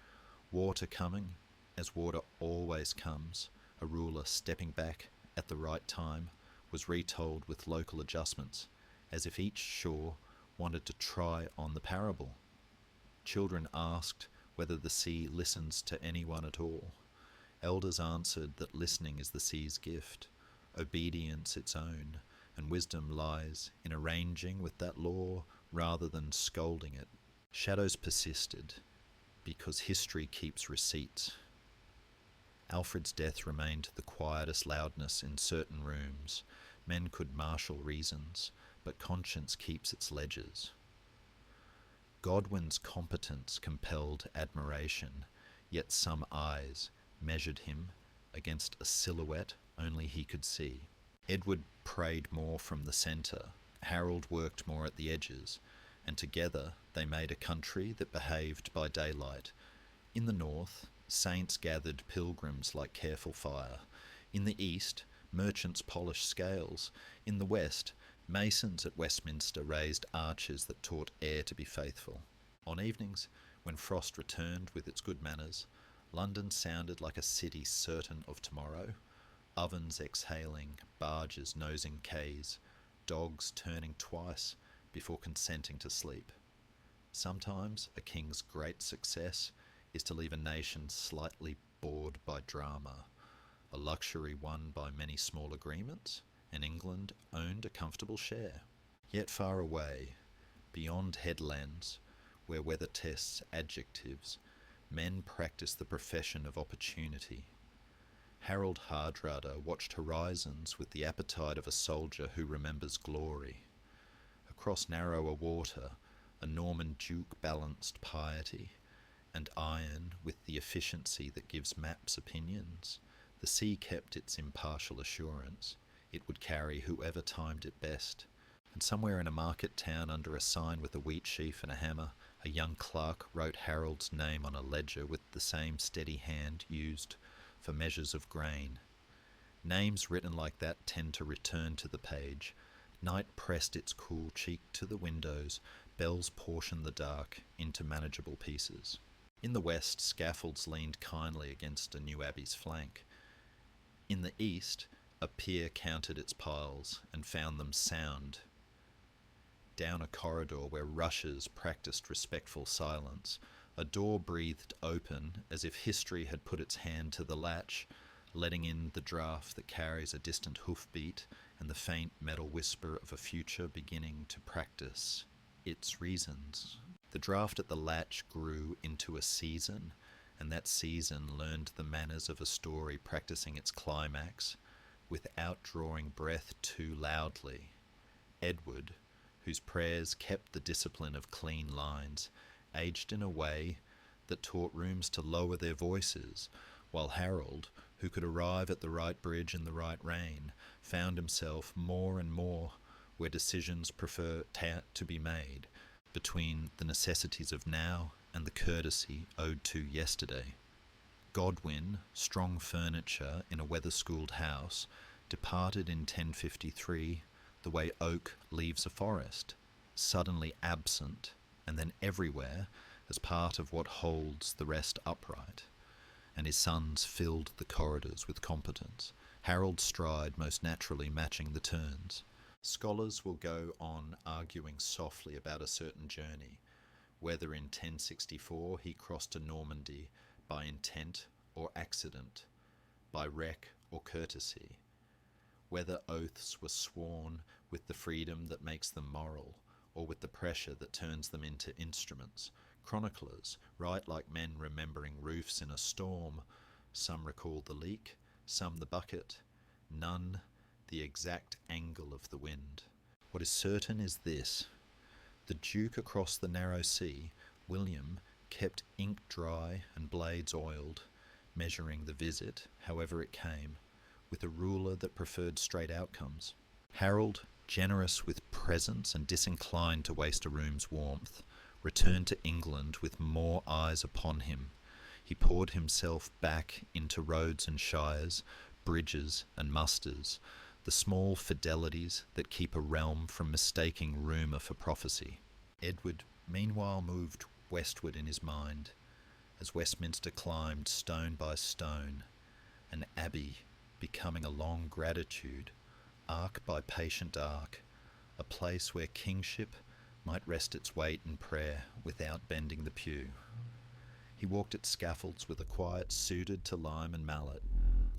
water coming, as water always comes, a ruler stepping back at the right time, was retold with local adjustments, as if each shore wanted to try on the parable. Children asked whether the sea listens to anyone at all. Elders answered that listening is the sea's gift, obedience its own, and wisdom lies in arranging with that law rather than scolding it. Shadows persisted, because history keeps receipts. Alfred's death remained the quietest loudness in certain rooms. Men could marshal reasons, but conscience keeps its ledgers. Godwin's competence compelled admiration, yet some eyes measured him against a silhouette only he could see. Edward prayed more from the centre, Harold worked more at the edges, and together they made a country that behaved by daylight. In the north, saints gathered pilgrims like careful fire. In the east, merchants polished scales. In the west, masons at Westminster raised arches that taught air to be faithful. On evenings, when frost returned with its good manners, London sounded like a city certain of tomorrow. Ovens exhaling, barges nosing quays, dogs turning twice before consenting to sleep. Sometimes a king's great success is to leave a nation slightly bored by drama, a luxury won by many small agreements, and England owned a comfortable share. Yet far away, beyond headlands, where weather tests adjectives, men practice the profession of opportunity. Harold Hardrada watched horizons with the appetite of a soldier who remembers glory. Across narrower water, a Norman duke balanced piety and iron with the efficiency that gives maps opinions. The sea kept its impartial assurance. It would carry whoever timed it best. And somewhere in a market town, under a sign with a wheat sheaf and a hammer, a young clerk wrote Harold's name on a ledger with the same steady hand used for measures of grain. Names written like that tend to return to the page. Night pressed its cool cheek to the windows. Bells portioned the dark into manageable pieces. In the west, scaffolds leaned kindly against a new abbey's flank. In the east, a peer counted its piles and found them sound. Down a corridor where rushes practiced respectful silence, a door breathed open as if history had put its hand to the latch, letting in the draught that carries a distant hoofbeat and the faint metal whisper of a future beginning to practice its reasons. The draft at the latch grew into a season, and that season learned the manners of a story practicing its climax without drawing breath too loudly. Edward, whose prayers kept the discipline of clean lines, aged in a way that taught rooms to lower their voices, while Harold, who could arrive at the right bridge in the right rain, found himself more and more where decisions prefer to be made, between the necessities of now and the courtesy owed to yesterday. Godwin, strong furniture in a weather-schooled house, departed in 1053 the way oak leaves a forest, suddenly absent, and then everywhere as part of what holds the rest upright. And his sons filled the corridors with competence, Harold's stride most naturally matching the turns. Scholars will go on arguing softly about a certain journey, whether in 1064 he crossed to Normandy by intent or accident, by wreck or courtesy, whether oaths were sworn with the freedom that makes them moral, or with the pressure that turns them into instruments. Chroniclers write like men remembering roofs in a storm. Some recall the leak, some the bucket, none the exact angle of the wind. What is certain is this: the Duke across the narrow sea, William, kept ink dry and blades oiled, measuring the visit, however it came, with a ruler that preferred straight outcomes. Harold, generous with presents and disinclined to waste a room's warmth, returned to England with more eyes upon him. He poured himself back into roads and shires, bridges and musters, the small fidelities that keep a realm from mistaking rumour for prophecy. Edward meanwhile moved westward in his mind, as Westminster climbed stone by stone, an abbey becoming a long gratitude, arc by patient arc, a place where kingship might rest its weight in prayer without bending the pew. He walked its scaffolds with a quiet suited to lime and mallet.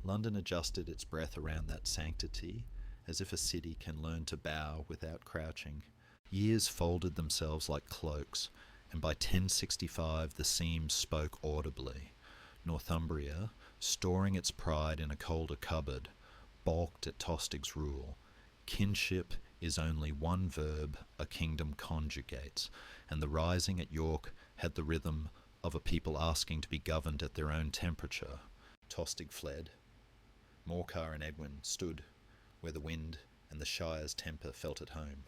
London adjusted its breath around that sanctity, as if a city can learn to bow without crouching. Years folded themselves like cloaks, and by 1065 the seams spoke audibly. Northumbria, storing its pride in a colder cupboard, balked at Tostig's rule. Kinship is only one verb a kingdom conjugates, and the rising at York had the rhythm of a people asking to be governed at their own temperature. Tostig fled. Morcar and Edwin stood where the wind and the Shire's temper felt at home.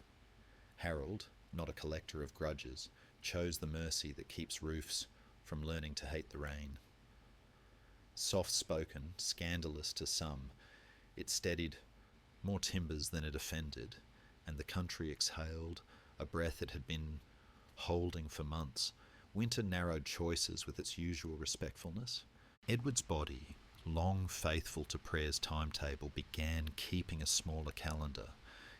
Harold, not a collector of grudges, chose the mercy that keeps roofs from learning to hate the rain. Soft-spoken, scandalous to some, it steadied more timbers than it offended, and the country exhaled a breath it had been holding for months. Winter narrowed choices with its usual respectfulness. Edward's body, long faithful to prayer's timetable, began keeping a smaller calendar.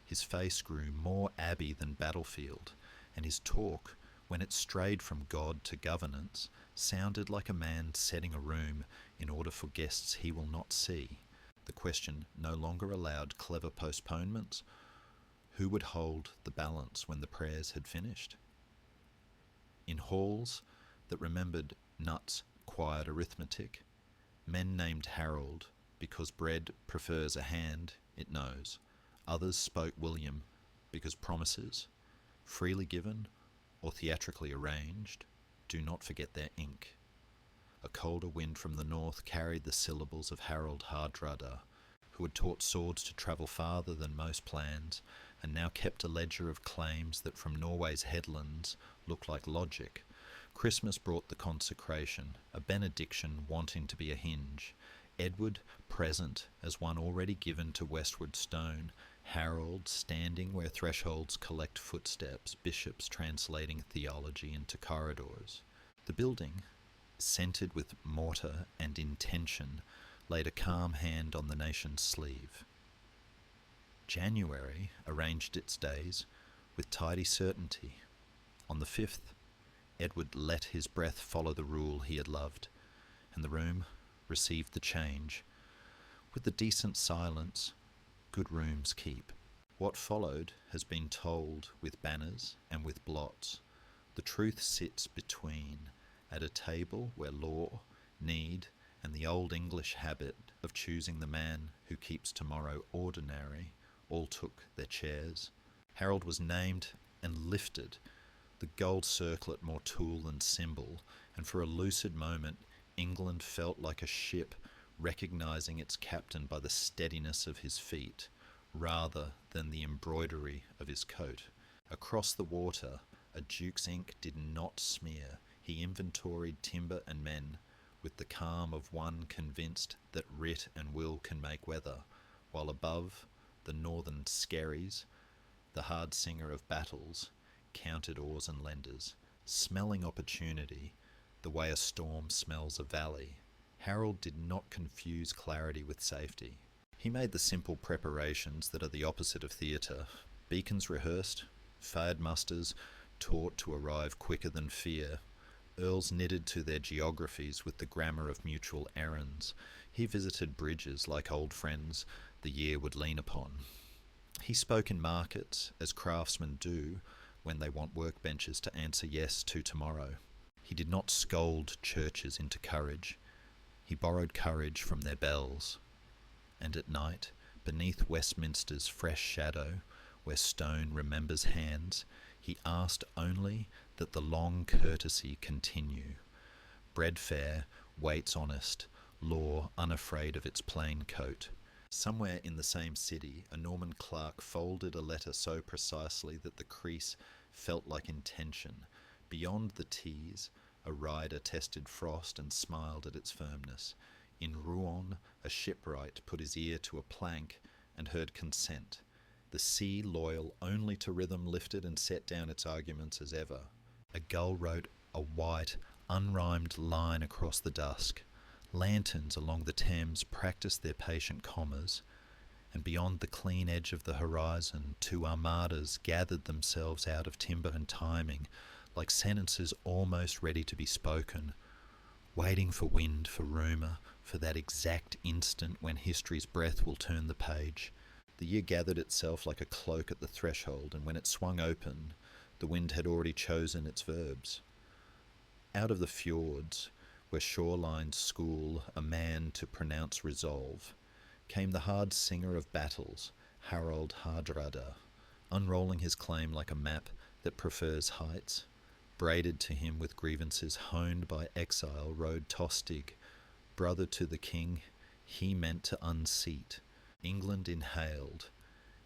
His face grew more abbey than battlefield, and his talk, when it strayed from God to governance, sounded like a man setting a room in order for guests he will not see. The question no longer allowed clever postponements. Who would hold the balance when the prayers had finished? In halls that remembered Cnut's quiet arithmetic, men named Harold because bread prefers a hand it knows. Others spoke William because promises, freely given or theatrically arranged, do not forget their ink. A colder wind from the north carried the syllables of Harold Hardrada, who had taught swords to travel farther than most plans, and now kept a ledger of claims that from Norway's headlands looked like logic. Christmas brought the consecration, a benediction wanting to be a hinge. Edward present as one already given to westward stone, Harold standing where thresholds collect footsteps, bishops translating theology into corridors. The building, scented with mortar and intention, laid a calm hand on the nation's sleeve. January arranged its days with tidy certainty. On the 5th, Edward let his breath follow the rule he had loved, and the room received the change. With the decent silence good rooms keep. What followed has been told with banners and with blots. The truth sits between, at a table where law, need, and the old English habit of choosing the man who keeps tomorrow ordinary all took their chairs. Harold was named and lifted, the gold circlet more tool than symbol, and for a lucid moment England felt like a ship recognising its captain by the steadiness of his feet, rather than the embroidery of his coat. Across the water, a duke's ink did not smear. He inventoried timber and men with the calm of one convinced that writ and will can make weather, while above, the northern skerries, the hard singer of battles, counted oars and lenders, smelling opportunity the way a storm smells a valley. Harold did not confuse clarity with safety. He made the simple preparations that are the opposite of theatre. Beacons rehearsed, fired musters taught to arrive quicker than fear, earls knitted to their geographies with the grammar of mutual errands. He visited bridges like old friends the year would lean upon. He spoke in markets, as craftsmen do when they want workbenches to answer yes to tomorrow. He did not scold churches into courage. He borrowed courage from their bells. And at night, beneath Westminster's fresh shadow, where stone remembers hands, he asked only that the long courtesy continue. Bread fair, waits honest, law unafraid of its plain coat. Somewhere in the same city, a Norman clerk folded a letter so precisely that the crease felt like intention. Beyond the T's, a rider tested frost and smiled at its firmness. In Rouen, a shipwright put his ear to a plank and heard consent. The sea, loyal only to rhythm, lifted and set down its arguments as ever. A gull wrote a white, unrhymed line across the dusk. Lanterns along the Thames practised their patient commas, and beyond the clean edge of the horizon, two armadas gathered themselves out of timber and timing, like sentences almost ready to be spoken, waiting for wind, for rumour, for that exact instant when history's breath will turn the page. The year gathered itself like a cloak at the threshold, and when it swung open, the wind had already chosen its verbs. Out of the fjords, where shorelines school a man to pronounce resolve, came the hard singer of battles, Harold Hardrada, unrolling his claim like a map that prefers heights. Braided to him with grievances honed by exile rode Tostig, brother to the king. He meant to unseat. England inhaled,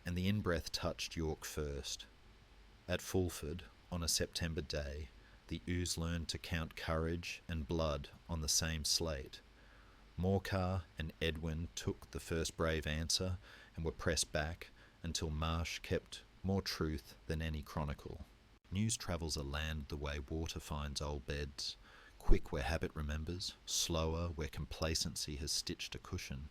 and the in-breath touched York first. At Fulford, on a September day, the ooze learned to count courage and blood on the same slate. Morcar and Edwin took the first brave answer and were pressed back until Marsh kept more truth than any chronicle. News travels a land the way water finds old beds, quick where habit remembers, slower where complacency has stitched a cushion,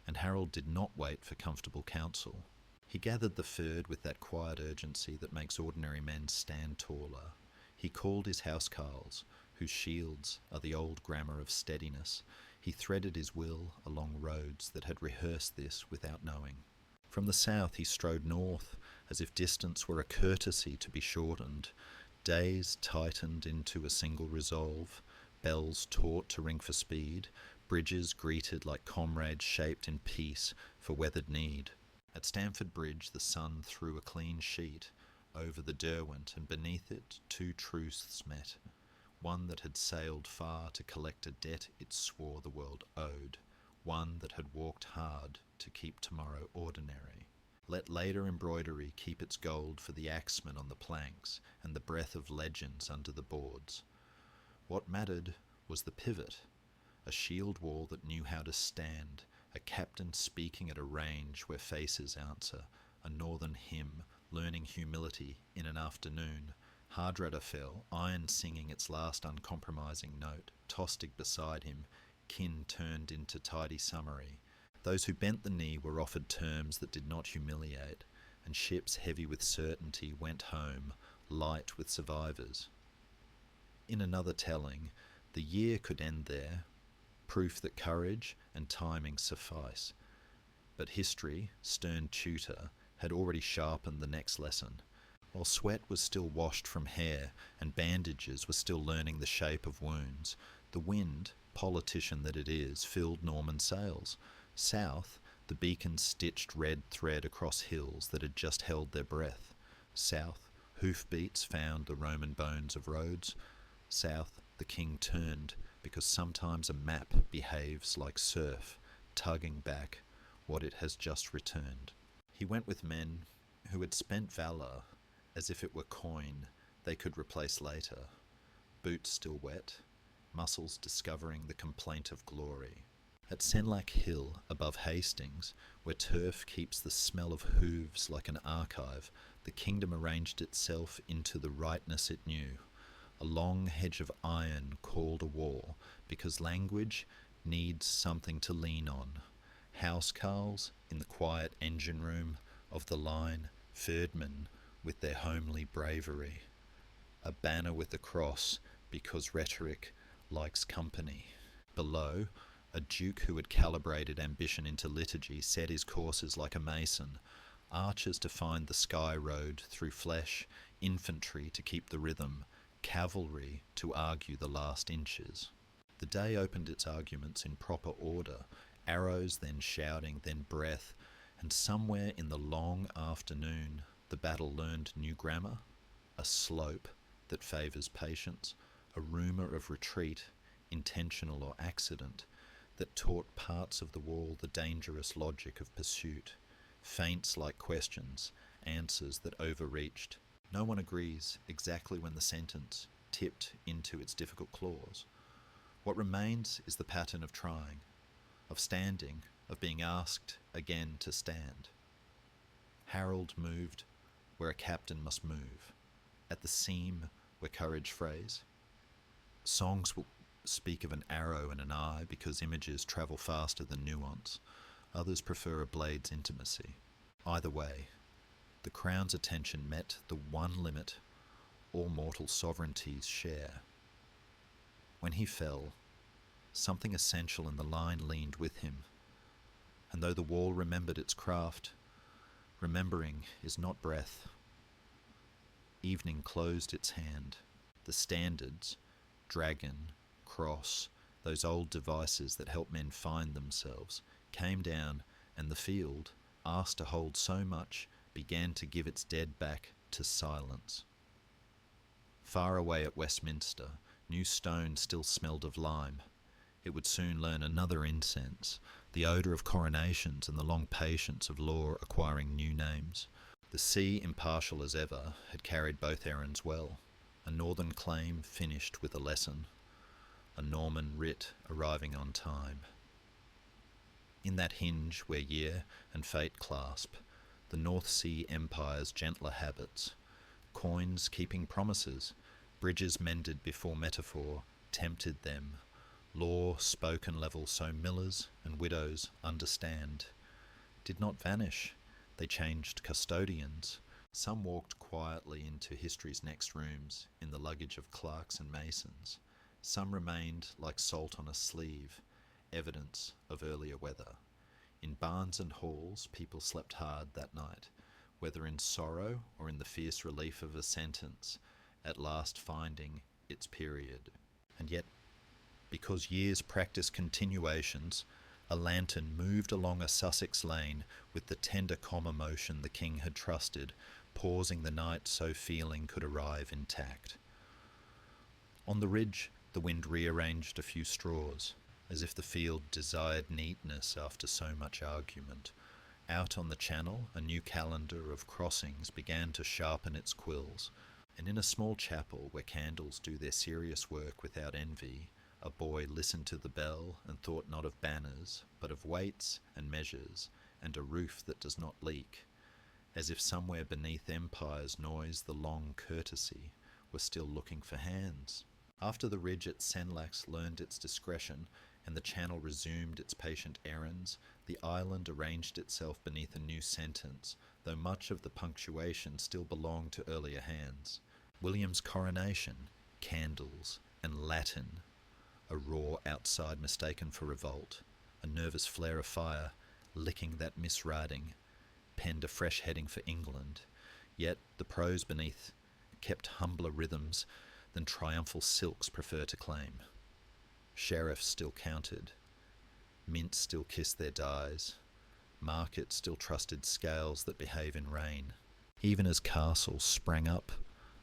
and Harold did not wait for comfortable counsel. He gathered the ferd with that quiet urgency that makes ordinary men stand taller. He called his housecarls, whose shields are the old grammar of steadiness. He threaded his will along roads that had rehearsed this without knowing. From the south he strode north, as if distance were a courtesy to be shortened. Days tightened into a single resolve, bells taught to ring for speed, bridges greeted like comrades shaped in peace for weathered need. At Stamford Bridge the sun threw a clean sheet over the Derwent, and beneath it two truths met, one that had sailed far to collect a debt it swore the world owed, one that had walked hard to keep tomorrow ordinary. Let later embroidery keep its gold for the axeman on the planks and the breath of legends under the boards. What mattered was the pivot, a shield wall that knew how to stand, a captain speaking at a range where faces answer, a northern hymn, learning humility in an afternoon. Hardrada fell, iron singing its last uncompromising note, Tostig beside him, kin turned into tidy summary. Those who bent the knee were offered terms that did not humiliate, and ships heavy with certainty went home, light with survivors. In another telling, the year could end there, proof that courage and timing suffice. But history, stern tutor, had already sharpened the next lesson. While sweat was still washed from hair and bandages were still learning the shape of wounds, the wind, politician that it is, filled Norman's sails. South, the beacon stitched red thread across hills that had just held their breath. South, hoofbeats found the Roman bones of roads. South, the king turned, because sometimes a map behaves like surf, tugging back what it has just returned. He went with men who had spent valour as if it were coin they could replace later, boots still wet, muscles discovering the complaint of glory. At Senlac Hill, above Hastings, where turf keeps the smell of hooves like an archive, the kingdom arranged itself into the rightness it knew. A long hedge of iron called a wall, because language needs something to lean on. Housecarls in the quiet engine room of the line, ferdmen with their homely bravery. A banner with a cross, because rhetoric likes company. Below, a duke who had calibrated ambition into liturgy set his courses like a mason, archers to find the sky road through flesh, infantry to keep the rhythm, cavalry to argue the last inches. The day opened its arguments in proper order, arrows, then shouting, then breath, and somewhere in the long afternoon the battle learned new grammar, a slope that favours patience, a rumour of retreat, intentional or accident, that taught parts of the wall the dangerous logic of pursuit, feints like questions, answers that overreached. No one agrees exactly when the sentence tipped into its difficult clause. What remains is the pattern of trying, of standing, of being asked again to stand. Harold moved where a captain must move, at the seam where courage frays. Songs will speak of an arrow and an eye because images travel faster than nuance. Others prefer a blade's intimacy. Either way, the crown's attention met the one limit all mortal sovereignties share. When he fell, something essential in the line leaned with him, and though the wall remembered its craft, remembering is not breath. Evening closed its hand. The standards, dragon, cross, those old devices that help men find themselves, came down, and the field, asked to hold so much, began to give its dead back to silence. Far away at Westminster, new stone still smelled of lime. It would soon learn another incense, the odour of coronations and the long patience of law acquiring new names. The sea, impartial as ever, had carried both errands well. A northern claim finished with a lesson, a Norman writ arriving on time. In that hinge where year and fate clasp, the North Sea Empire's gentler habits, coins keeping promises, bridges mended before metaphor tempted them, law spoken level so millers and widows understand, did not vanish. They changed custodians. Some walked quietly into history's next rooms in the luggage of clerks and masons. Some remained like salt on a sleeve, evidence of earlier weather. In barns and halls, people slept hard that night, whether in sorrow or in the fierce relief of a sentence, at last finding its period. And yet, because years practiced continuations, a lantern moved along a Sussex lane with the tender calm emotion the king had trusted, pausing the night so feeling could arrive intact. On the ridge, the wind rearranged a few straws, as if the field desired neatness after so much argument. Out on the channel, a new calendar of crossings began to sharpen its quills, and in a small chapel where candles do their serious work without envy, a boy listened to the bell and thought not of banners, but of weights and measures, and a roof that does not leak, as if somewhere beneath empire's noise the long courtesy were still looking for hands. After the ridge at Senlac learned its discretion, and the channel resumed its patient errands, the island arranged itself beneath a new sentence, though much of the punctuation still belonged to earlier hands. William's coronation, candles, and Latin, a roar outside mistaken for revolt, a nervous flare of fire, licking that miswriting, penned a fresh heading for England, yet the prose beneath kept humbler rhythms than triumphal silks prefer to claim. Sheriffs still counted, mints still kissed their dies, market still trusted scales that behave in rain. Even as castles sprang up,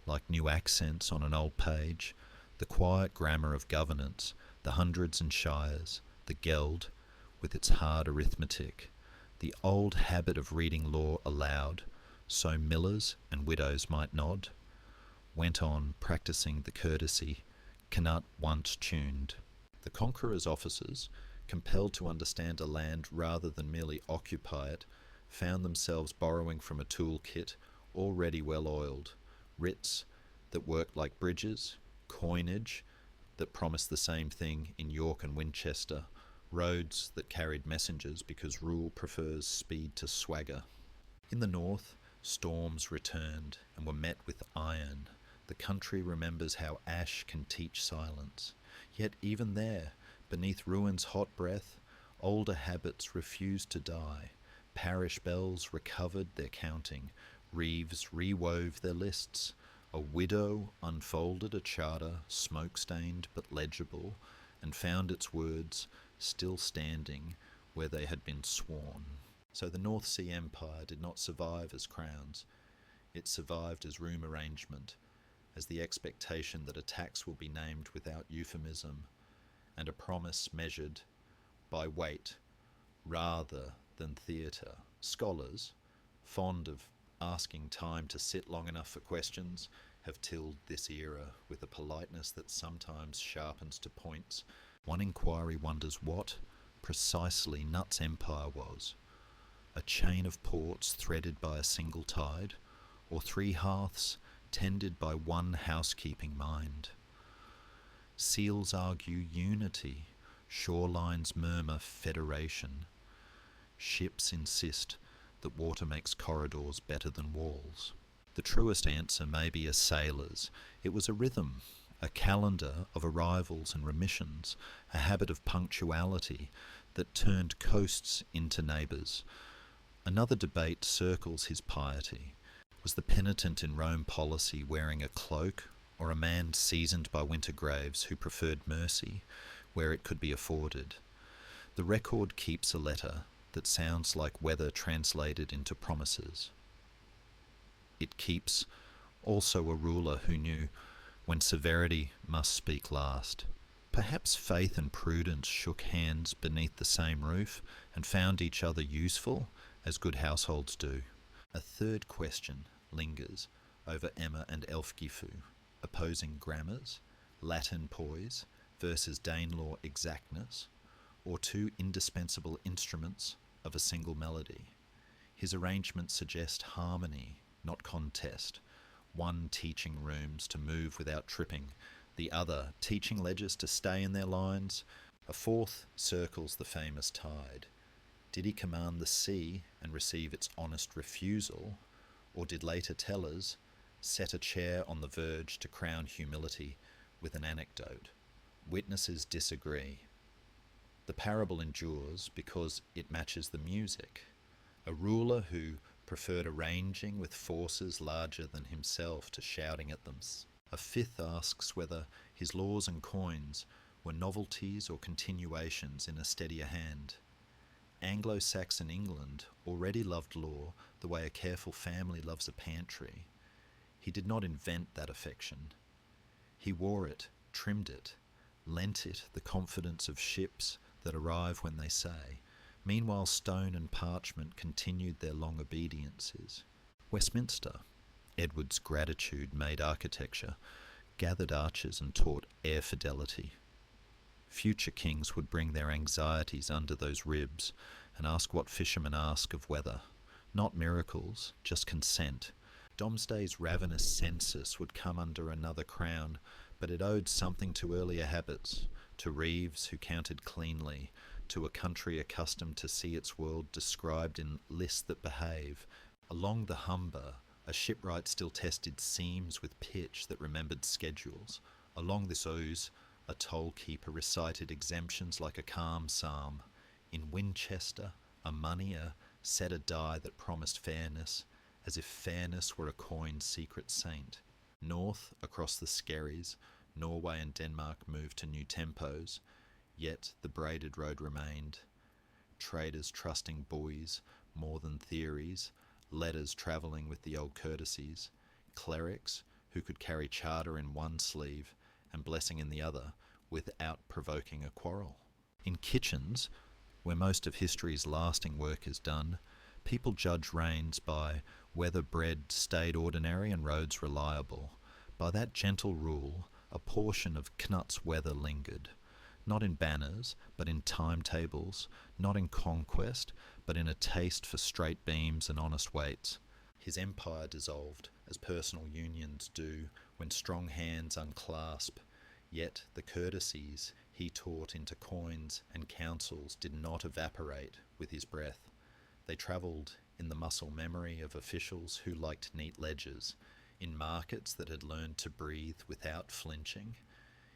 like new accents on an old page, the quiet grammar of governance, the hundreds and shires, the geld, with its hard arithmetic, the old habit of reading law aloud, so millers and widows might nod, went on practising the courtesy Cnut once tuned. The conqueror's officers, compelled to understand a land rather than merely occupy it, found themselves borrowing from a toolkit already well oiled, writs that worked like bridges, coinage that promised the same thing in York and Winchester, roads that carried messengers because rule prefers speed to swagger. In the north, storms returned and were met with iron. The country remembers how ash can teach silence. Yet even there, beneath ruin's hot breath, older habits refused to die. Parish bells recovered their counting. Reeves rewove their lists. A widow unfolded a charter, smoke-stained but legible, and found its words still standing where they had been sworn. So the North Sea Empire did not survive as crowns. It survived as room arrangement, as the expectation that attacks will be named without euphemism, and a promise measured by weight rather than theatre. Scholars, fond of asking time to sit long enough for questions, have tilled this era with a politeness that sometimes sharpens to points. One inquiry wonders what precisely Cnut's empire was. A chain of ports threaded by a single tide, or 3 hearths tended by one housekeeping mind. Seals argue unity, shorelines murmur federation. Ships insist that water makes corridors better than walls. The truest answer may be a sailor's. It was a rhythm, a calendar of arrivals and remissions, a habit of punctuality that turned coasts into neighbours. Another debate circles his piety. Was the penitent in Rome policy wearing a cloak, or a man seasoned by winter graves who preferred mercy where it could be afforded? The record keeps a letter that sounds like weather translated into promises. It keeps also a ruler who knew when severity must speak last. Perhaps faith and prudence shook hands beneath the same roof and found each other useful, as good households do. A third question lingers over Emma and Elfgifu, opposing grammars, Latin poise versus Danelaw exactness, or 2 indispensable instruments of a single melody. His arrangements suggest harmony, not contest. One teaching rooms to move without tripping, the other teaching ledgers to stay in their lines. A fourth circles the famous tide. Did he command the sea and receive its honest refusal, or did later tellers set a chair on the verge to crown humility with an anecdote? Witnesses disagree. The parable endures because it matches the music. A ruler who preferred arranging with forces larger than himself to shouting at them. A fifth asks whether his laws and coins were novelties or continuations in a steadier hand. Anglo-Saxon England already loved law the way a careful family loves a pantry. He did not invent that affection. He wore it, trimmed it, lent it the confidence of ships that arrive when they say. Meanwhile, stone and parchment continued their long obediences. Westminster, Edward's gratitude made architecture, gathered archers and taught air fidelity. Future kings would bring their anxieties under those ribs and ask what fishermen ask of weather. Not miracles, just consent. Domesday's ravenous census would come under another crown, but it owed something to earlier habits, to Reeves who counted cleanly, to a country accustomed to see its world described in lists that behave. Along the Humber, a shipwright still tested seams with pitch that remembered schedules. Along this Ouse, a toll-keeper recited exemptions like a calm psalm. In Winchester, A moneyer set a die that promised fairness, as if fairness were a coin's secret saint. North, across the Skerries, Norway and Denmark moved to new tempos, yet the braided road remained. Traders trusting buoys more than theories, letters travelling with the old courtesies, clerics who could carry charter in one sleeve and blessing in the other without provoking a quarrel. In kitchens, where most of history's lasting work is done, people judge reigns by whether bread stayed ordinary and roads reliable. By that gentle rule, a portion of Cnut's weather lingered, not in banners, but in timetables, not in conquest, but in a taste for straight beams and honest weights. His empire dissolved, as personal unions do when strong hands unclasp, yet the courtesies he taught into coins and councils did not evaporate with his breath. They travelled in the muscle memory of officials who liked neat ledgers, in markets that had learned to breathe without flinching,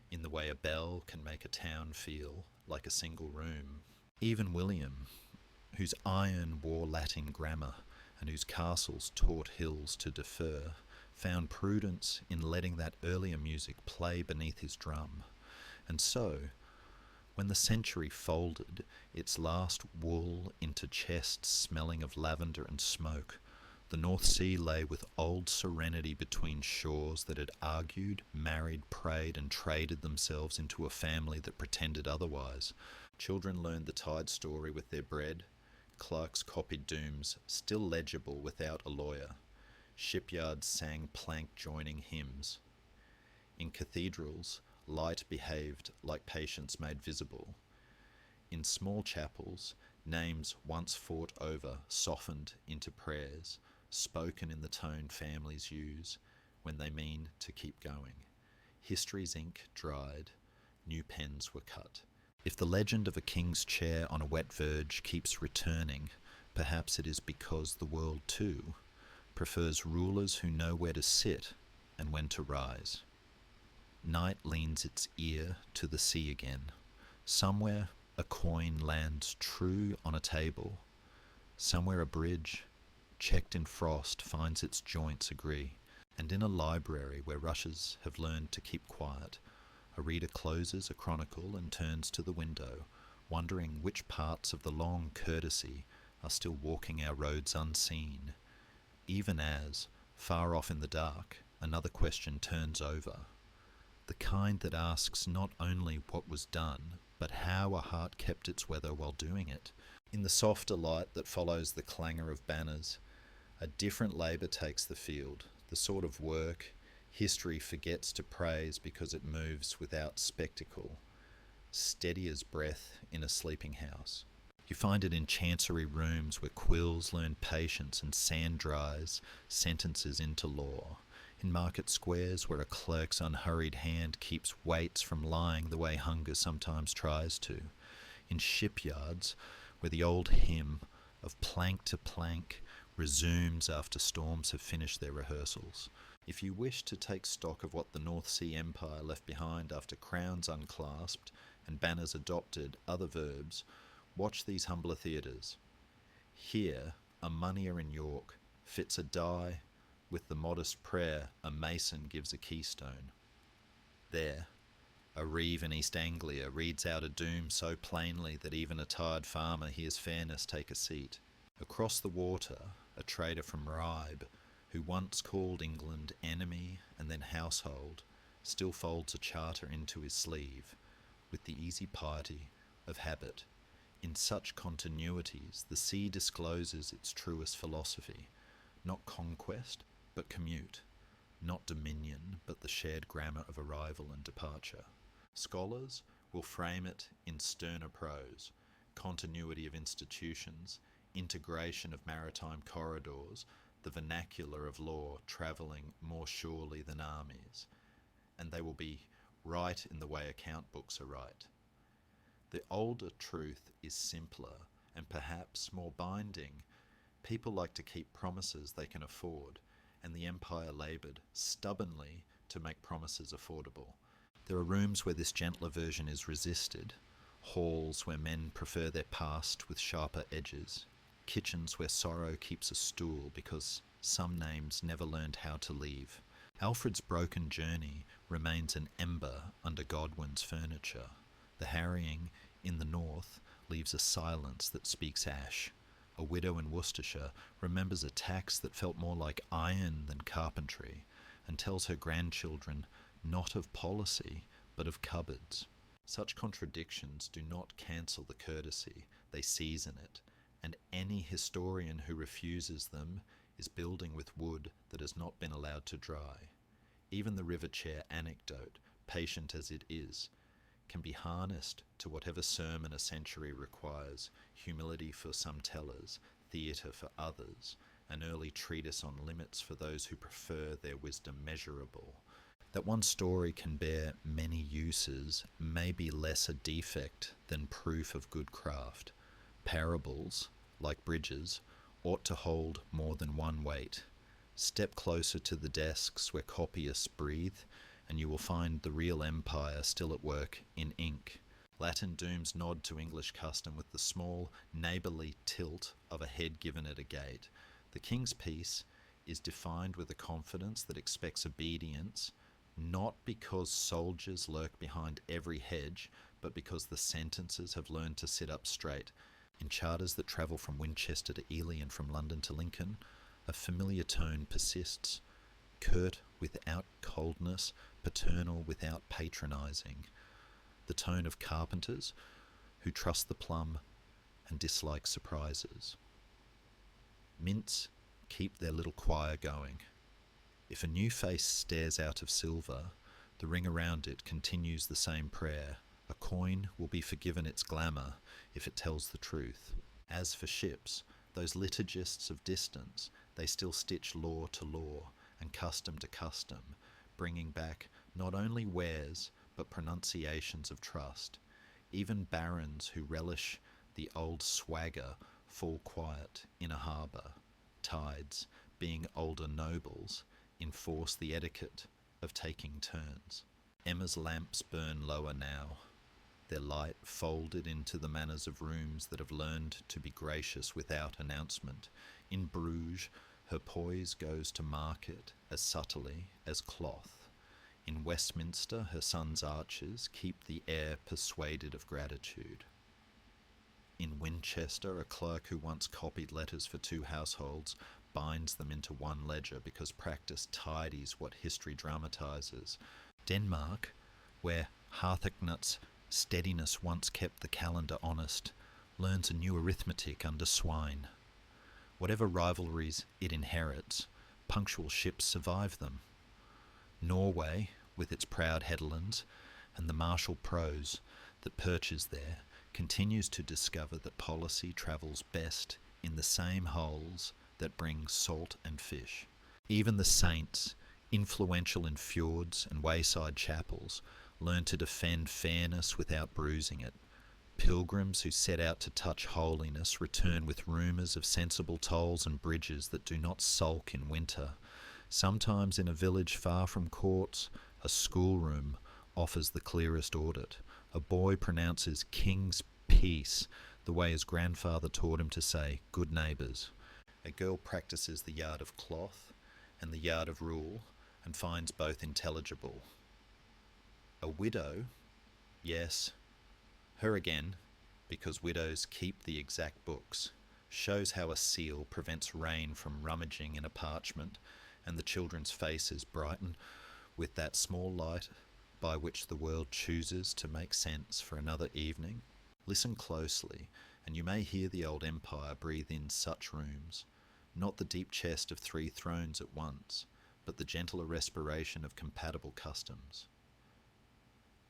in the way a bell can make a town feel like a single room. Even William, whose iron wore Latin grammar and whose castles taught hills to defer, found prudence in letting that earlier music play beneath his drum. And so, when the century folded its last wool into chests smelling of lavender and smoke, the North Sea lay with old serenity between shores that had argued, married, prayed, and traded themselves into a family that pretended otherwise. Children learned the tide story with their bread. Clerks copied dooms, still legible without a lawyer. Shipyards sang plank-joining hymns. In cathedrals, light behaved like patience made visible. In small chapels, names once fought over softened into prayers, spoken in the tone families use when they mean to keep going. History's ink dried, new pens were cut. If the legend of a king's chair on a wet verge keeps returning, perhaps it is because the world too prefers rulers who know where to sit and when to rise. Night leans its ear to the sea again. Somewhere a coin lands true on a table. Somewhere a bridge, checked in frost, finds its joints agree. And in a library where rushes have learned to keep quiet, a reader closes a chronicle and turns to the window, wondering which parts of the long courtesy are still walking our roads unseen, even as, far off in the dark, another question turns over. The kind that asks not only what was done, but how a heart kept its weather while doing it. In the softer light that follows the clangour of banners, a different labour takes the field, the sort of work history forgets to praise because it moves without spectacle, steady as breath in a sleeping house. You find it in chancery rooms where quills learn patience and sand dries sentences into law, in market squares where a clerk's unhurried hand keeps weights from lying the way hunger sometimes tries to, in shipyards where the old hymn of plank to plank resumes after storms have finished their rehearsals. If you wish to take stock of what the North Sea Empire left behind after crowns unclasped and banners adopted other verbs, watch these humbler theatres. Here, a moneyer in York fits a die with the modest prayer a mason gives a keystone. There, a reeve in East Anglia reads out a doom so plainly that even a tired farmer hears fairness take a seat. Across the water, a trader from Ribe, who once called England enemy and then household, still folds a charter into his sleeve, with the easy piety of habit. In such continuities, the sea discloses its truest philosophy, not conquest, but commute, not dominion, but the shared grammar of arrival and departure. Scholars will frame it in sterner prose, continuity of institutions, integration of maritime corridors, the vernacular of law travelling more surely than armies, and they will be right in the way account books are right. The older truth is simpler and perhaps more binding. People like to keep promises they can afford, and the empire laboured stubbornly to make promises affordable. There are rooms where this gentler version is resisted, halls where men prefer their past with sharper edges, kitchens where sorrow keeps a stool because some names never learned how to leave. Alfred's broken journey remains an ember under Godwin's furniture. The harrying in the north leaves a silence that speaks ash. A widow in Worcestershire remembers a tax that felt more like iron than carpentry, and tells her grandchildren not of policy, but of cupboards. Such contradictions do not cancel the courtesy, they season it, and any historian who refuses them is building with wood that has not been allowed to dry. Even the river chair anecdote, patient as it is, can be harnessed to whatever sermon a century requires: humility for some tellers, theatre for others, an early treatise on limits for those who prefer their wisdom measurable. That one story can bear many uses may be less a defect than proof of good craft. Parables, like bridges, ought to hold more than one weight. Step closer to the desks where copyists breathe, and you will find the real empire still at work in ink. Latin dooms nod to English custom with the small, neighbourly tilt of a head given at a gate. The king's peace is defined with a confidence that expects obedience, not because soldiers lurk behind every hedge, but because the sentences have learned to sit up straight. In charters that travel from Winchester to Ely and from London to Lincoln, a familiar tone persists, curt without coldness, paternal without patronising. The tone of carpenters who trust the plumb and dislike surprises. Mints keep their little choir going. If a new face stares out of silver, the ring around it continues the same prayer. A coin will be forgiven its glamour if it tells the truth. As for ships, those liturgists of distance, they still stitch law to law and custom to custom, bringing back not only wares but pronunciations of trust. Even barons who relish the old swagger fall quiet in a harbour. Tides, being older nobles, enforce the etiquette of taking turns. Emma's lamps burn lower now, their light folded into the manners of rooms that have learned to be gracious without announcement. In Bruges, her poise goes to market as subtly as cloth. In Westminster, her son's arches keep the air persuaded of gratitude. In Winchester, a clerk who once copied letters for 2 households binds them into one ledger because practice tidies what history dramatizes. Denmark, where Harthacnut's steadiness once kept the calendar honest, learns a new arithmetic under swine. Whatever rivalries it inherits, punctual ships survive them. Norway, with its proud headlands and the martial prose that perches there, continues to discover that policy travels best in the same holes that bring salt and fish. Even the saints, influential in fjords and wayside chapels, learn to defend fairness without bruising it. Pilgrims who set out to touch holiness return with rumours of sensible tolls and bridges that do not sulk in winter. Sometimes in a village far from courts, a schoolroom offers the clearest audit. A boy pronounces King's Peace the way his grandfather taught him to say good neighbours. A girl practices the yard of cloth and the yard of rule and finds both intelligible. A widow, yes, her again, because widows keep the exact books, shows how a seal prevents rain from rummaging in a parchment, and the children's faces brighten with that small light by which the world chooses to make sense for another evening. Listen closely, and you may hear the old empire breathe in such rooms, not the deep chest of 3 thrones at once, but the gentler respiration of compatible customs.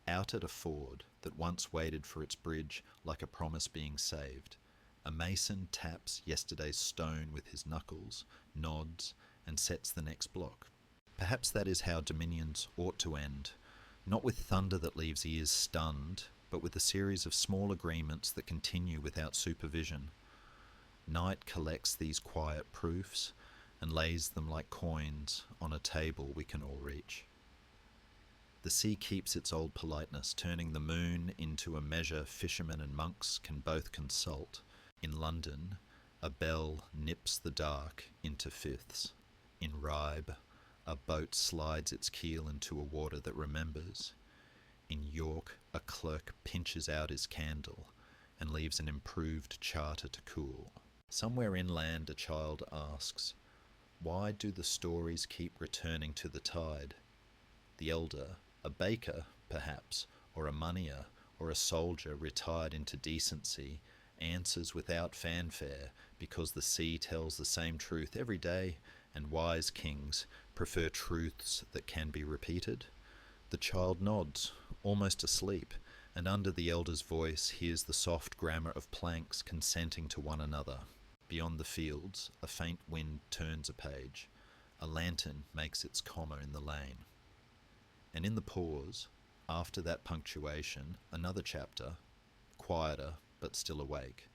Out at a ford that once waited for its bridge like a promise being saved, a mason taps yesterday's stone with his knuckles, nods, and sets the next block. Perhaps that is how dominions ought to end, not with thunder that leaves ears stunned, but with a series of small agreements that continue without supervision. Night collects these quiet proofs and lays them like coins on a table we can all reach. The sea keeps its old politeness, turning the moon into a measure fishermen and monks can both consult. In London, a bell nips the dark into fifths. In Ribe, a boat slides its keel into a water that remembers. In York, a clerk pinches out his candle and leaves an improved charter to cool. Somewhere inland, a child asks, "Why do the stories keep returning to the tide?" The elder, a baker, perhaps, or a moneyer, or a soldier retired into decency, answers without fanfare, because the sea tells the same truth every day, and wise kings prefer truths that can be repeated. The child nods, almost asleep, and under the elder's voice hears the soft grammar of planks consenting to one another. Beyond the fields, a faint wind turns a page. A lantern makes its comma in the lane. And in the pause, after that punctuation, another chapter, quieter but still awake,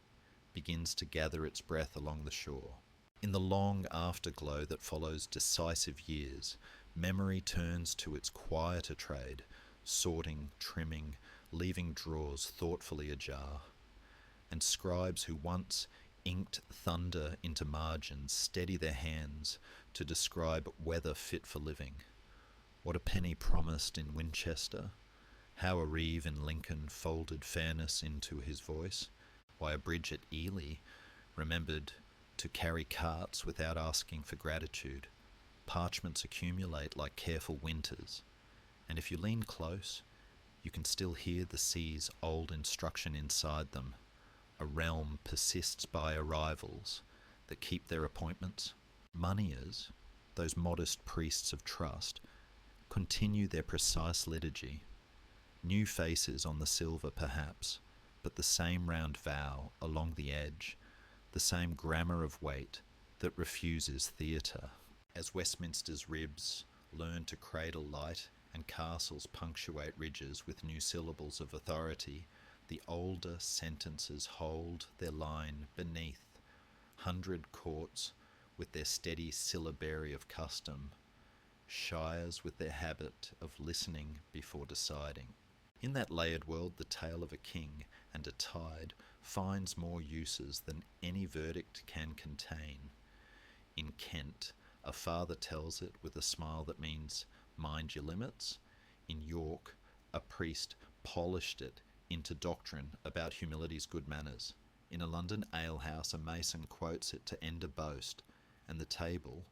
begins to gather its breath along the shore. In the long afterglow that follows decisive years, memory turns to its quieter trade, sorting, trimming, leaving drawers thoughtfully ajar. And scribes who once inked thunder into margins steady their hands to describe weather fit for living. What a penny promised in Winchester, how a Reeve in Lincoln folded fairness into his voice, why a bridge at Ely remembered to carry carts without asking for gratitude. Parchments accumulate like careful winters, and if you lean close, you can still hear the sea's old instruction inside them. A realm persists by arrivals that keep their appointments. Moneyers, those modest priests of trust, continue their precise liturgy. New faces on the silver perhaps, but the same round vow along the edge, the same grammar of weight that refuses theatre. As Westminster's ribs learn to cradle light and castles punctuate ridges with new syllables of authority, the older sentences hold their line beneath 100 courts with their steady syllabary of custom, shires with their habit of listening before deciding. In that layered world, the tale of a king and a tide finds more uses than any verdict can contain. In Kent, a father tells it with a smile that means, mind your limits. In York, a priest polished it into doctrine about humility's good manners. In a London alehouse, a mason quotes it to end a boast, and the table,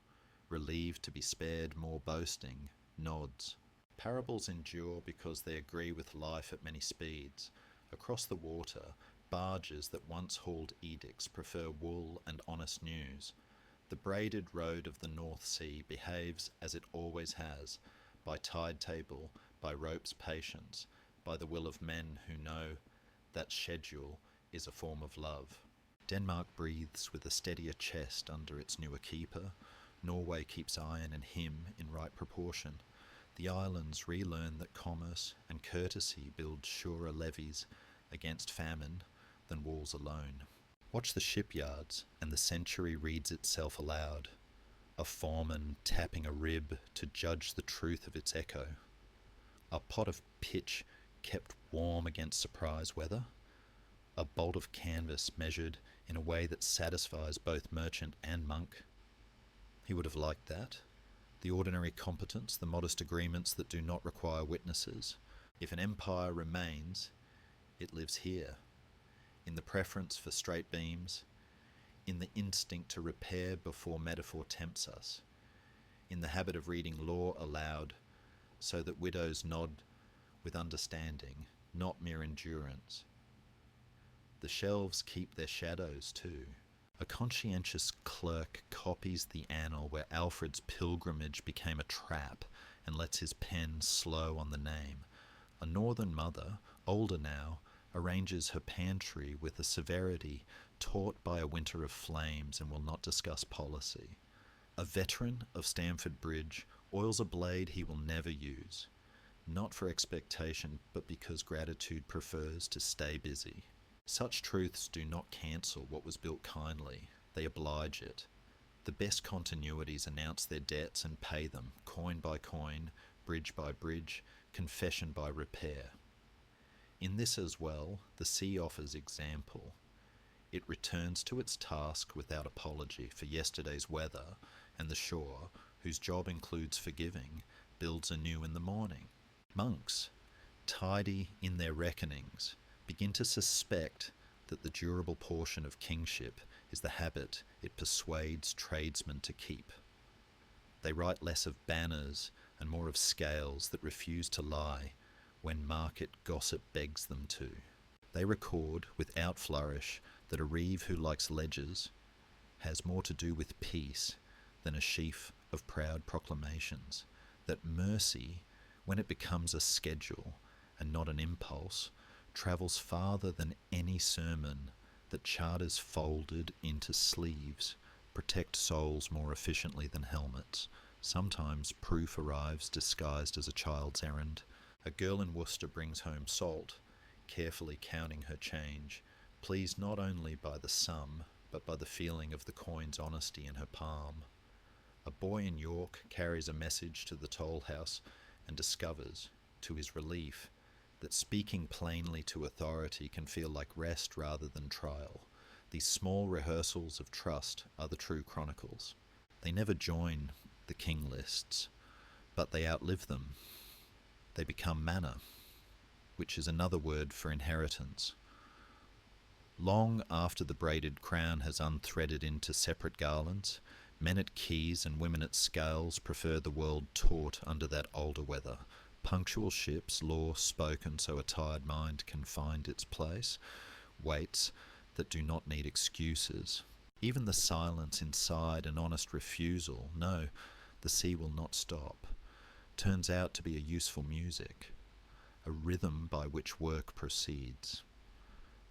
relieved to be spared more boasting, nods. Parables endure because they agree with life at many speeds. Across the water, barges that once hauled edicts prefer wool and honest news. The braided road of the North Sea behaves as it always has, by tide table, by rope's patience, by the will of men who know that schedule is a form of love. Denmark breathes with a steadier chest under its newer keeper. Norway keeps iron and him in right proportion. The islands relearn that commerce and courtesy build surer levies against famine than walls alone. Watch the shipyards, and the century reads itself aloud, a foreman tapping a rib to judge the truth of its echo. A pot of pitch kept warm against surprise weather. A bolt of canvas measured in a way that satisfies both merchant and monk. He would have liked that. The ordinary competence, the modest agreements that do not require witnesses. If an empire remains, it lives here, in the preference for straight beams, in the instinct to repair before metaphor tempts us, in the habit of reading law aloud so that widows nod with understanding, not mere endurance. The shelves keep their shadows too. A conscientious clerk copies the annal where Alfred's pilgrimage became a trap and lets his pen slow on the name. A northern mother, older now, arranges her pantry with a severity taught by a winter of flames and will not discuss policy. A veteran of Stamford Bridge oils a blade he will never use, not for expectation but because gratitude prefers to stay busy. Such truths do not cancel what was built kindly, they oblige it. The best continuities announce their debts and pay them, coin by coin, bridge by bridge, confession by repair. In this as well, the sea offers example. It returns to its task without apology for yesterday's weather, and the shore, whose job includes forgiving, builds anew in the morning. Monks, tidy in their reckonings, begin to suspect that the durable portion of kingship is the habit it persuades tradesmen to keep. They write less of banners and more of scales that refuse to lie when market gossip begs them to. They record, without flourish, that a reeve who likes ledgers has more to do with peace than a sheaf of proud proclamations, that mercy, when it becomes a schedule and not an impulse, travels farther than any sermon, that charters folded into sleeves protect souls more efficiently than helmets. Sometimes proof arrives disguised as a child's errand. A girl in Worcester brings home salt, carefully counting her change, pleased not only by the sum, but by the feeling of the coin's honesty in her palm. A boy in York carries a message to the toll house and discovers, to his relief, that speaking plainly to authority can feel like rest rather than trial. These small rehearsals of trust are the true chronicles. They never join the king lists, but they outlive them. They become manna, which is another word for inheritance. Long after the braided crown has unthreaded into separate garlands, men at keys and women at scales prefer the world taught under that older weather. Punctual ships, law spoken so a tired mind can find its place, waits that do not need excuses. Even the silence inside an honest refusal, no, the sea will not stop, turns out to be a useful music, a rhythm by which work proceeds.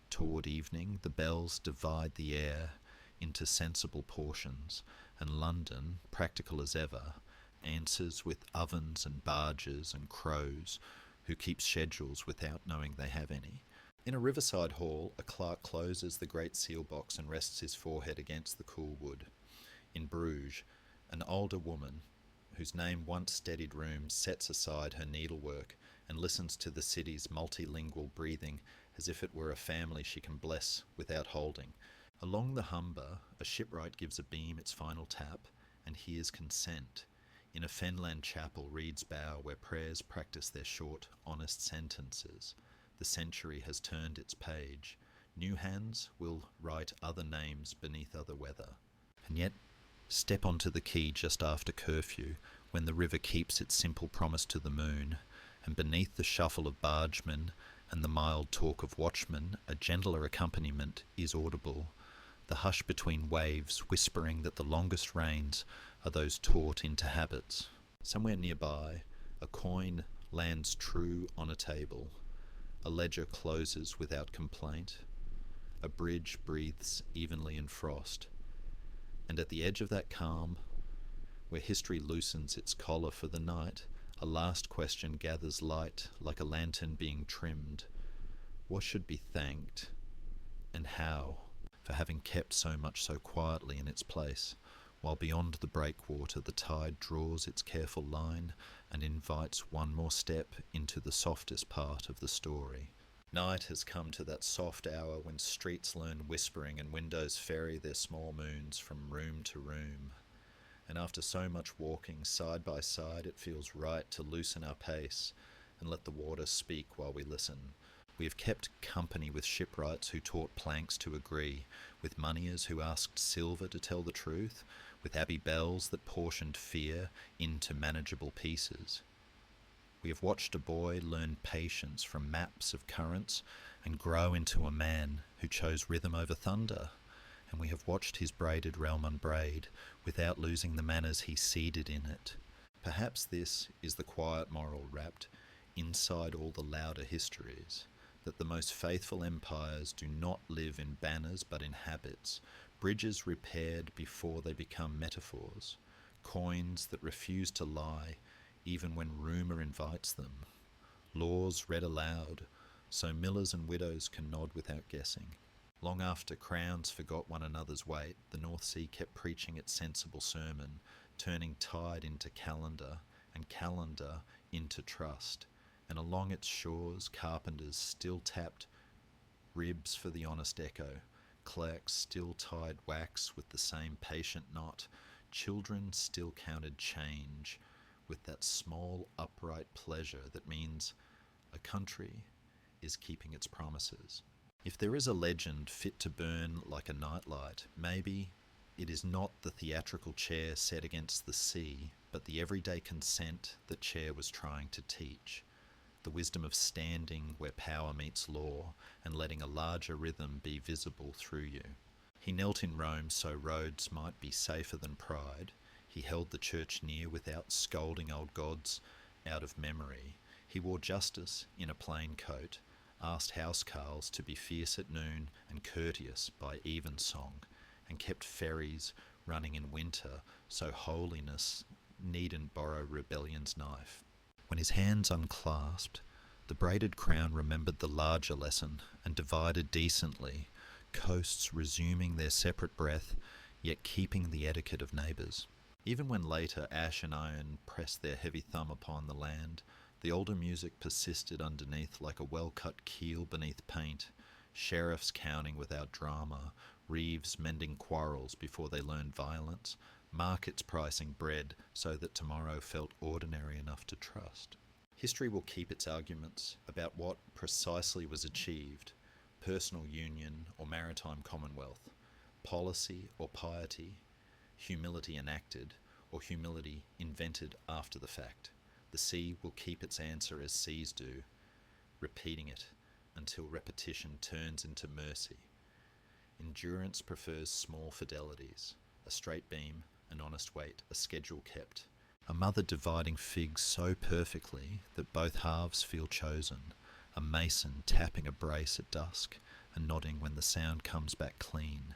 Toward evening, the bells divide the air into sensible portions, and London, practical as ever, answers with ovens and barges and crows who keep schedules without knowing they have any. In a riverside hall, a clerk closes the great seal box and rests his forehead against the cool wood. In Bruges, an older woman, whose name once steadied rooms, sets aside her needlework and listens to the city's multilingual breathing as if it were a family she can bless without holding. Along the Humber, a shipwright gives a beam its final tap and hears consent. In a fenland chapel, reeds bow where prayers practice their short, honest sentences. The century has turned its page. New hands will write other names beneath other weather. And yet, step onto the quay just after curfew, when the river keeps its simple promise to the moon, and beneath the shuffle of bargemen and the mild talk of watchmen, a gentler accompaniment is audible, the hush between waves whispering that the longest rains are those taught into habits. Somewhere nearby, a coin lands true on a table. A ledger closes without complaint. A bridge breathes evenly in frost. And at the edge of that calm, where history loosens its collar for the night, a last question gathers light like a lantern being trimmed. What should be thanked, and how, for having kept so much so quietly in its place, while beyond the breakwater the tide draws its careful line and invites one more step into the softest part of the story. Night has come to that soft hour when streets learn whispering and windows ferry their small moons from room to room. And after so much walking side by side, it feels right to loosen our pace and let the water speak while we listen. We have kept company with shipwrights who taught planks to agree, with moneyers who asked silver to tell the truth, with abbey bells that portioned fear into manageable pieces. We have watched a boy learn patience from maps of currents and grow into a man who chose rhythm over thunder, and we have watched his braided realm unbraid without losing the manners he seeded in it. Perhaps this is the quiet moral wrapped inside all the louder histories, that the most faithful empires do not live in banners but in habits, bridges repaired before they become metaphors, coins that refuse to lie even when rumour invites them, laws read aloud so millers and widows can nod without guessing. Long after crowns forgot one another's weight, the North Sea kept preaching its sensible sermon, turning tide into calendar and calendar into trust, and along its shores carpenters still tapped ribs for the honest echo, clerks still tied wax with the same patient knot, children still counted change with that small upright pleasure that means a country is keeping its promises. If there is a legend fit to burn like a nightlight, maybe it is not the theatrical chair set against the sea, but the everyday consent that chair was trying to teach, the wisdom of standing where power meets law and letting a larger rhythm be visible through you. He knelt in Rome so roads might be safer than pride. He held the church near without scolding old gods out of memory. He wore justice in a plain coat, asked housecarls to be fierce at noon and courteous by evensong, and kept ferries running in winter so holiness needn't borrow rebellion's knife. When his hands unclasped, the braided crown remembered the larger lesson and divided decently, coasts resuming their separate breath, yet keeping the etiquette of neighbours. Even when later ash and iron pressed their heavy thumb upon the land, the older music persisted underneath like a well-cut keel beneath paint, sheriffs counting without drama, reeves mending quarrels before they learned violence, markets pricing bread so that tomorrow felt ordinary enough to trust. History will keep its arguments about what precisely was achieved, personal union or maritime commonwealth, policy or piety, humility enacted or humility invented after the fact. The sea will keep its answer as seas do, repeating it until repetition turns into mercy. Endurance prefers small fidelities, a straight beam, an honest weight, a schedule kept. A mother dividing figs so perfectly that both halves feel chosen, a mason tapping a brace at dusk and nodding when the sound comes back clean.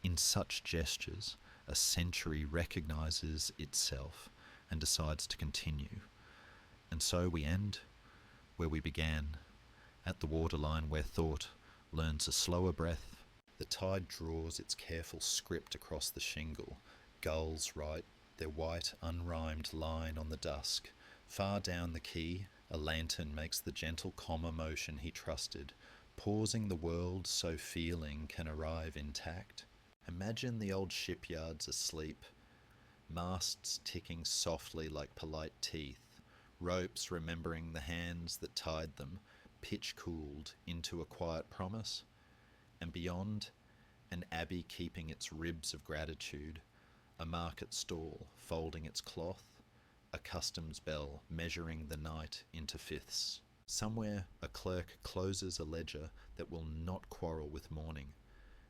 In such gestures, a century recognises itself and decides to continue. And so we end where we began, at the waterline where thought learns a slower breath. The tide draws its careful script across the shingle. Gulls write their white, unrhymed line on the dusk. Far down the quay, a lantern makes the gentle comma motion he trusted, pausing the world so feeling can arrive intact. Imagine the old shipyards asleep, masts ticking softly like polite teeth, ropes remembering the hands that tied them, pitch-cooled into a quiet promise, and beyond, an abbey keeping its ribs of gratitude, a market stall folding its cloth, a customs bell measuring the night into fifths. Somewhere a clerk closes a ledger that will not quarrel with morning.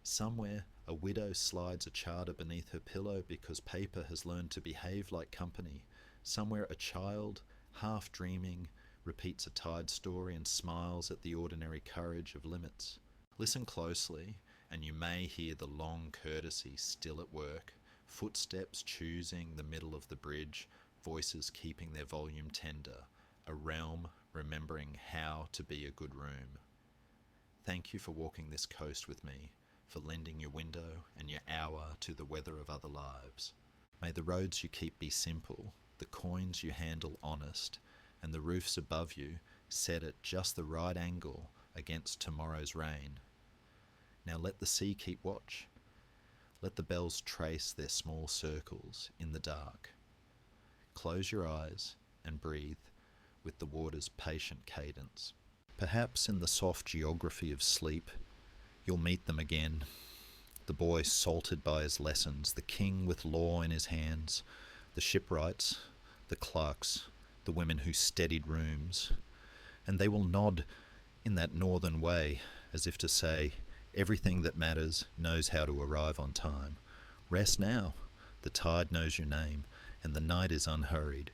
Somewhere a widow slides a charter beneath her pillow because paper has learned to behave like company. Somewhere a child, half dreaming, repeats a tide story and smiles at the ordinary courage of limits. Listen closely, and you may hear the long courtesy still at work, footsteps choosing the middle of the bridge, voices keeping their volume tender, a realm remembering how to be a good room. Thank you for walking this coast with me, for lending your window and your hour to the weather of other lives. May the roads you keep be simple, the coins you handle honest, and the roofs above you set at just the right angle against tomorrow's rain. Now let the sea keep watch. Let the bells trace their small circles in the dark. Close your eyes and breathe with the water's patient cadence. Perhaps in the soft geography of sleep, you'll meet them again. The boy salted by his lessons, the king with law in his hands, the shipwrights, the clerks, the women who steadied rooms. And they will nod in that northern way, as if to say, everything that matters knows how to arrive on time. Rest now. The tide knows your name, and the night is unhurried.